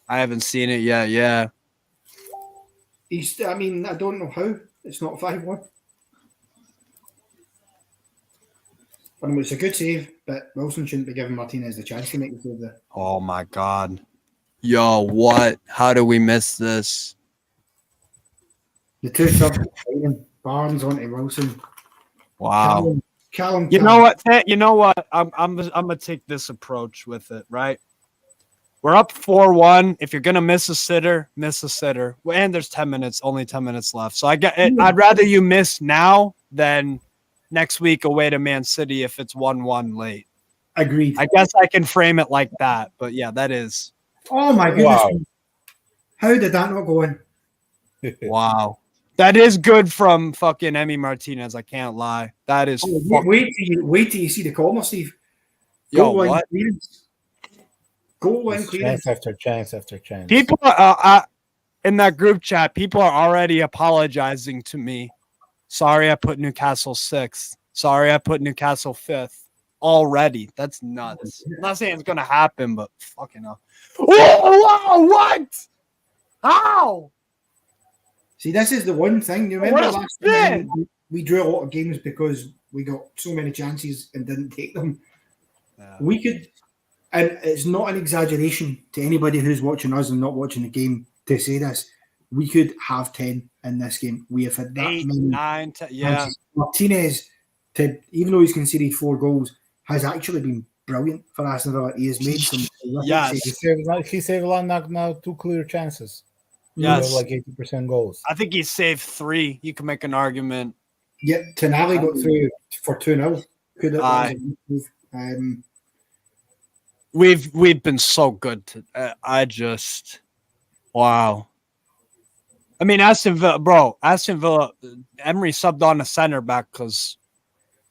I haven't seen it yet. Yeah. I don't know how it's not 5-1. It's a good save, but Wilson shouldn't be giving Martinez the chance to make the save there. Oh my God. Yo, what? How do we miss this? The 2 subs, Barnes onto Wilson. Wow. Callum. You know what? I'm gonna take this approach with it, right? We're up 4-1. If you're gonna miss a sitter, miss a sitter. And there's only 10 minutes left. So I'd rather you miss now than next week away to Man City if it's 1-1 late. Agreed. I guess I can frame it like that, but yeah, that is. Oh my goodness! Wow. How did that not go in? Wow. That is good from fucking Emi Martinez. I can't lie. That is. Wait till you see the corner, Steve. Goal line clearance. Goal line clearance. Chance after chance. People in that group chat, people are already apologizing to me. Sorry, I put Newcastle 6th. Sorry, I put Newcastle 5th. Already. That's nuts. I'm not saying it's gonna happen, but fucking hell. Whoa, what? How? See, this is the one thing. You remember last time we drew a lot of games because we got so many chances and didn't take them. Yeah. We could, and it's not an exaggeration to anybody who's watching us and not watching the game to say this, we could have 10 in this game. We have had that 8, many 9, 10, yeah. Martinez even though he's conceded 4 goals, has actually been brilliant for Aston Villa. He has made some Yes. He saved now 2 clear chances. Yes. Like 80% goals. I think he saved 3. You can make an argument. Yeah, Tonali got through for 2-0. Could have We've been so good. Wow. I mean, Aston Villa, Emery subbed on a center back because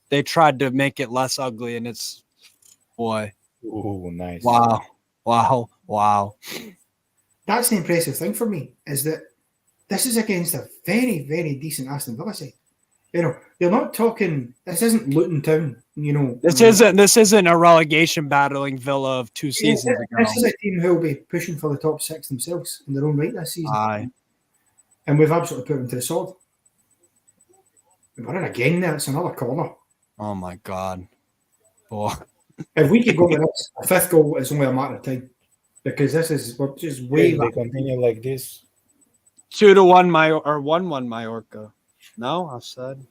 they tried to make it less ugly, and it's, boy. Oh, nice. Wow. That's the impressive thing for me, is that this is against a very, very decent Aston Villa side. You know, they're not talking. This isn't Luton Town. You know, this isn't a relegation battling Villa of 2 seasons ago. This is a team who will be pushing for the top 6 themselves in their own right this season. Aye. And we've absolutely put them to the sword. We're in again there. It's another corner. Oh my God. Boy. If we could go with this, a 5th goal is only a matter of time, because this is just way. If they continue like this, 2-1 or 1-1 Mallorca. No, I said.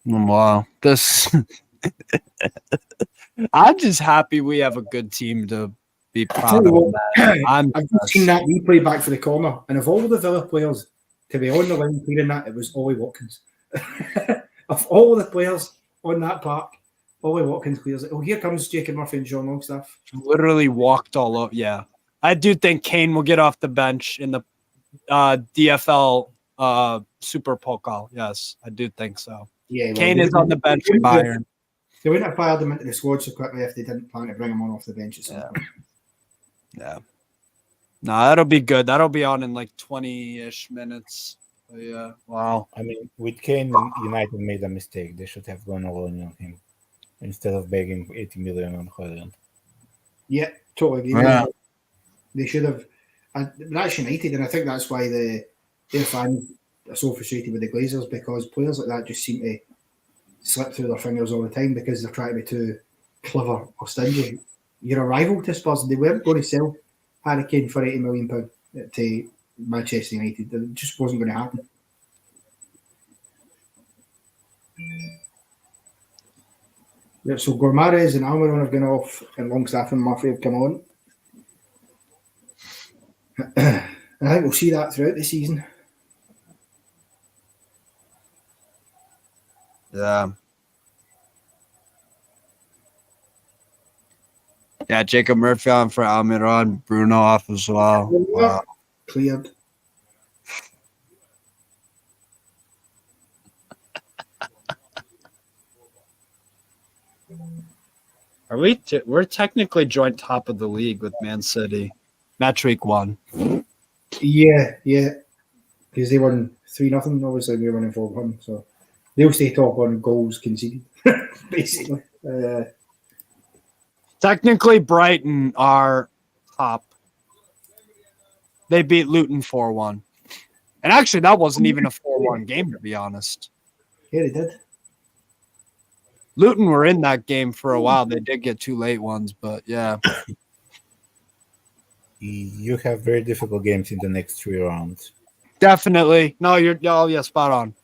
Wow. This. I'm just happy we have a good team to be proud of. I've just seen that replay back for the corner, and of all the Villa players to be on the line clearing that, it was Ollie Watkins. Of all the players on that park, Ollie Watkins clears it. Oh, here comes Jacob Murphy and John Longstaff. Literally walked all up. Yeah. I do think Kane will get off the bench in the DFL Super Pokal. Yes, I do think so. Yeah, Kane is on the bench for Bayern. They wouldn't have fired him into the squad so quickly if they didn't plan to bring him on off the bench. Yeah. No, that'll be good. That'll be on in like 20-ish minutes. But yeah. Wow. I mean, with Kane, United made a mistake. They should have gone all in on him instead of begging 80 million on Højlund. Yeah, totally agree. Yeah. They should have. And that's United, and I think that's why their fans are so frustrated with the Glazers, because players like that just seem to slip through their fingers all the time because they're trying to be too clever or stingy. You're a rival to Spurs, and they weren't going to sell Harry Kane for £80 million to Manchester United. It just wasn't going to happen. Yeah, so Gourmares and Almiron have gone off, and Longstaff and Murphy have come on. I think we'll see that throughout the season. Yeah. Yeah, Jacob Murphy on for Almiron, Bruno off as well. Wow. Cleared. Are we're technically joint top of the league with Man City. Match week 1. Yeah. Because they won 3-0. Obviously, we're winning 4-1. So they'll stay top on goals conceded, basically. Technically, Brighton are top. They beat Luton 4-1. And actually, that wasn't even a 4-1 game, to be honest. Yeah, they did. Luton were in that game for a while. They did get 2 late ones, but yeah. You have very difficult games in the next 3 rounds. Definitely. No, spot on.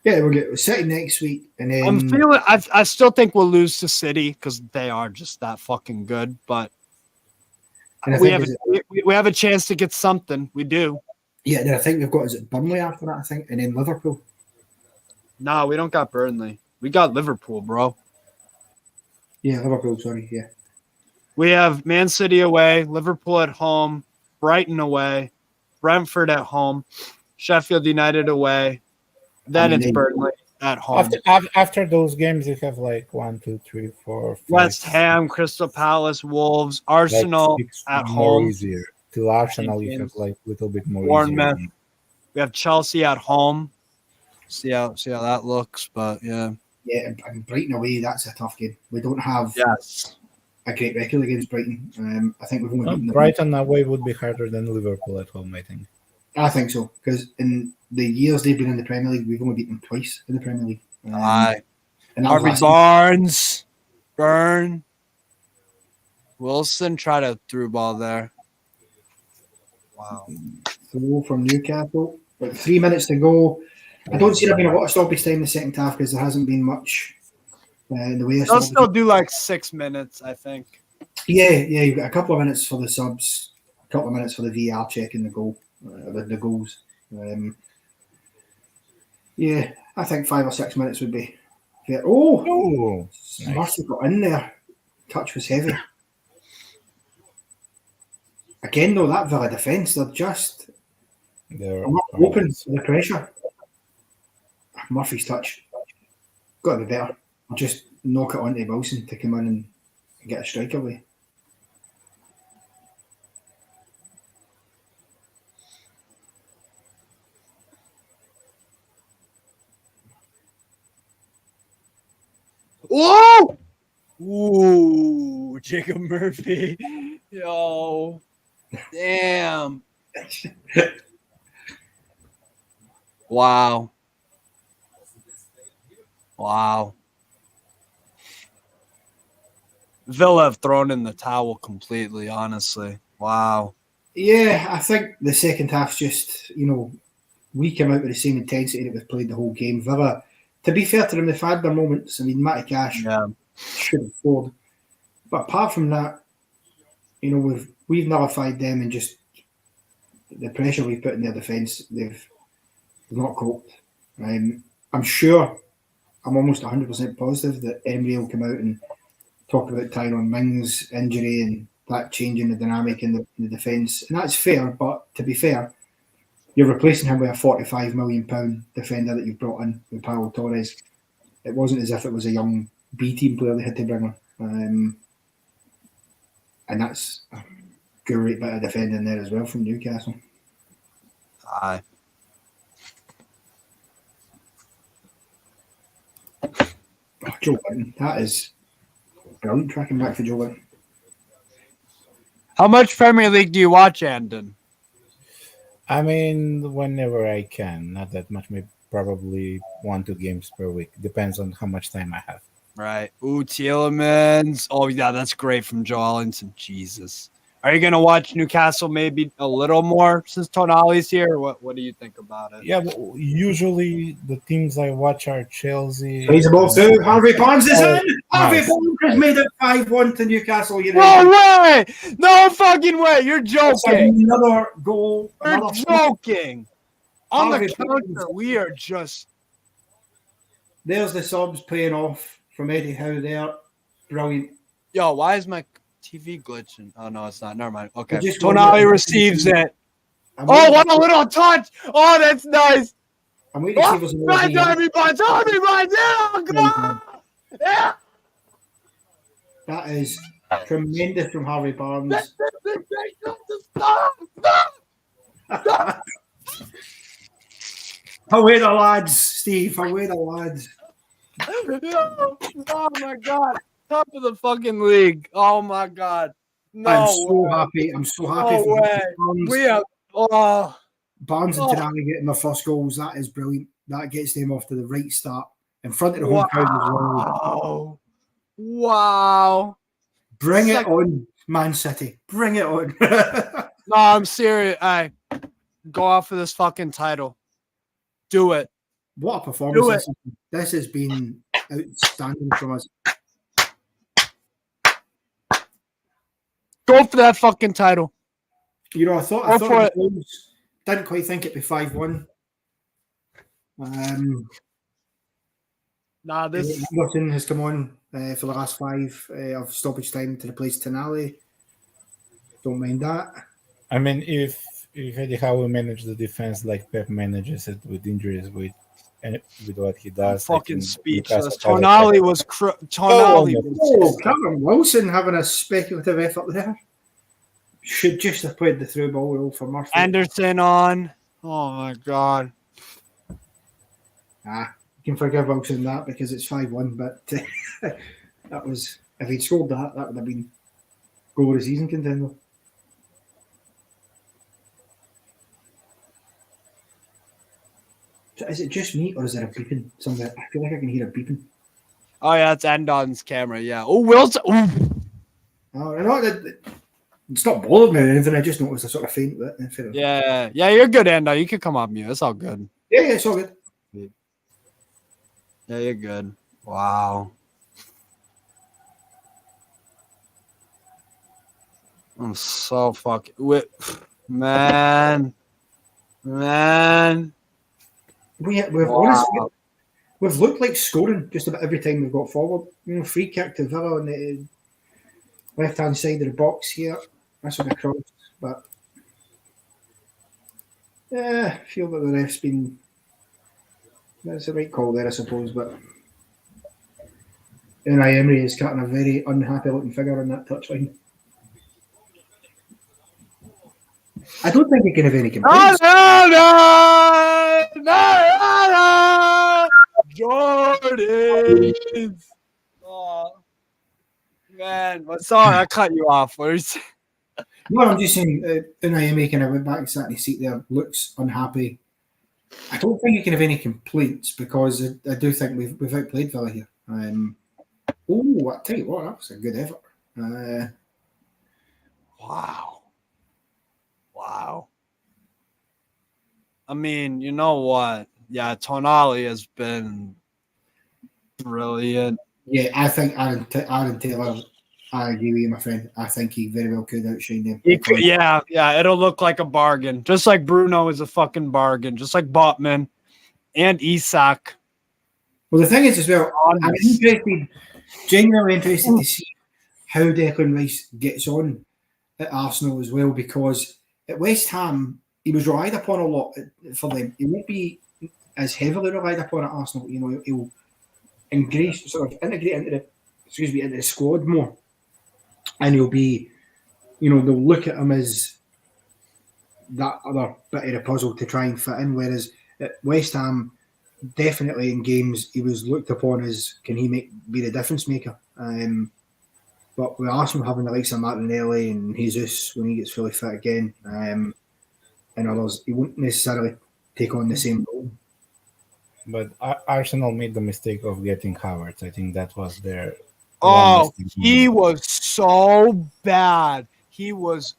Yeah, we'll get City next week, and then I'm feeling. I still think we'll lose to City because they are just that fucking good. But we have a chance to get something. We do. Yeah, and I think we've got Burnley after that. I think, and then Liverpool. No, we don't got Burnley. We got Liverpool, bro. Yeah, Liverpool. Sorry, yeah. We have Man City away, Liverpool at home, Brighton away, Brentford at home, Sheffield United away. Then it's Burnley at home. After those games, you have like 1, 2, 3, 4, 5, West Ham, Crystal Palace, Wolves, Arsenal at home. Easier. To Arsenal, you have like a little bit more. Bournemouth. Easier. We have Chelsea at home. See how that looks, but yeah. Yeah, and Brighton away, that's a tough game. We don't have a great record against Brighton. I think we've only beaten them. Brighton away would be harder than Liverpool at home, I think. I think so, because in the years they've been in the Premier League, we've only beaten them twice in the Premier League. Harvey Barnes, Burn, Wilson tried a through ball there. Wow. Throw from Newcastle. Like 3 minutes to go. I don't see there being a lot of stoppage time in the second half because there hasn't been much in the way of They'll stoppage. still do like 6 minutes, I think. Yeah, you've got a couple of minutes for the subs, a couple of minutes for the VR checking the goal, the goals. Yeah, I think 5 or 6 minutes would be fair. Oh, nice. Murphy got in there. Touch was heavy. Again, though, that Villa defence, they're not open to the pressure. Murphy's touch. Got to be better. Just knock it onto Wilson to come in and get a strike away. Whoa! Ooh, Jacob Murphy. Yo. Damn. Wow. Wow. Villa have thrown in the towel completely, honestly. Wow. Yeah, I think the second half's just, we came out with the same intensity that we've played the whole game. Villa, to be fair to them, they've had their moments. I mean, Matty Cash should have scored. But apart from that, we've nullified them and just the pressure we've put in their defence, they've not coped. I'm almost 100% positive that Emery will come out and talk about Tyrone Mings' injury and that changing the dynamic in the defence. And that's fair, but to be fair, you're replacing him with a £45 million defender that you've brought in with Paulo Torres. It wasn't as if it was a young B-team player they had to bring in. And that's a great bit of defending there as well from Newcastle. Aye. Joe Linton, that is brilliant tracking back for Joe Linton. How much Premier League do you watch, Andon? I mean, whenever I can. Not that much, maybe probably 1-2 games per week. Depends on how much time I have. Right. Ooh, Tielemans. Oh, yeah, that's great from Joe Allinson. Jesus. Are you going to watch Newcastle maybe a little more since Tonali's here? Or what do you think about it? Yeah, but usually the teams I watch are Chelsea. He's about to. Harvey Barnes is in. Harvey Barnes has made it 5-1 to Newcastle United. No way! No fucking way! You're joking. Another goal. You're joking. On the counter, we are just... There's the subs paying off from Eddie Howe there. Brilliant. Yo, why is my TV glitching? Oh, no, it's not. Never mind. Okay. Tonali receives it. Oh, what a little touch. Oh, that's nice. I'm waiting to see if there's another yeah. That is tremendous from Harvey Barnes. Away the lads, Steve. Away the lads. Oh, my God. Top of the fucking league. Oh, my God. No I'm so happy. I'm so happy. No way. We have... Oh... Barnes and Tonali getting their first goals. That is brilliant. That gets them off to the right start in front of the home crowd as well. Wow. Bring it on, Man City. Bring it on. No, I'm serious. Go out for this fucking title. Do it. What a performance. This has been outstanding from us. Go for that fucking title. I thought it was close. Didn't quite think it'd be 5-1. This Anderson has come on for the last 5 of stoppage time to replace Tonali. Don't mind that. I mean, if Eddie Howe manage the defense like Pep manages it with injuries, with what he does, fucking speechless. Tonali was Cameron Wilson having a speculative effort there. Should just have played the through ball rule for Murphy. Anderson on. Oh my God. You can forgive Wilson that because it's 5-1, but that was, if he'd scored that would have been goal of the season contender. Is it just me or is there a beeping somewhere? I feel like I can hear a beeping. Oh yeah, it's Andon's camera. Yeah. Oh, Wilson. Oh, I know it's not bothered me or anything. I just noticed a sort of faint bit. Yeah, you're good, Ando. You can come off mute. It's all good. Yeah, it's all good. Yeah, you're good. Wow. I'm so fucking man. Honestly, we've looked like scoring just about every time we've got forward. Free kick to Villa on the left hand side of the box here. That's on the cross, but I feel that the ref's been. That's the right call there, I suppose, but Unai Emery is cutting a very unhappy looking figure on that touchline. I don't think he can have any complaints. Jordan. Oh, man. Sorry, I cut you off first. No, I'm just saying Unai Emery kind of went back and sat in his seat there, looks unhappy. I don't think he can have any complaints because I do think we've outplayed Villa here. I tell you what, that was a good effort. Wow. I mean, you know what? Yeah, Tonali has been brilliant. Yeah, I think Aaron Taylor, I agree with you, my friend. I think he very well could outshine him. Yeah, it'll look like a bargain. Just like Bruno is a fucking bargain. Just like Botman and Isak. Well, the thing is as well, I'm genuinely interested to see how Declan Rice gets on at Arsenal as well, because at West Ham, he was relied upon a lot for them. He won't be as heavily relied upon at Arsenal. He'll integrate into the squad more, and he'll be, they'll look at him as that other bit of the puzzle to try and fit in. Whereas at West Ham, definitely in games, he was looked upon as, can he be the difference maker? But with Arsenal having the likes of Martinelli and Jesus when he gets fully fit again, and others, he won't necessarily take on the same role. But Arsenal made the mistake of getting Havertz. I think that was their. Oh, he was so bad. He was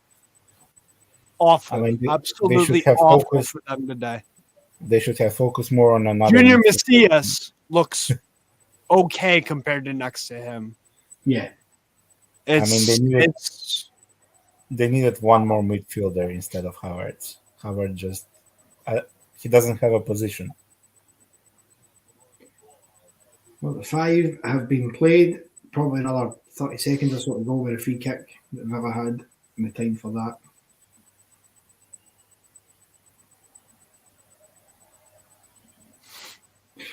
awful. I mean, absolutely awful for them today. They should have focused more on another. Junior Messias looks okay compared to next to him. Yeah. They needed one more midfielder instead of Havertz. Havertz just he doesn't have a position. Well, the 5 have been played. Probably another 30 seconds or so to go with a free kick that Villa had in the time for that.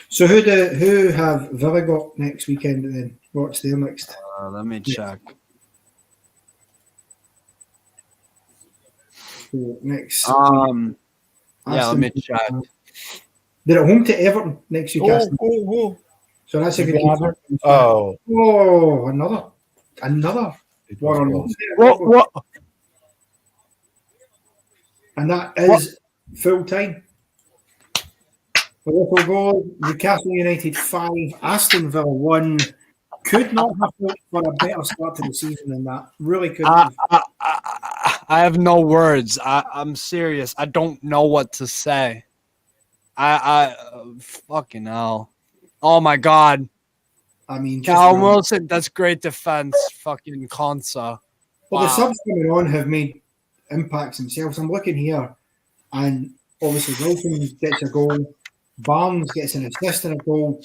So who have Villa got next weekend then? What's their next? Let me check. So next. Let me check. They're at home to Everton next week. So that's a good another. Another one. What? And that is full time. The local goal, Newcastle United 5, Aston Villa 1. Could not have hoped for a better start to the season than that. Really couldn't. I have no words. I'm serious. I don't know what to say. I fucking hell. Oh my God. I mean, Callum Wilson, that's great defense. Fucking Konsa. Well, the subs coming on have made impacts themselves. I'm looking here, and obviously Wilson gets a goal. Barnes gets an assist and a goal.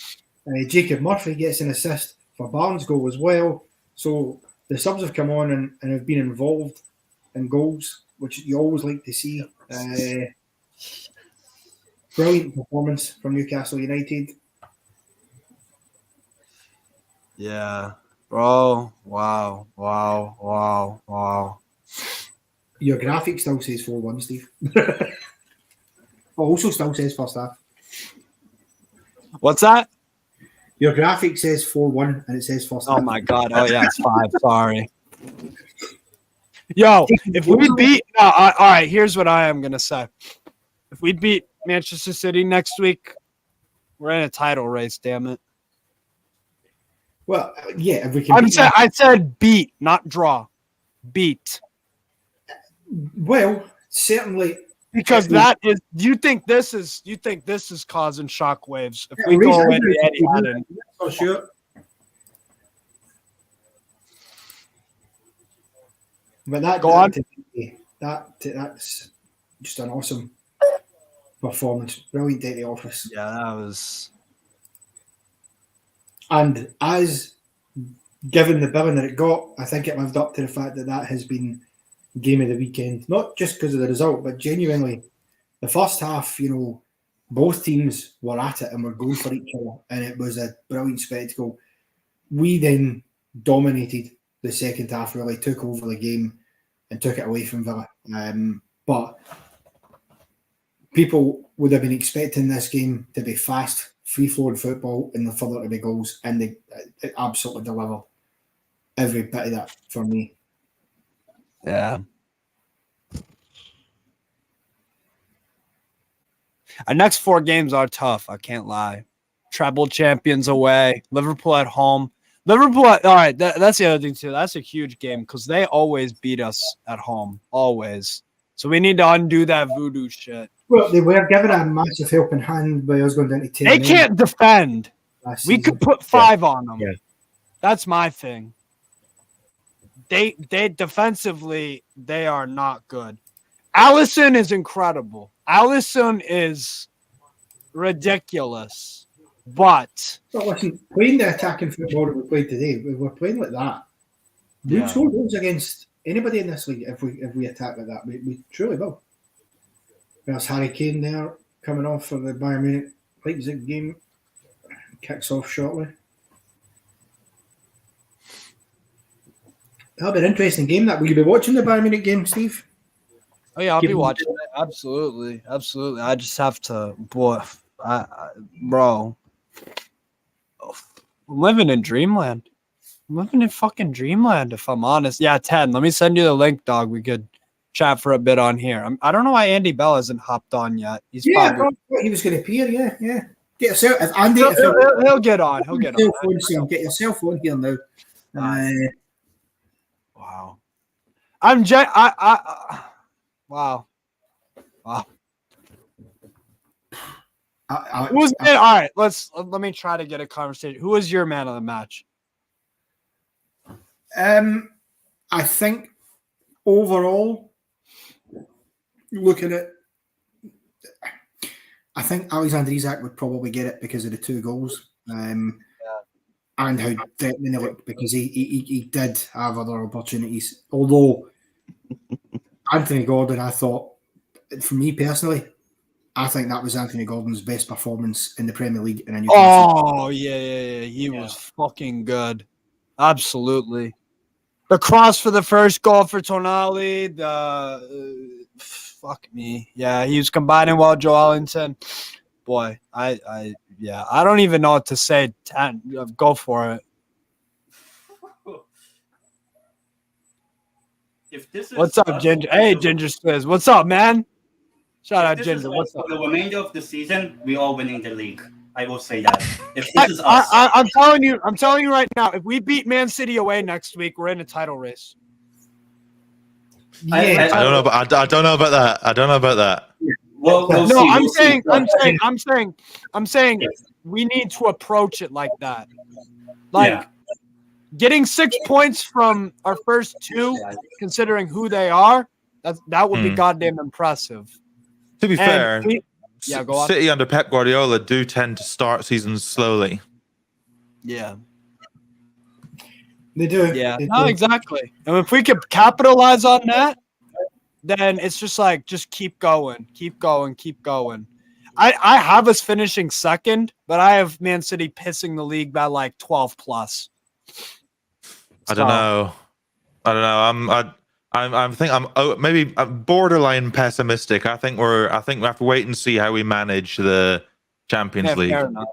Jacob Murphy gets an assist for Barnes' goal as well. So the subs have come on and have been involved in goals, which you always like to see. Brilliant performance from Newcastle United. Yeah, bro. Wow. Your graphic still says 4-1, Steve. Also still says first half. What's that? Your graphic says 4-1 and it says first half. Oh my God. Oh yeah, it's 5. Sorry. Yo, if we beat all right, here's what I am gonna say. If we beat Manchester City next week, we're in a title race, damn it. Well, yeah, if we can I said beat, not draw. Beat. Well, certainly Because that is. Do you think this is causing shockwaves if we go away to Eddie Adam? For sure. But that's just an awesome performance. Brilliant day at the office. Yeah, that was. And as given the billing that it got, I think it lived up to the fact that has been game of the weekend. Not just because of the result, but genuinely, the first half, both teams were at it and were going for each other, and it was a brilliant spectacle. We then dominated the second half, really took over the game and took it away from Villa. But people would have been expecting this game to be fast, free-flowing football and the further to be goals, and they absolutely delivered every bit of that for me. Yeah. Our next 4 games are tough. I can't lie. Treble champions away. Liverpool at home. All right, that's the other thing, too. That's a huge game because they always beat us at home. Always. So we need to undo that voodoo shit. Well, they were given a massive helping hand by us going down to 10. They can't defend. We could put 5 on them. Yeah. That's my thing. They defensively, they are not good. Allison is incredible. Allison is ridiculous. But listen, playing the attacking football that we played today, we were playing like that. We'll score goals against anybody in this league if we attack like that. We truly will. There's Harry Kane there coming off for the Bayern Munich Leipzig game. Kicks off shortly. That'll be an interesting game. Will you be watching the Bayern Munich game, Steve? Oh yeah, I'll be watching it. Absolutely. I just have to, bro. I'm living in dreamland. I'm living in fucking dreamland, if I'm honest. Yeah, 10. Let me send you the link, dog. We could chat for a bit on here. I don't know why Andy Bell hasn't hopped on yet. He was going to appear. Yeah. Get yourself. If Andy, he'll get on. Get yourself on here now. Wow. Wow. All right, let me try to get a conversation. Who was your man of the match? I think overall, looking at, I think Alexander Isak would probably get it because of the 2 goals, and how threatening he looked, because he did have other opportunities. Although Anthony Gordon, I thought, for me personally, I think that was Anthony Gordon's best performance in the Premier League in a Newcastle. Oh, yeah. He was fucking good. Absolutely. The cross for the first goal for Tonali. Fuck me. Yeah, he was combining well, Joelinton. Boy, I don't even know what to say. 10. Go for it. What's up, Ginger? Hey, Ginger Swizz. What's up, man? Shout out, Ginger. What's up? For the remainder of the season, we are winning the league. I will say that. If this is us, I'm telling you right now, if we beat Man City away next week, we're in a title race. I don't know, but I don't know about that. We'll see. I'm saying yes. We need to approach it like that. Getting 6 points from our first 2, considering who they are, that would be goddamn impressive. To be fair, go on. City under Pep Guardiola do tend to start seasons slowly. Yeah. They do. Yeah. Exactly. And if we could capitalize on that, then it's just keep going. I have us finishing second, but I have Man City pissing the league by like 12 plus. I don't know. I'm maybe borderline pessimistic. I think we have to wait and see how we manage the Champions League. Fair enough.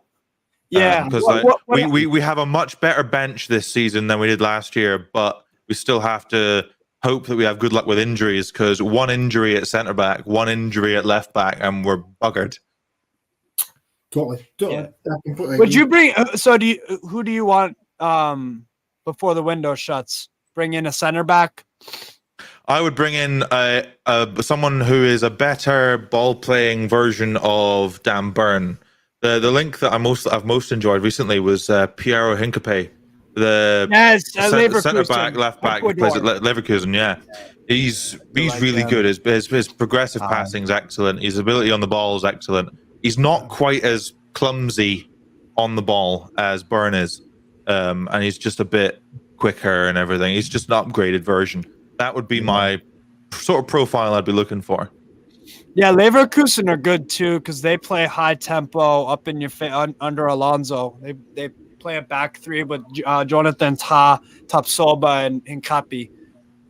Yeah, because we have a much better bench this season than we did last year, but we still have to hope that we have good luck with injuries, because 1 injury at centre back, 1 injury at left back, and we're buggered. Totally. Yeah. Would you bring? So who do you want before the window shuts? Bring in a centre back. I would bring in someone who is a better ball-playing version of Dan Burn. The link that I've most enjoyed recently was Piero Hincapié, the centre back, left back who plays at Leverkusen. Yeah, he's really good. His progressive passing is excellent. His ability on the ball is excellent. He's not quite as clumsy on the ball as Burn is, and he's just a bit quicker and everything. He's just an upgraded version. That would be my sort of profile I'd be looking for. Yeah, Leverkusen are good too because they play high tempo up in your under Alonso. They play a back three with Jonathan Tapsoba and Hincapié.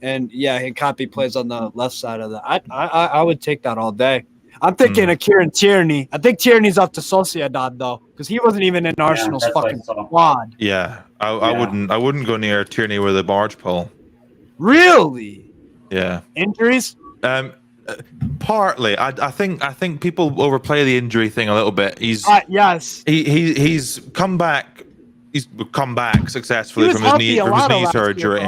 And yeah, Hincapié plays on the left side of that. I would take that all day. I'm thinking of Kieran Tierney. I think Tierney's up to Sociedad though, because he wasn't even in Arsenal's fucking squad. Yeah, I wouldn't go near Tierney with a barge pole. Really? Yeah. Injuries? Partly. I think people overplay the injury thing a little bit. He's come back. He's come back successfully from his knee surgery.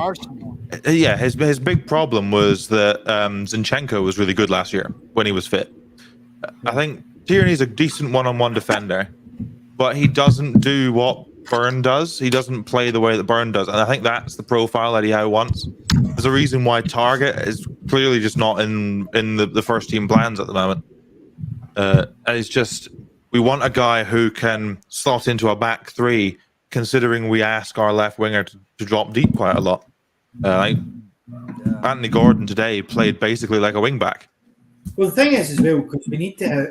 Yeah, his big problem was that Zinchenko was really good last year when he was fit. I think Tierney's a decent one-on-one defender, but he doesn't do what Burn does. He doesn't play the way that Burn does, and I think that's the profile Eddie Howe wants. There's a reason why Target is clearly just not in the first team plans at the moment. And it's just, we want a guy who can slot into a back three, considering we ask our left winger to drop deep quite a lot. Anthony Gordon today played basically like a wing back. Well, the thing is as well, because we need to,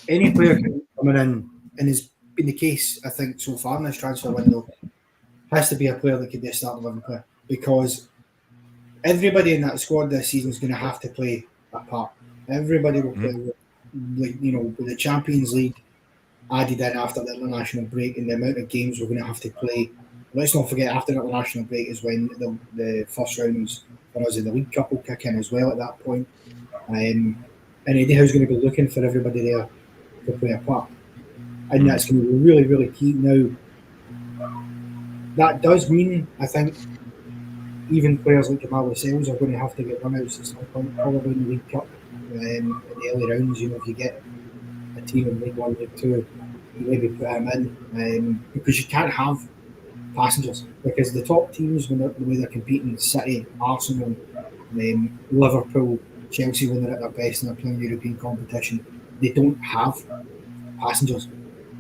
any player coming in, and has been the case, I think, so far in this transfer window, has to be a player that can be a starting 11 player, because everybody in that squad this season is going to have to play a part. Everybody will play with the Champions League added in after the international break, and the amount of games we're going to have to play. Let's not forget, after the international break is when the first rounds for us in the League Cup will kick in as well at that point. And Eddie Howe's going to be looking for everybody there to play a part. And that's going to be really, really key. Now, that does mean, I think, even players like Jamal Lascelles are going to have to get run-outs at some point, probably in the League Cup, in the early rounds. If you get a team in League 1, League 2, you maybe put him in, because you can't have passengers. Because the top teams, the way they're competing, City, Arsenal, Liverpool, Chelsea, when they're at their best and they're playing European competition, they don't have passengers.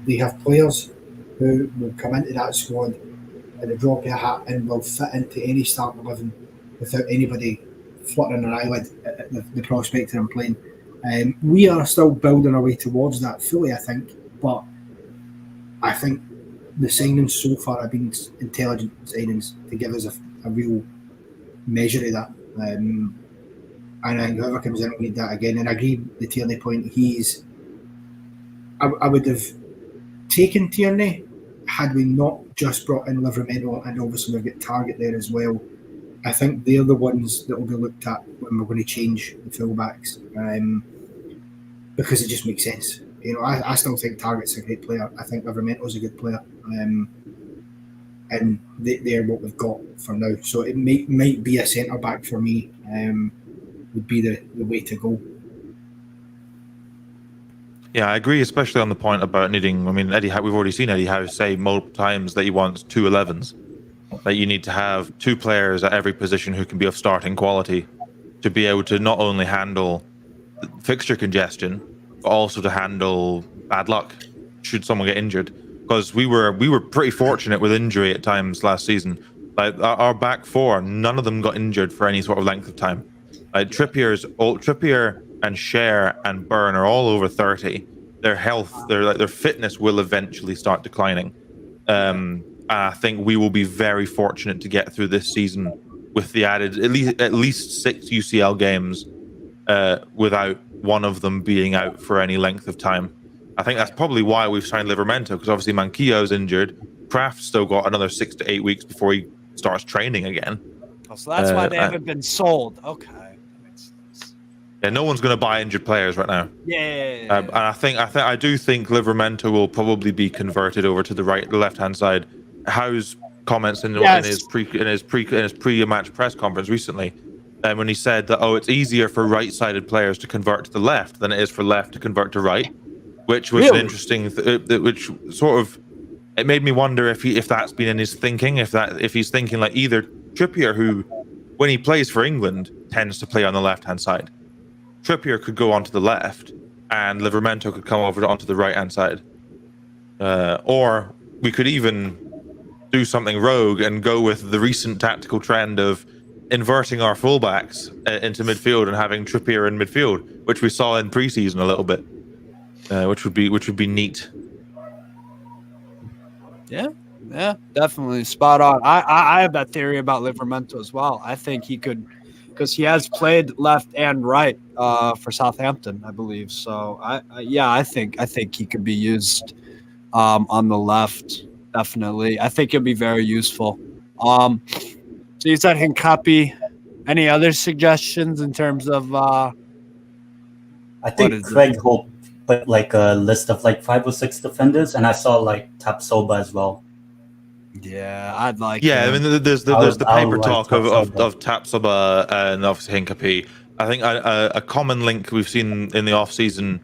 They have players who will come into that squad at the drop of a hat and will fit into any starting 11 without anybody fluttering an eyelid at the prospect of them playing. We are still building our way towards that fully, I think, but I think the signings so far have been intelligent signings to give us a real measure of that. And I think whoever comes in will need that again. And I agree with the Tierney point. I would have taken Tierney had we not just brought in Livramento, and obviously we've got Target there as well. I think they're the ones that will be looked at when we're going to change the fullbacks, because it just makes sense. I still think Target's a great player. I think Livramento's a good player, and they're what we've got for now. So it might be a centre back for me. Would be the way to go. Yeah, I agree, especially on the point about needing. I mean, Eddie Howe, we've already seen Eddie Howe say multiple times that he wants 2 11s. That you need to have 2 players at every position who can be of starting quality to be able to not only handle fixture congestion, but also to handle bad luck should someone get injured. Because we were pretty fortunate with injury at times last season. Like our back four, none of them got injured for any sort of length of time. Like Trippier and Cher and Burn are all over 30. Their health, their fitness will eventually start declining. I think we will be very fortunate to get through this season with the added at least 6 UCL games without one of them being out for any length of time. I think that's probably why we've signed Livramento, because obviously Manquillo's injured. Kraft's still got another 6 to 8 weeks before he starts training again. Oh, so that's why they haven't been sold. Okay. Yeah, no one's going to buy injured players right now. Yeah. And I do think Livramento will probably be converted over to the left-hand side. Howe's comments in his pre-match press conference recently when he said that, it's easier for right-sided players to convert to the left than it is for left to convert to right, which was an interesting, which sort of, it made me wonder if that's been in his thinking, if he's thinking like either Trippier, who when he plays for England tends to play on the left-hand side, Trippier could go onto the left and Livramento could come over onto the right-hand side, or we could even do something rogue and go with the recent tactical trend of inverting our fullbacks into midfield and having Trippier in midfield, which we saw in preseason a little bit, which would be neat. Yeah, definitely spot on. I have that theory about Livramento as well. I think he could, because he has played left and right for Southampton, I believe. So I think he could be used on the left. Definitely, I think it'll be very useful. So you said Hincapi. Any other suggestions in terms of? I think Craig Hope put like a list of like 5 or 6 defenders, and I saw like Tapsoba as well. Yeah, I'd like. Yeah, him. I mean, there's the paper talk of Tapsoba and obviously Hincapi. I think a common link we've seen in the off season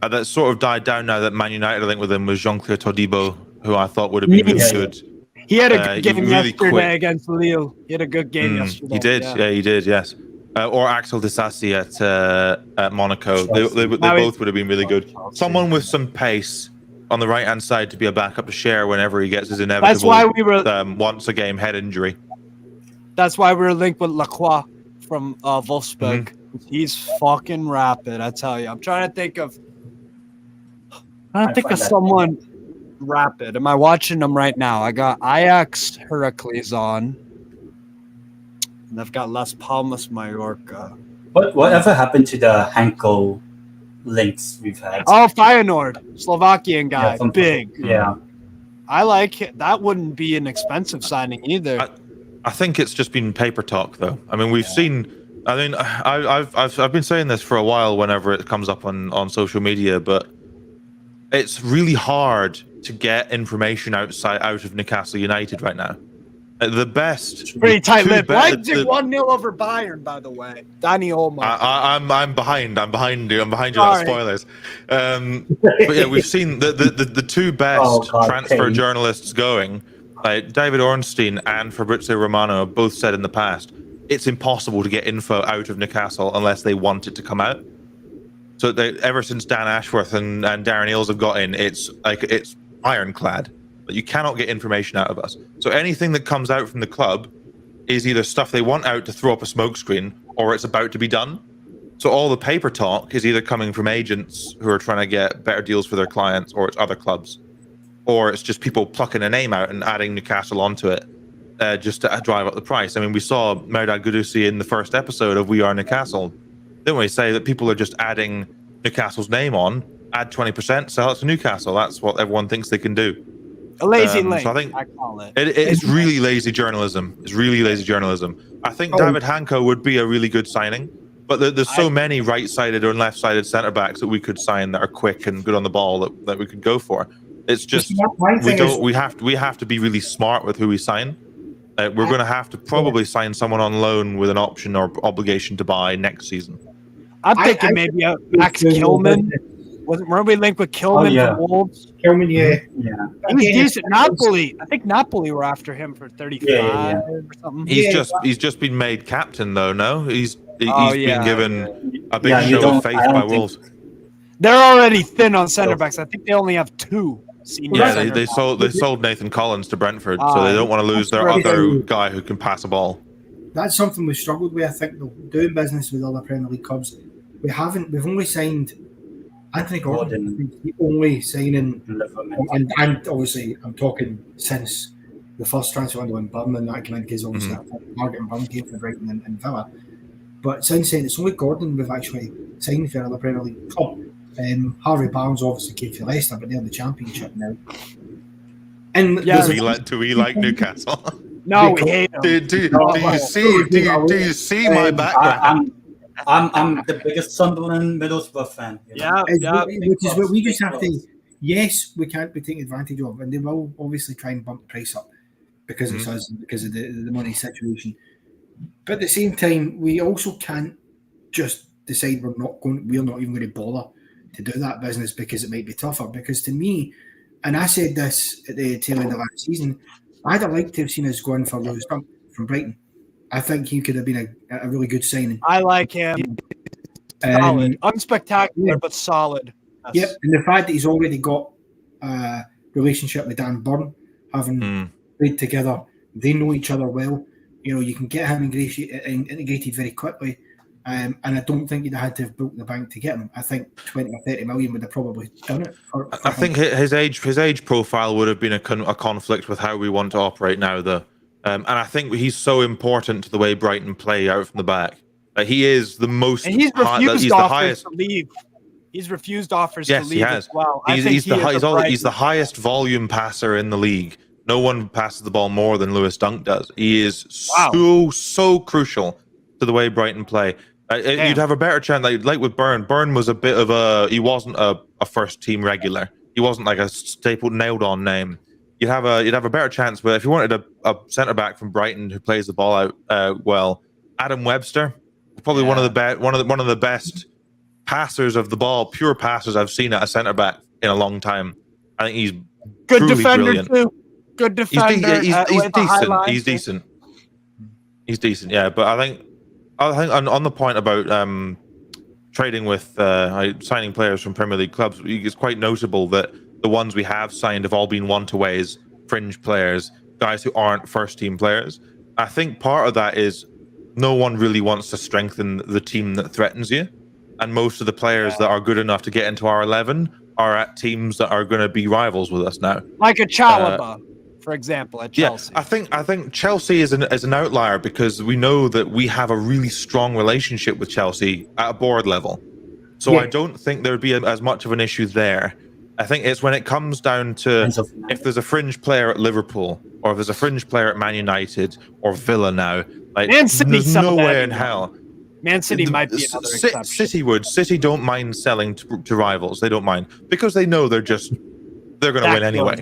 that sort of died down now that Man United linked with him was Jean-Claire Todibo, who I thought would have been really good. He had a good game really yesterday against Lille. He had a good game yesterday. He did, yeah, he did, yes. Or Axel Disasi at Monaco. They both would have been really good. Someone with some pace on the right-hand side to be a backup to share whenever he gets his inevitable That's why we were once a game head injury. That's why we were linked with Lacroix from Wolfsburg. He's fucking rapid, I tell you. I'm trying to think of someone rapid. Am I watching them right now? I got Ajax Heracles on. And I've got Las Palmas Mallorca. Whatever happened to the Hanko links we've had? Oh, Feyenoord, Slovakian guy, big. Yeah, I like it. That wouldn't be an expensive signing either. I think it's just been paper talk, though. I mean, we've seen. I mean, I've been saying this for a while whenever it comes up on social media, but it's really hard to get information out of Newcastle United right now. The best, pretty tight-lipped. Leipzig 1-0 over Bayern, by the way. Danny Olmo. I'm behind you. I'm behind you on spoilers. But yeah, we've seen the two best transfer journalists going. Like David Ornstein and Fabrizio Romano have both said in the past, it's impossible to get info out of Newcastle unless they want it to come out. So ever since Dan Ashworth and Darren Eales have got in, it's ironclad. But you cannot get information out of us. So anything that comes out from the club is either stuff they want out to throw up a smokescreen, or it's about to be done. So all the paper talk is either coming from agents who are trying to get better deals for their clients, or it's other clubs, or it's just people plucking a name out and adding Newcastle onto it just to drive up the price. I mean, we saw Merdad Gudusi in the first episode of We Are Newcastle. Didn't we say that people are just adding Newcastle's name on, add 20%, sell it to Newcastle? That's what everyone thinks they can do. A lazy link, so I think call it. It's really lazy journalism. It's really lazy journalism. I think David Hanko would be a really good signing, but there's so many right-sided or left-sided centre-backs that we could sign that are quick and good on the ball that we could go for. It's just we have to be really smart with who we sign. We're going to have to probably sign someone on loan with an option or obligation to buy next season. I'm thinking maybe Max Kilman. Weren't we linked with Kilman from Wolves? Kilman, yeah. He was decent. Napoli. I think Napoli were after him for 35 or something. He's just been made captain, though. No, he's been given a big show of faith by Wolves. They're already thin on centre backs. I think they only have 2 senior. Yeah, they sold Nathan Collins to Brentford, so they don't want to lose their other guy who can pass a ball. That's something we've struggled with. I think though, doing business with other Premier League clubs, we've only signed Anthony Gordon, the only signing, and obviously I'm talking since the first transfer window in Birmingham that came in, because obviously Margaret and Birmingham came for Brighton and Villa. But since then, it's only Gordon we've actually signed for another Premier League club. Harvey Barnes obviously came for Leicester, but they're in the Championship now. And do we like Newcastle? No, we hate them. Do you see my background? I'm the biggest Sunderland Middlesbrough fan. Which is what we just have to. Yes, we can't be taken advantage of, and they will obviously try and bump the price up because it's us, because of the money situation. But at the same time, we also can't just decide we're not even going to bother to do that business because it might be tougher. Because to me, and I said this at the tail end of last season, I'd have liked to have seen us go in for Lewis Dunk from Brighton. I think he could have been a really good signing. I like him. Solid. Unspectacular, but solid. Yes. Yep, and the fact that he's already got a relationship with Dan Burn, having played together, they know each other well. You know, you can get him integrated very quickly. And I don't think you'd have had to have broken the bank to get him. I think 20 or 30 million would have probably done it. I think his age profile would have been a conflict with how we want to operate now, though. And I think he's so important to the way Brighton play out from the back. He is the most. And he's refused offers to leave. He's refused offers to leave as well. He's the highest volume passer in the league. No one passes the ball more than Lewis Dunk does. He is so crucial to the way Brighton play. You'd have a better chance, like with Byrne. Byrne was a bit of he wasn't a first team regular. He wasn't like a staple nailed on name. You'd have a better chance. But if you wanted a centre back from Brighton who plays the ball out well, Adam Webster, probably one of the best passers of the ball, pure passers I've seen at a centre back in a long time. I think he's good defender brilliant. too. Good defender. He's decent. He's decent. Yeah, but I think on the point about trading with signing players from Premier League clubs, it's quite notable that the ones we have signed have all been want-aways, fringe players, guys who aren't first-team players. I think part of that is no one really wants to strengthen the team that threatens you, and most of the players that are good enough to get into our 11 are at teams that are going to be rivals with us now. Like a Chalobah. For example, at Chelsea. Yeah, I think Chelsea is an outlier because we know that we have a really strong relationship with Chelsea at a board level. So I don't think there'd be as much of an issue there. I think it's when it comes down to if there's a fringe player at Liverpool or if there's a fringe player at Man United or Villa now, like there's no way in hell. Man City might be another exception. City don't mind selling to rivals. They don't mind because they know they're going to win anyway.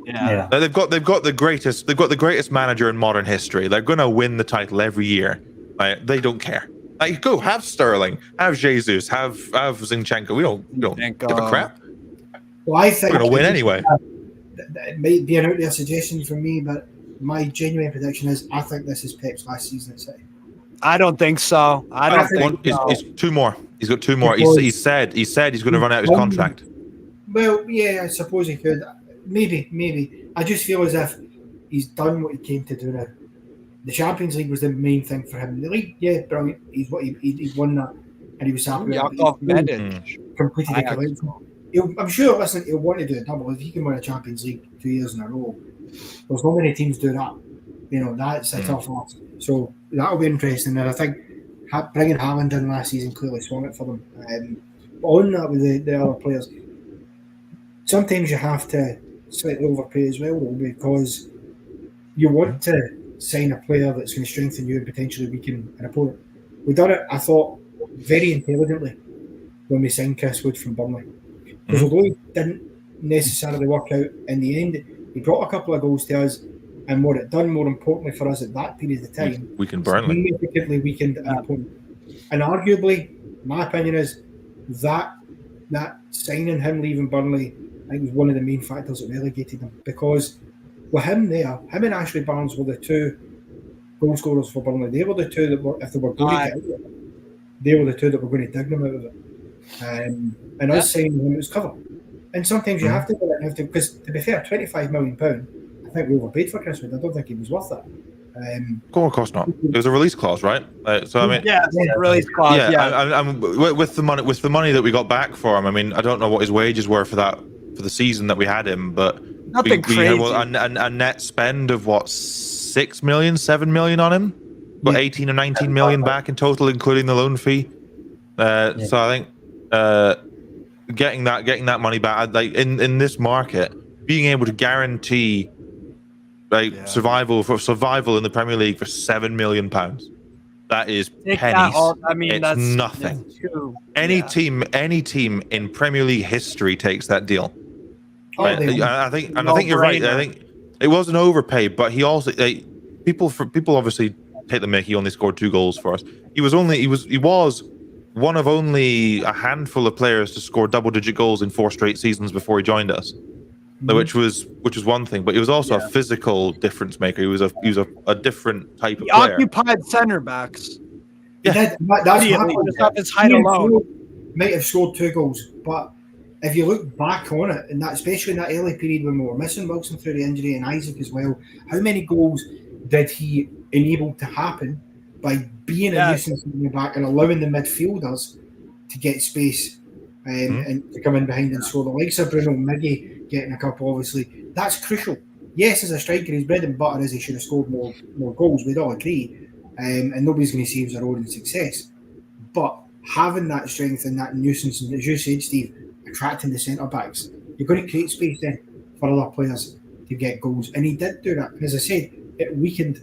Yeah. They've got the greatest manager in modern history. They're going to win the title every year. Like, they don't care. Like, go have Sterling, have Jesus, have Zinchenko. We don't give a crap. Well, I think we're going to win anyway. It might be an out there suggestion from me, but my genuine prediction is I think this is Pep's last season at City. I don't think so. I don't think so. It's two more. He's got two more. He said he's going to run out his contract. Well, yeah, I suppose he could. Maybe. I just feel as if he's done what he came to do now. The Champions League was the main thing for him. The league, yeah, brilliant. He's won that, and he was happy. Completed the collection. I'm sure. Listen, he'll want to do a double if he can win a Champions League 2 years in a row. There's not many teams do that. You know, that's a tough ask. So that'll be interesting. And I think bringing Haaland in last season clearly swung it for them. On that with the other players, sometimes you have to slightly overpay as well, though, because you want to sign a player that's going to strengthen you and potentially weaken an opponent. We done it, I thought, very intelligently when we signed Chris Wood from Burnley. Because although he didn't necessarily work out in the end, he brought a couple of goals to us, and what it done, more importantly for us at that period of time, weakened Burnley. Significantly weakened an opponent. And arguably, my opinion is that signing him leaving Burnley, I think, was one of the main factors that relegated him, because with him there, him and Ashley Barnes were the two goal scorers for Burnley. They were the two that were, if they were going to get out of it, they were the two that were going to dig them out of it. And us signing him, it was cover. And sometimes you have to do it, because to be fair, £25 million, I think we overpaid for Chris Wood. I don't think he was worth that. Of course not. It was a release clause, right? So I mean, release clause. I'm with the money that we got back for him. I mean, I don't know what his wages were for the season that we had him, but nothing crazy. We had a net spend of what, 6 million, 7 million on him, but 18 or 19 million back in total, including the loan fee. So I think getting that money back, like in this market, being able to guarantee survival in the Premier League for £7 million, that is pennies. It's that's nothing. Any team in Premier League history takes that deal. I think you're right. I think it was an overpay, but he also people obviously take the mick. He only scored 2 goals for us. He was one of only a handful of players to score double-digit goals in 4 straight seasons before he joined us, which was one thing. But he was also a physical difference maker. He was a different type of player. Occupied center backs. Yeah, that's what his height alone. Might have scored 2 goals, but if you look back on it, and that especially in that early period when we were missing Wilson through the injury and Isaac as well, how many goals did he enable to happen by being a nuisance in the back and allowing the midfielders to get space and to come in behind and score? The likes of Bruno Miggy getting a couple, obviously, that's crucial. Yes, as a striker, his bread and butter is he should have scored more goals. We'd all agree. And nobody's going to say it was a road in success. But having that strength and that nuisance, and as you said, Steve, attracting the centre-backs, you're going to create space then for other players to get goals. And he did do that. As I said, it weakened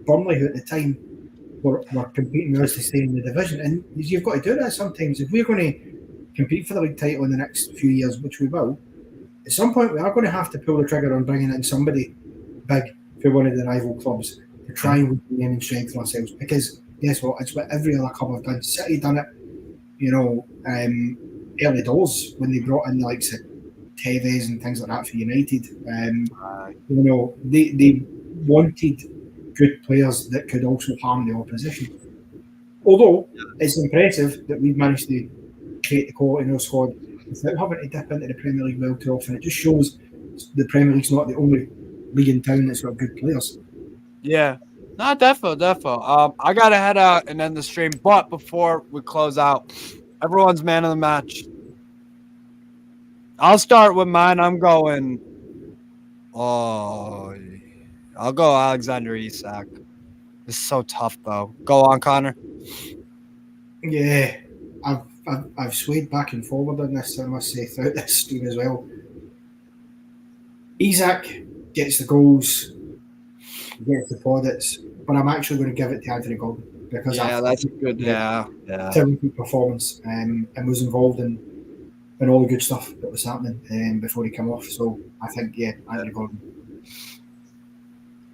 Burnley, who at the time were competing with us to stay in the division. And you've got to do that sometimes. If we're going to compete for the league title in the next few years, which we will, at some point we are going to have to pull the trigger on bringing in somebody big for one of the rival clubs to try and gain and strengthen ourselves. Because guess what? It's what every other club have done. City done it, early doors when they brought in the likes of Tevez and things like that for United. They wanted good players that could also harm the opposition. Although it's impressive that we've managed to create the quality in our squad without having to dip into the Premier League well too often. It just shows the Premier League's not the only league in town that's got good players. Yeah. No, definitely. I got to head out and end the stream. But before we close out, everyone's man of the match. I'll start with mine. I'll go Alexander Isak. This is so tough, though. Go on, Connor. Yeah. I've swayed back and forward on this, I must say, throughout this stream as well. Isak gets the goals, gets the plaudits, but I'm actually going to give it to Anthony Gordon because that's a good terrific performance and was involved in all the good stuff that was happening before he came off. So I think Anthony Gordon.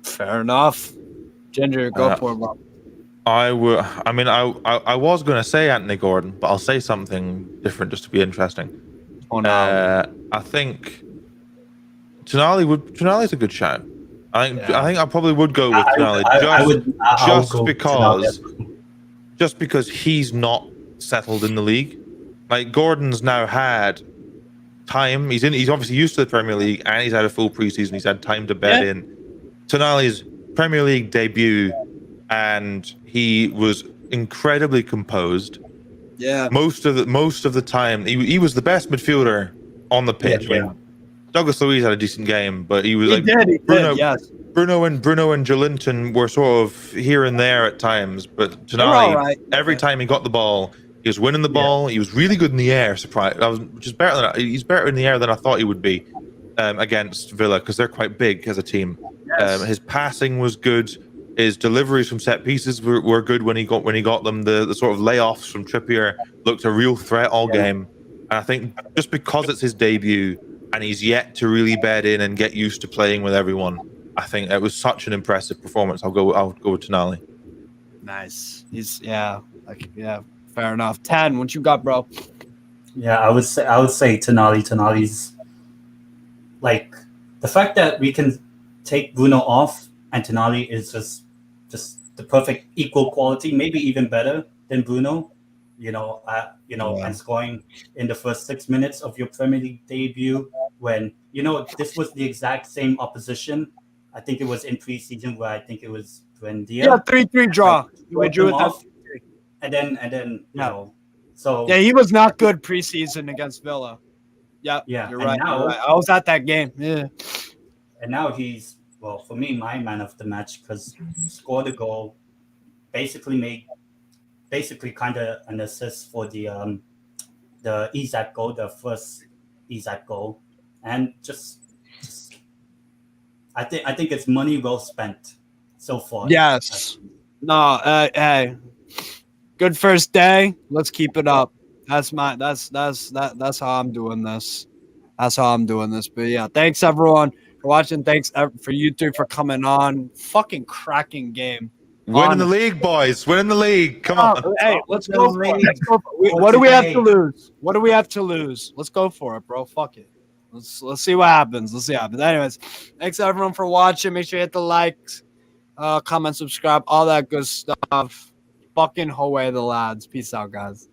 Fair enough. Ginger, go for it, Bob. I was going to say Anthony Gordon, but I'll say something different just to be interesting. I think Tonali's a good shout. I think I probably would go with Tonali just because he's not settled in the league. Like Gordon's now had time. He's obviously used to the Premier League and he's had a full preseason. He's had time to bed in. Tonali's Premier League debut, and he was incredibly composed. Yeah. Most of the time, he was the best midfielder on the pitch. Douglas Luiz had a decent game, but he was Bruno and Jolinton were sort of here and there at times. But Tonali, every time he got the ball, he was winning the ball. He was really good in the air. Which is better than he's better in the air than I thought he would be against Villa because they're quite big as a team. Yes. His passing was good. His deliveries from set pieces were good when he got them. The sort of layoffs from Trippier looked a real threat all game. And I think just because it's his debut and he's yet to really bed in and get used to playing with everyone, I think it was such an impressive performance. I'll go with Tonali. Nice. Fair enough. 10, what you got, bro? Yeah, I would say Tonali. Tonali's like the fact that we can take Bruno off and Tonali is just the perfect equal quality, maybe even better than Bruno. And scoring in the first 6 minutes of your Premier League debut when this was the exact same opposition. I think it was in preseason where I think it was Buendia. Yeah, 3-3 draw. We drew it off. And then so he was not good preseason against Villa. Yeah, you're right. I was at that game. Yeah. And now he's, for me, my man of the match because scored a goal, basically kind of an assist for the Isak goal, the first Isak goal, and just I think it's money well spent so far. Yes. No. Hey. Good first day. Let's keep it up. That's how I'm doing this. But yeah, thanks everyone for watching. Thanks for you two for coming on. Fucking cracking game. Winning the league, boys. Winning the league. Come on. Hey, let's go for it. Let's go for it. What do we have to lose? What do we have to lose? Let's go for it, bro. Fuck it. Let's see what happens. Let's see what happens. Anyways, thanks everyone for watching. Make sure you hit the likes, comment, subscribe, all that good stuff. Fucking away the lads. Peace out, guys.